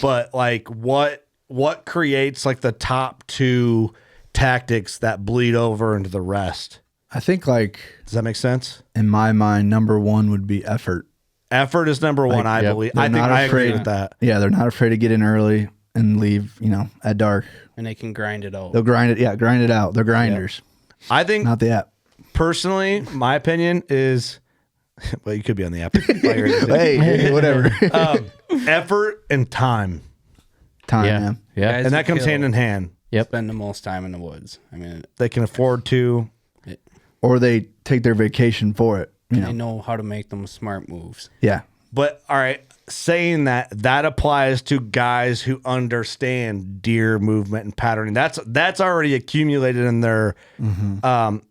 Speaker 1: but like what creates like the top two tactics that bleed over into the rest?
Speaker 9: I think does
Speaker 1: that make sense?
Speaker 9: In my mind, number one would be effort.
Speaker 1: Effort is number one, I believe. I think I agree with that.
Speaker 9: Yeah, they're not afraid to get in early and leave, at dark.
Speaker 8: And they can grind it out.
Speaker 9: They'll grind it. Yeah, grind it out. They're grinders.
Speaker 1: I think
Speaker 9: not the app.
Speaker 1: Personally, my opinion is, well, you could be on the app.
Speaker 9: hey, whatever.
Speaker 1: Effort and time.
Speaker 9: Time,
Speaker 10: yeah.
Speaker 1: And that comes hand in hand.
Speaker 10: Yep.
Speaker 8: Spend the most time in the woods. I mean,
Speaker 1: they can afford to.
Speaker 9: Or they take their vacation for it.
Speaker 8: They know how to make them smart moves.
Speaker 9: Yeah.
Speaker 1: But all right, saying that applies to guys who understand deer movement and patterning. That's already accumulated in their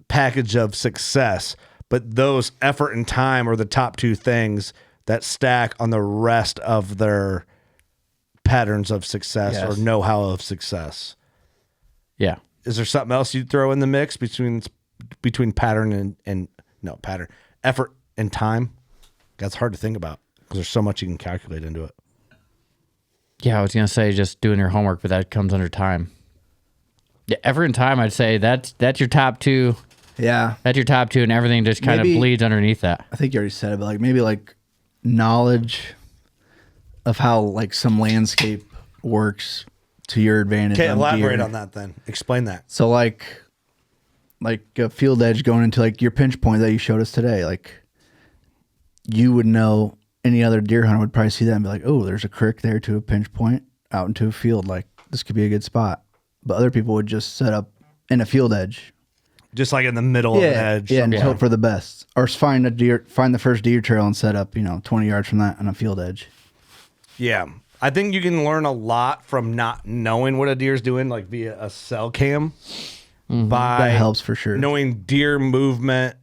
Speaker 1: package of success. But those effort and time are the top two things that stack on the rest of their patterns of success or know-how of success.
Speaker 10: Yeah.
Speaker 1: Is there something else you'd throw in the mix between pattern and effort and time? That's hard to think about because there's so much you can calculate into it.
Speaker 10: Yeah, I was going to say just doing your homework, but that comes under time. Yeah, effort and time, I'd say that's your top two.
Speaker 9: Yeah.
Speaker 10: That's your top two, and everything just kind of bleeds underneath that.
Speaker 9: I think you already said it, but maybe knowledge of how some landscape works to your advantage.
Speaker 1: Okay, elaborate on that then. Explain that.
Speaker 9: So like a field edge going into your pinch point that you showed us today, you would know, any other deer hunter would probably see that and be like, oh, there's a creek there to a pinch point out into a field. This could be a good spot. But other people would just set up in a field edge.
Speaker 1: Just in the middle of an edge.
Speaker 9: Yeah, and hope for the best. Or find the first deer trail and set up, 20 yards from that on a field edge.
Speaker 1: Yeah. I think you can learn a lot from not knowing what a deer's doing, via a cell cam. By
Speaker 9: that helps for sure.
Speaker 1: Knowing deer movement,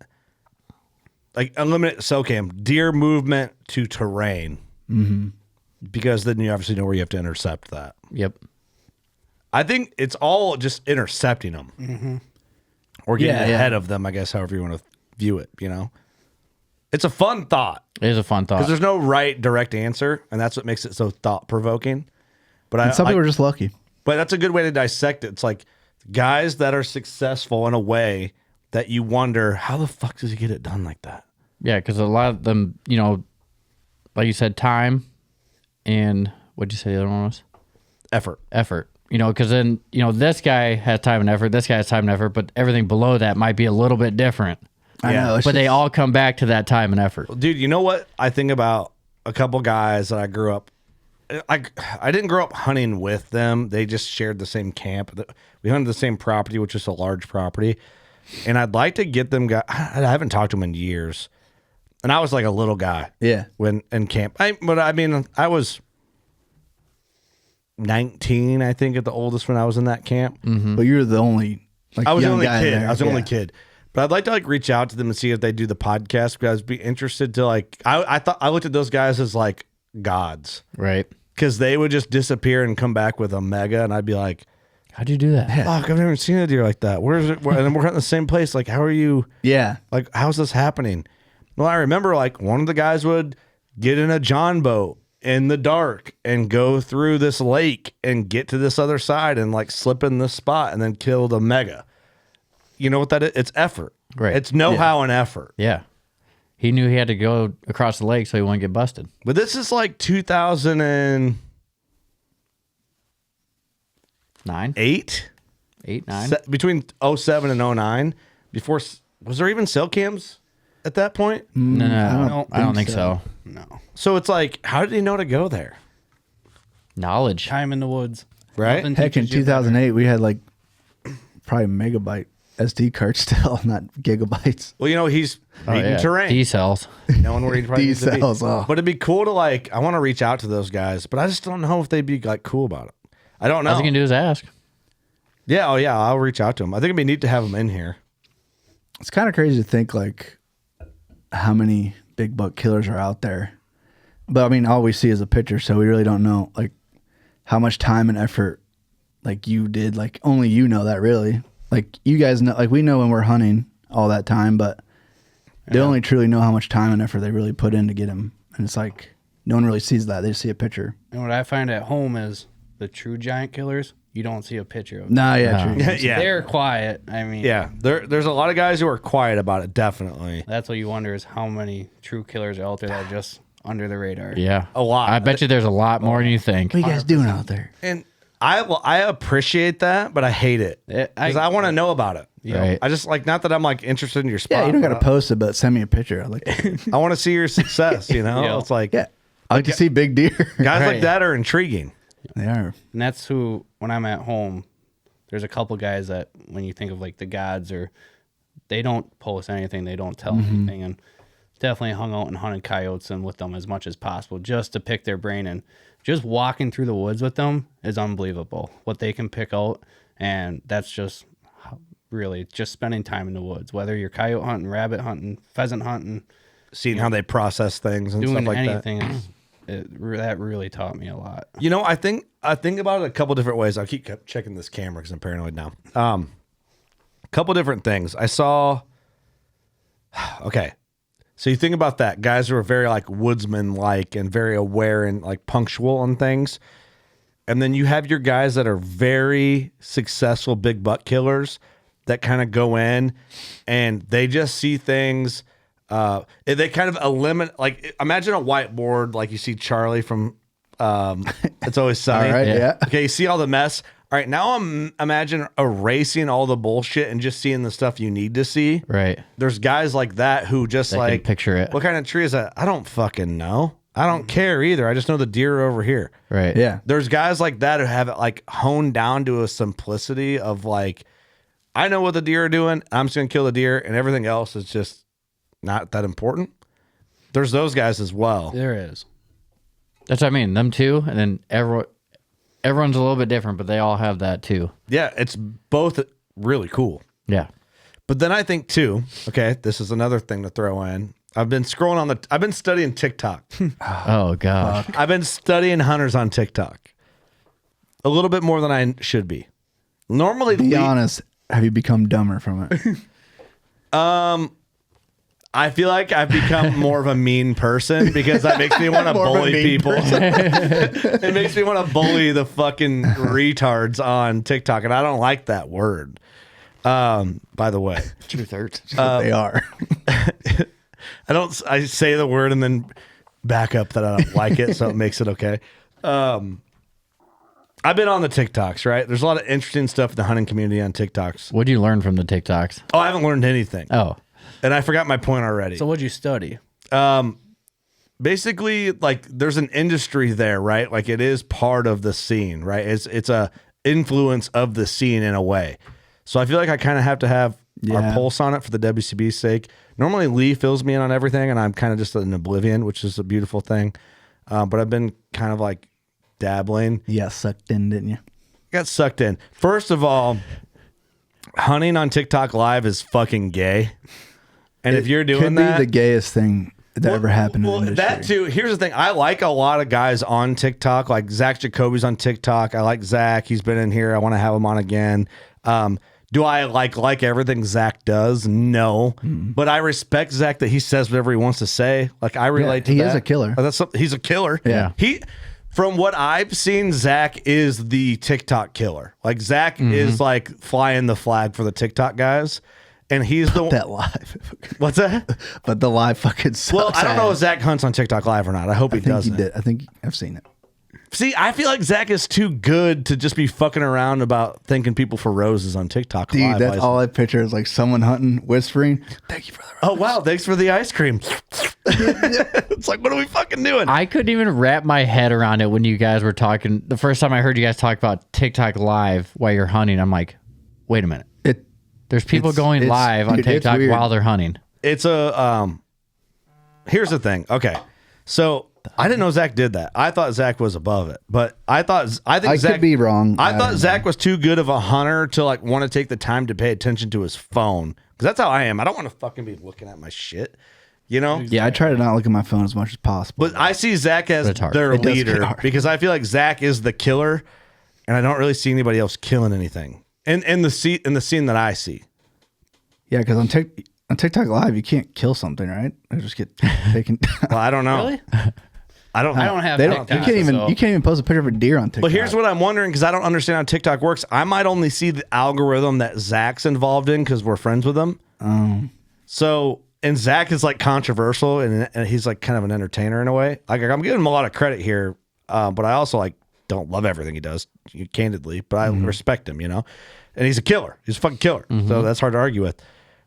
Speaker 1: eliminate cell cam, deer movement to terrain. Mm-hmm. Because then you obviously know where you have to intercept that.
Speaker 10: Yep.
Speaker 1: I think it's all just intercepting them. Mm-hmm. Or getting ahead of them, I guess, however you want to view it, It's a fun thought.
Speaker 10: It is a fun
Speaker 1: because
Speaker 10: thought.
Speaker 1: there's no right direct answer, and that's what makes it so thought provoking. But
Speaker 9: And some people are just lucky.
Speaker 1: But that's a good way to dissect it. It's like guys that are successful in a way that you wonder, how the fuck does he get it done like that?
Speaker 10: Yeah, because a lot of them, like you said, time and what'd you say the other one was?
Speaker 1: Effort.
Speaker 10: Because then, this guy has time and effort, this guy has time and effort, but everything below that might be a little bit different.
Speaker 9: I know.
Speaker 10: But they all come back to that time and effort.
Speaker 1: Dude, you know what I think about a couple guys that I grew up. I didn't grow up hunting with them. They just shared the same camp. We hunted the same property, which is a large property. And I'd like to get them. I haven't talked to them in years. And I was like a little guy.
Speaker 9: Yeah.
Speaker 1: When in camp. I was 19, I think, at the oldest when I was in that camp.
Speaker 9: But you're the only
Speaker 1: I was the
Speaker 9: young
Speaker 1: only
Speaker 9: guy
Speaker 1: kid.
Speaker 9: there.
Speaker 1: I was the only
Speaker 9: Yeah.
Speaker 1: kid. But I'd like to reach out to them and see if they do the podcast, because I'd be interested to I thought I looked at those guys as like gods,
Speaker 10: Right.
Speaker 1: because they would just disappear and come back with a mega, and I'd be like,
Speaker 10: How'd you do that?
Speaker 1: fuck, I've never seen a deer like that. Where is it? And then we're hunting the same place. Like, how are you?
Speaker 9: Yeah.
Speaker 1: Like, how's this happening? Well, I remember one of the guys would get in a John boat in the dark and go through this lake and get to this other side and slip in this spot and then kill the mega. You know what that is? It's effort.
Speaker 10: Right.
Speaker 1: It's know-how and effort.
Speaker 10: Yeah. He knew he had to go across the lake so he wouldn't get busted.
Speaker 1: But this is 2008,
Speaker 10: 9? 8, 9?
Speaker 1: between 07 and 09. Before, was there even cell cams at that point?
Speaker 10: No, I don't think so.
Speaker 8: No.
Speaker 1: So it's how did he know to go there?
Speaker 10: Knowledge.
Speaker 8: Time in the woods.
Speaker 1: Right?
Speaker 8: Nothing
Speaker 9: Heck, in
Speaker 8: teaches you
Speaker 9: 2008, we had probably megabyte SD cards still, not gigabytes.
Speaker 1: Well, he's reading terrain.
Speaker 10: D-cells.
Speaker 1: Knowing where he probably needs to be.
Speaker 9: D-cells, oh.
Speaker 1: But it'd be cool to I want to reach out to those guys, but I just don't know if they'd be cool about it. I don't know.
Speaker 10: All you can do is ask.
Speaker 1: Yeah, I'll reach out to them. I think it'd be neat to have them in here.
Speaker 9: It's kind of crazy to think how many big buck killers are out there. But I mean, all we see is a picture, so we really don't know how much time and effort you did. Only you know that, really. You guys know, we know when we're hunting all that time, but they only truly know how much time and effort they really put in to get him. And it's no one really sees that. They just see a picture.
Speaker 8: And what I find at home is the true giant killers, you don't see a picture of them.
Speaker 9: Nah, yeah, true.
Speaker 1: Yeah.
Speaker 8: They're quiet. I mean,
Speaker 1: Yeah, there's a lot of guys who are quiet about it, definitely.
Speaker 8: that's what you wonder is how many true killers are out there that are just under the radar.
Speaker 10: Yeah.
Speaker 1: A lot.
Speaker 10: I bet you there's a lot more than you think.
Speaker 9: What are you guys doing out there?
Speaker 1: And I appreciate that, but I hate it. Because I want to know about it.
Speaker 10: Right.
Speaker 1: I just not that I'm interested in your spot.
Speaker 9: Yeah, you don't got to
Speaker 1: but
Speaker 9: post it, but send me a picture.
Speaker 1: I want to see your success,
Speaker 8: Yeah.
Speaker 1: It's
Speaker 9: yeah. I like to see big deer.
Speaker 1: guys like
Speaker 8: Right.
Speaker 1: that are intriguing.
Speaker 9: They are.
Speaker 8: And that's who, when I'm at home, there's a couple guys that when you think of the gods, or they don't post anything, they don't tell anything, and definitely hung out and hunted coyotes and with them as much as possible just to pick their brain. And just walking through the woods with them is unbelievable what they can pick out. And that's just really just spending time in the woods, whether you're coyote hunting, rabbit hunting, pheasant hunting,
Speaker 1: Seeing how they process things and
Speaker 8: doing
Speaker 1: stuff like that.
Speaker 8: anything. That really taught me a lot.
Speaker 1: I think about it a couple different ways. I keep checking this camera because I'm paranoid now. A couple different things. I saw. Okay, so you think about that. Guys who are very woodsman-like and very aware and punctual on things, and then you have your guys that are very successful big buck killers that kind of go in and they just see things. They kind of eliminate, imagine a whiteboard, you see Charlie from It's Always Sunny.
Speaker 9: All right, yeah.
Speaker 1: Okay, you see all the mess. All right, now imagine erasing all the bullshit and just seeing the stuff you need to see.
Speaker 10: Right.
Speaker 1: There's guys like that who just
Speaker 10: They can picture it.
Speaker 1: What kind of tree is that? I don't fucking know. I don't care either. I just know the deer are over here.
Speaker 10: Right.
Speaker 9: Yeah.
Speaker 1: There's guys like that who have it honed down to a simplicity of I know what the deer are doing. I'm just gonna kill the deer, and everything else is just not that important. There's those guys as well.
Speaker 8: There is.
Speaker 10: That's what I mean. Them two, and then everyone's a little bit different, but they all have that too.
Speaker 1: Yeah, it's both really cool.
Speaker 10: Yeah.
Speaker 1: But then I think too, okay, this is another thing to throw in. I've been studying TikTok.
Speaker 10: Oh gosh.
Speaker 1: I've been studying hunters on TikTok. A little bit more than I should be. Normally,
Speaker 9: Be honest. Have you become dumber from it?
Speaker 1: I feel like I've become more of a mean person because that makes me want to
Speaker 9: More of a
Speaker 1: bully
Speaker 9: mean
Speaker 1: people. It makes me want to bully the fucking retards on TikTok, and I don't like that word. By the way,
Speaker 10: Truth hurts.
Speaker 9: They are.
Speaker 1: I say the word and then back up that I don't like it, so it makes it okay. I've been on the TikToks, right? There's a lot of interesting stuff in the hunting community on TikToks.
Speaker 10: What'd you learn from the TikToks?
Speaker 1: Oh, I haven't learned anything.
Speaker 10: Oh,
Speaker 1: And I forgot my point already.
Speaker 8: So what'd you study?
Speaker 1: Basically, like there's an industry there, right? Like it is part of the scene, right? It's a influence of the scene in a way. So I feel like I kind of have to have our pulse on it for the WCB's sake. Normally Lee fills me in on everything, and I'm kind of just in oblivion, which is a beautiful thing. But I've been kind of like dabbling.
Speaker 9: Yeah, sucked in, didn't you?
Speaker 1: Got sucked in. First of all, hunting on TikTok Live is fucking gay. And if you're doing
Speaker 9: Could
Speaker 1: that,
Speaker 9: be the gayest thing that ever happened in the industry.
Speaker 1: that too. Here's the thing. I like a lot of guys on TikTok. Like Zach Jacoby's on TikTok. I like Zach. He's been in here. I want to have him on again. Do I like everything Zach does? No. But I respect Zach that he says whatever he wants to say. Like I relate to
Speaker 9: he
Speaker 1: that.
Speaker 9: is a killer.
Speaker 1: He's a killer.
Speaker 9: Yeah.
Speaker 1: From what I've seen, Zach is the TikTok killer. Like Zach is like flying the flag for the TikTok guys. And he's the
Speaker 9: that live.
Speaker 1: What's that?
Speaker 9: But the live fucking sucks.
Speaker 1: Well, I don't know if Zach hunts on TikTok Live or not. I hope he
Speaker 9: I think
Speaker 1: doesn't.
Speaker 9: he did. I think I've seen it.
Speaker 1: See, I feel like Zach is too good to just be fucking around about thanking people for roses on TikTok
Speaker 9: Dude,
Speaker 1: Live.
Speaker 9: that's all I picture is like someone hunting, whispering, "Thank you for the rose."
Speaker 1: Oh wow, thanks for the ice cream. It's like, what are we fucking doing?
Speaker 10: I couldn't even wrap my head around it when you guys were talking. The first time I heard you guys talk about TikTok Live while you're hunting, I'm like, wait a minute. There's people going live on
Speaker 9: dude, it's
Speaker 10: TikTok
Speaker 9: weird.
Speaker 10: while they're hunting.
Speaker 1: It's a here's the thing. Okay. So I didn't know Zach did that. I thought Zach was above it, but I think
Speaker 9: I
Speaker 1: Zach
Speaker 9: could be wrong.
Speaker 1: I thought
Speaker 9: don't
Speaker 1: Zach was too good of a hunter to like want to take the time to pay attention to his phone. Because that's how I am. I don't want to fucking be looking at my shit. You know?
Speaker 9: Yeah, I try to not look at my phone as much as possible.
Speaker 1: But I see Zach as
Speaker 10: it's hard.
Speaker 1: their
Speaker 9: It does get
Speaker 1: leader
Speaker 9: hard.
Speaker 1: because I feel like Zach is the killer, and I don't really see anybody else killing anything in the scene that I see.
Speaker 9: Yeah, because on TikTok Live, you can't kill something, right? They just get taken.
Speaker 1: Well, I don't know.
Speaker 8: Really?
Speaker 1: I don't
Speaker 8: have
Speaker 9: They don't. You
Speaker 8: TikTok,
Speaker 9: can't even post a picture of a deer on TikTok.
Speaker 1: But here's what I'm wondering because I don't understand how TikTok works. I might only see the algorithm that Zach's involved in because we're friends with him. So, and Zach is like controversial and he's like kind of an entertainer in a way. Like I'm giving him a lot of credit here, but I also like don't love everything he does, candidly. But I respect him, you know. And he's a killer. He's a fucking killer. So that's hard to argue with.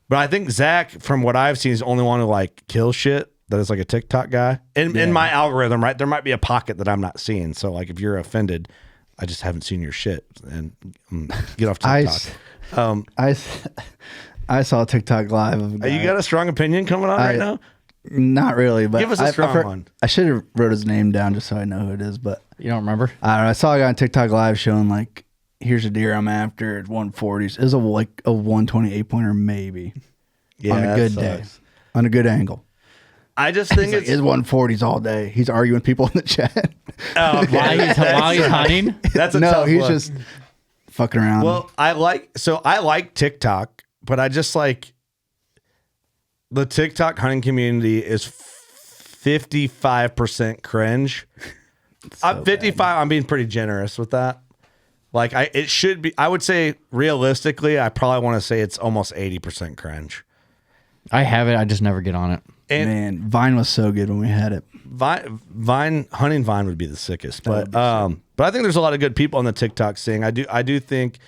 Speaker 1: But I think Zach, from what I've seen, is the only one who like kill shit. That is like a TikTok guy in my algorithm, right? There might be a pocket that I'm not seeing. So like if you're offended, I just haven't seen your shit and get off TikTok.
Speaker 9: I saw TikTok Live. Of a guy.
Speaker 1: You got a strong opinion coming on right now?
Speaker 9: Not really, but
Speaker 1: Give us a strong one.
Speaker 9: I should have wrote his name down just so I know who it is. But
Speaker 10: You don't remember?
Speaker 9: I don't know. I saw a guy on TikTok Live showing like, here's a deer I'm after at 140s. It was a 128 pointer maybe.
Speaker 1: Yeah,
Speaker 9: on a
Speaker 1: that
Speaker 9: good
Speaker 1: sucks.
Speaker 9: day, on a good angle.
Speaker 1: I just think
Speaker 9: It's 140s all day. He's arguing with people in the chat.
Speaker 1: oh,
Speaker 10: While he's hunting?
Speaker 1: That's a
Speaker 9: No,
Speaker 1: tough
Speaker 9: he's
Speaker 1: look.
Speaker 9: just fucking around.
Speaker 1: Well, I like TikTok, but I just like the TikTok hunting community is 55% cringe. I'm 55. I'm being pretty generous with that. Like it should be. I would say realistically, I probably want to say it's almost 80% cringe.
Speaker 10: I have it. I just never get on it.
Speaker 1: And
Speaker 9: Man, Vine was so good when we had it.
Speaker 1: Vine hunting Vine would be the sickest, but I think there's a lot of good people on the TikTok scene. I do think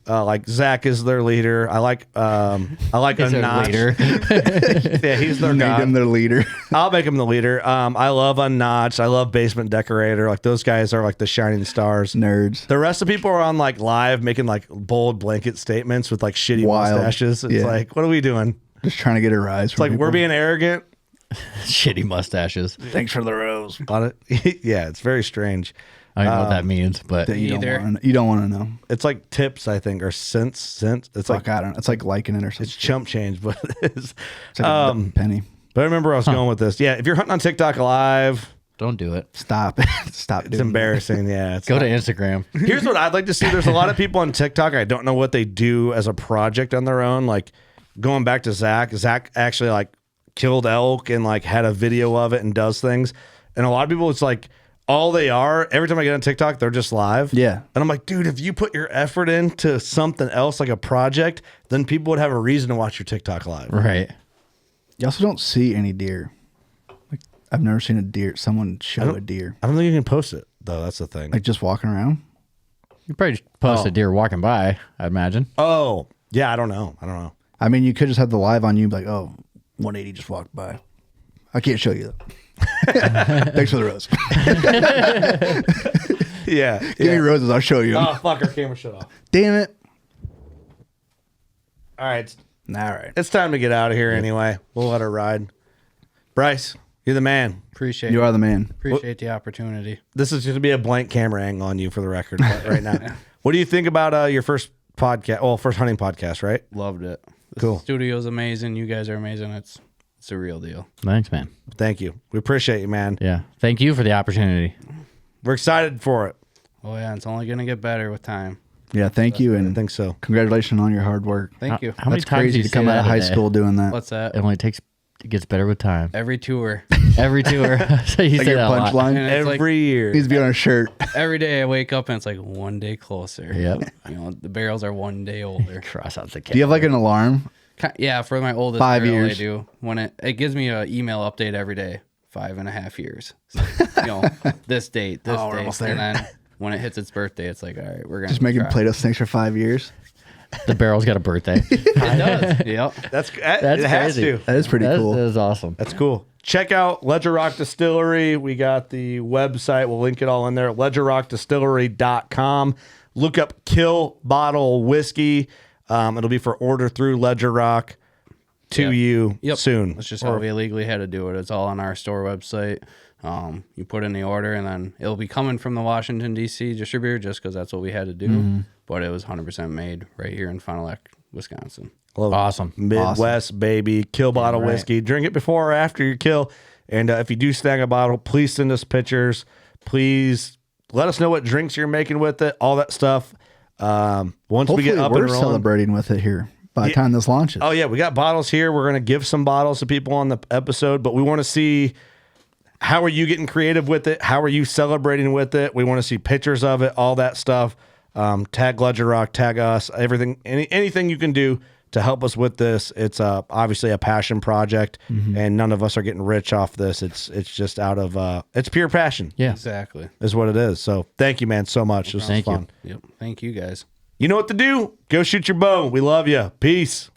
Speaker 1: like Zach is their leader. I like
Speaker 10: He's their
Speaker 1: Unnotch.
Speaker 10: leader.
Speaker 1: Yeah, he's their
Speaker 9: Made
Speaker 1: guy.
Speaker 9: him their leader.
Speaker 1: I'll make him the leader. I love Unnotched. I love Basement Decorator. Like those guys are like the shining stars.
Speaker 9: Nerds.
Speaker 1: The rest of people are on like live making like bold blanket statements with like shitty
Speaker 9: Wild.
Speaker 1: mustaches. It's
Speaker 9: Yeah.
Speaker 1: like, what are we doing?
Speaker 9: Just trying to get a rise.
Speaker 1: It's like we're being arrogant.
Speaker 10: Shitty mustaches.
Speaker 9: Thanks for the rose.
Speaker 1: On it. Yeah, it's very strange.
Speaker 10: I don't know what that means, but
Speaker 9: That you
Speaker 8: Either.
Speaker 9: don't want to know.
Speaker 1: It's like tips, I think, or cents. It's
Speaker 9: Fuck,
Speaker 1: like
Speaker 9: I don't know. It's like liking it or something.
Speaker 1: it's chump change, but it is.
Speaker 9: It's like a penny.
Speaker 1: But I remember where I was going with this. Yeah, if you're hunting on TikTok Live,
Speaker 10: don't do it.
Speaker 9: Stop. Stop doing
Speaker 1: it's embarrassing. Yeah, it's
Speaker 10: Go to
Speaker 1: not-
Speaker 10: Instagram.
Speaker 1: Here's what I'd like to see. There's a lot of people on TikTok. I don't know what they do as a project on their own. Like going back to Zach. Zach actually like killed elk and like had a video of it and does things. And a lot of people, it's like all they are. Every time I get on TikTok, they're just live.
Speaker 9: Yeah.
Speaker 1: And I'm like, dude, if you put your effort into something else like a project, then people would have a reason to watch your TikTok live.
Speaker 10: Right.
Speaker 9: You also don't see any deer. Like I've never seen a deer. Someone show a deer.
Speaker 1: I don't think you can post it though. That's the thing.
Speaker 9: Like just walking around.
Speaker 10: You probably just post a deer walking by, I imagine.
Speaker 1: Oh, yeah. I don't know.
Speaker 9: I mean, you could just have the live on you, like, oh, 180 just walked by. I can't show you that. Thanks for the rose.
Speaker 1: Yeah.
Speaker 9: Give me roses, I'll show you.
Speaker 1: Oh, fuck. Our camera shut off.
Speaker 9: Damn it.
Speaker 1: All right.
Speaker 9: All right.
Speaker 1: It's time to get out of here anyway. We'll let her ride. Bryce, you're the man.
Speaker 8: Appreciate
Speaker 9: You are the man.
Speaker 8: Appreciate the opportunity.
Speaker 1: This is going to be a blank camera angle on you for the record right now. What do you think about your first podcast? Well, first hunting podcast, right?
Speaker 8: Loved it. The
Speaker 1: Cool.
Speaker 8: studio's amazing. You guys are amazing. It's a real deal.
Speaker 10: Thanks, man.
Speaker 1: Thank you. We appreciate you, man.
Speaker 10: Yeah. Thank you for the opportunity.
Speaker 1: We're excited for it.
Speaker 8: Oh yeah, it's only gonna get better with time.
Speaker 9: Yeah, thank you.
Speaker 1: I
Speaker 9: And
Speaker 1: think so.
Speaker 9: congratulations on your hard work.
Speaker 8: Thank you.
Speaker 10: How many
Speaker 9: That's
Speaker 10: times do
Speaker 9: crazy
Speaker 10: you
Speaker 9: to
Speaker 10: say
Speaker 9: come out
Speaker 10: that
Speaker 9: of
Speaker 10: a
Speaker 9: high
Speaker 10: day?
Speaker 9: school doing that.
Speaker 8: What's that?
Speaker 10: It only it gets better with time.
Speaker 8: Every tour.
Speaker 10: Every tour. So you
Speaker 9: Like
Speaker 10: say
Speaker 9: your
Speaker 10: that a lot.
Speaker 9: punchline.
Speaker 8: And it's
Speaker 1: Every year.
Speaker 9: Needs to be on a shirt.
Speaker 8: Every day I wake up and it's like one day closer.
Speaker 10: Yep.
Speaker 8: You know, the barrels are one day older.
Speaker 10: Cross out the
Speaker 9: Do you have like an alarm?
Speaker 8: Yeah, for my oldest
Speaker 9: 5
Speaker 8: barrel,
Speaker 9: years.
Speaker 8: I do. When it gives me an email update every day, 5.5 years. So, you know, this date, this
Speaker 9: Oh, we're
Speaker 8: date,
Speaker 9: almost there.
Speaker 8: and then when it hits its birthday, it's like, all right, we're gonna
Speaker 9: Just making
Speaker 8: try.
Speaker 9: Play-Doh snakes for 5 years.
Speaker 10: The barrel's got a birthday.
Speaker 8: It does. Yep.
Speaker 1: That's
Speaker 10: That's
Speaker 1: it has
Speaker 10: crazy.
Speaker 1: to.
Speaker 9: That is pretty cool.
Speaker 10: That is awesome.
Speaker 1: That's cool. Check out Ledger Rock Distillery. We got the website. We'll link it all in there. LedgerRockDistillery.com. Look up Kill Bottle Whiskey. It'll be for order through Ledger Rock to you soon.
Speaker 8: That's just how we illegally had to do it. It's all on our store website. You put in the order, and then it'll be coming from the Washington, D.C. distributor just because that's what we had to do. But it was 100% made right here in Fond du Lac, Wisconsin.
Speaker 10: Awesome.
Speaker 1: Midwest, baby. Kill Bottle
Speaker 10: Right.
Speaker 1: Whiskey. Drink it before or after you kill. And if you do snag a bottle, please send us pictures. Please let us know what drinks you're making with it, all that stuff. Once
Speaker 9: Hopefully
Speaker 1: we get up
Speaker 9: we're
Speaker 1: and rolling.
Speaker 9: celebrating with it here by the time this launches.
Speaker 1: Oh, yeah. We got bottles here. We're going to give some bottles to people on the episode, but we want to see how are you getting creative with it? How are you celebrating with it? We want to see pictures of it, all that stuff. Tag Ledger Rock, tag us, everything, anything you can do to help us with this. It's obviously a passion project, and none of us are getting rich off this. It's just out of it's pure passion.
Speaker 10: Yeah.
Speaker 8: Exactly.
Speaker 1: Is what it is. So thank you, man, so much. This was
Speaker 10: Thank you.
Speaker 1: fun.
Speaker 8: Yep. Thank you, guys.
Speaker 1: You know what to do. Go shoot your bow. We love you. Peace.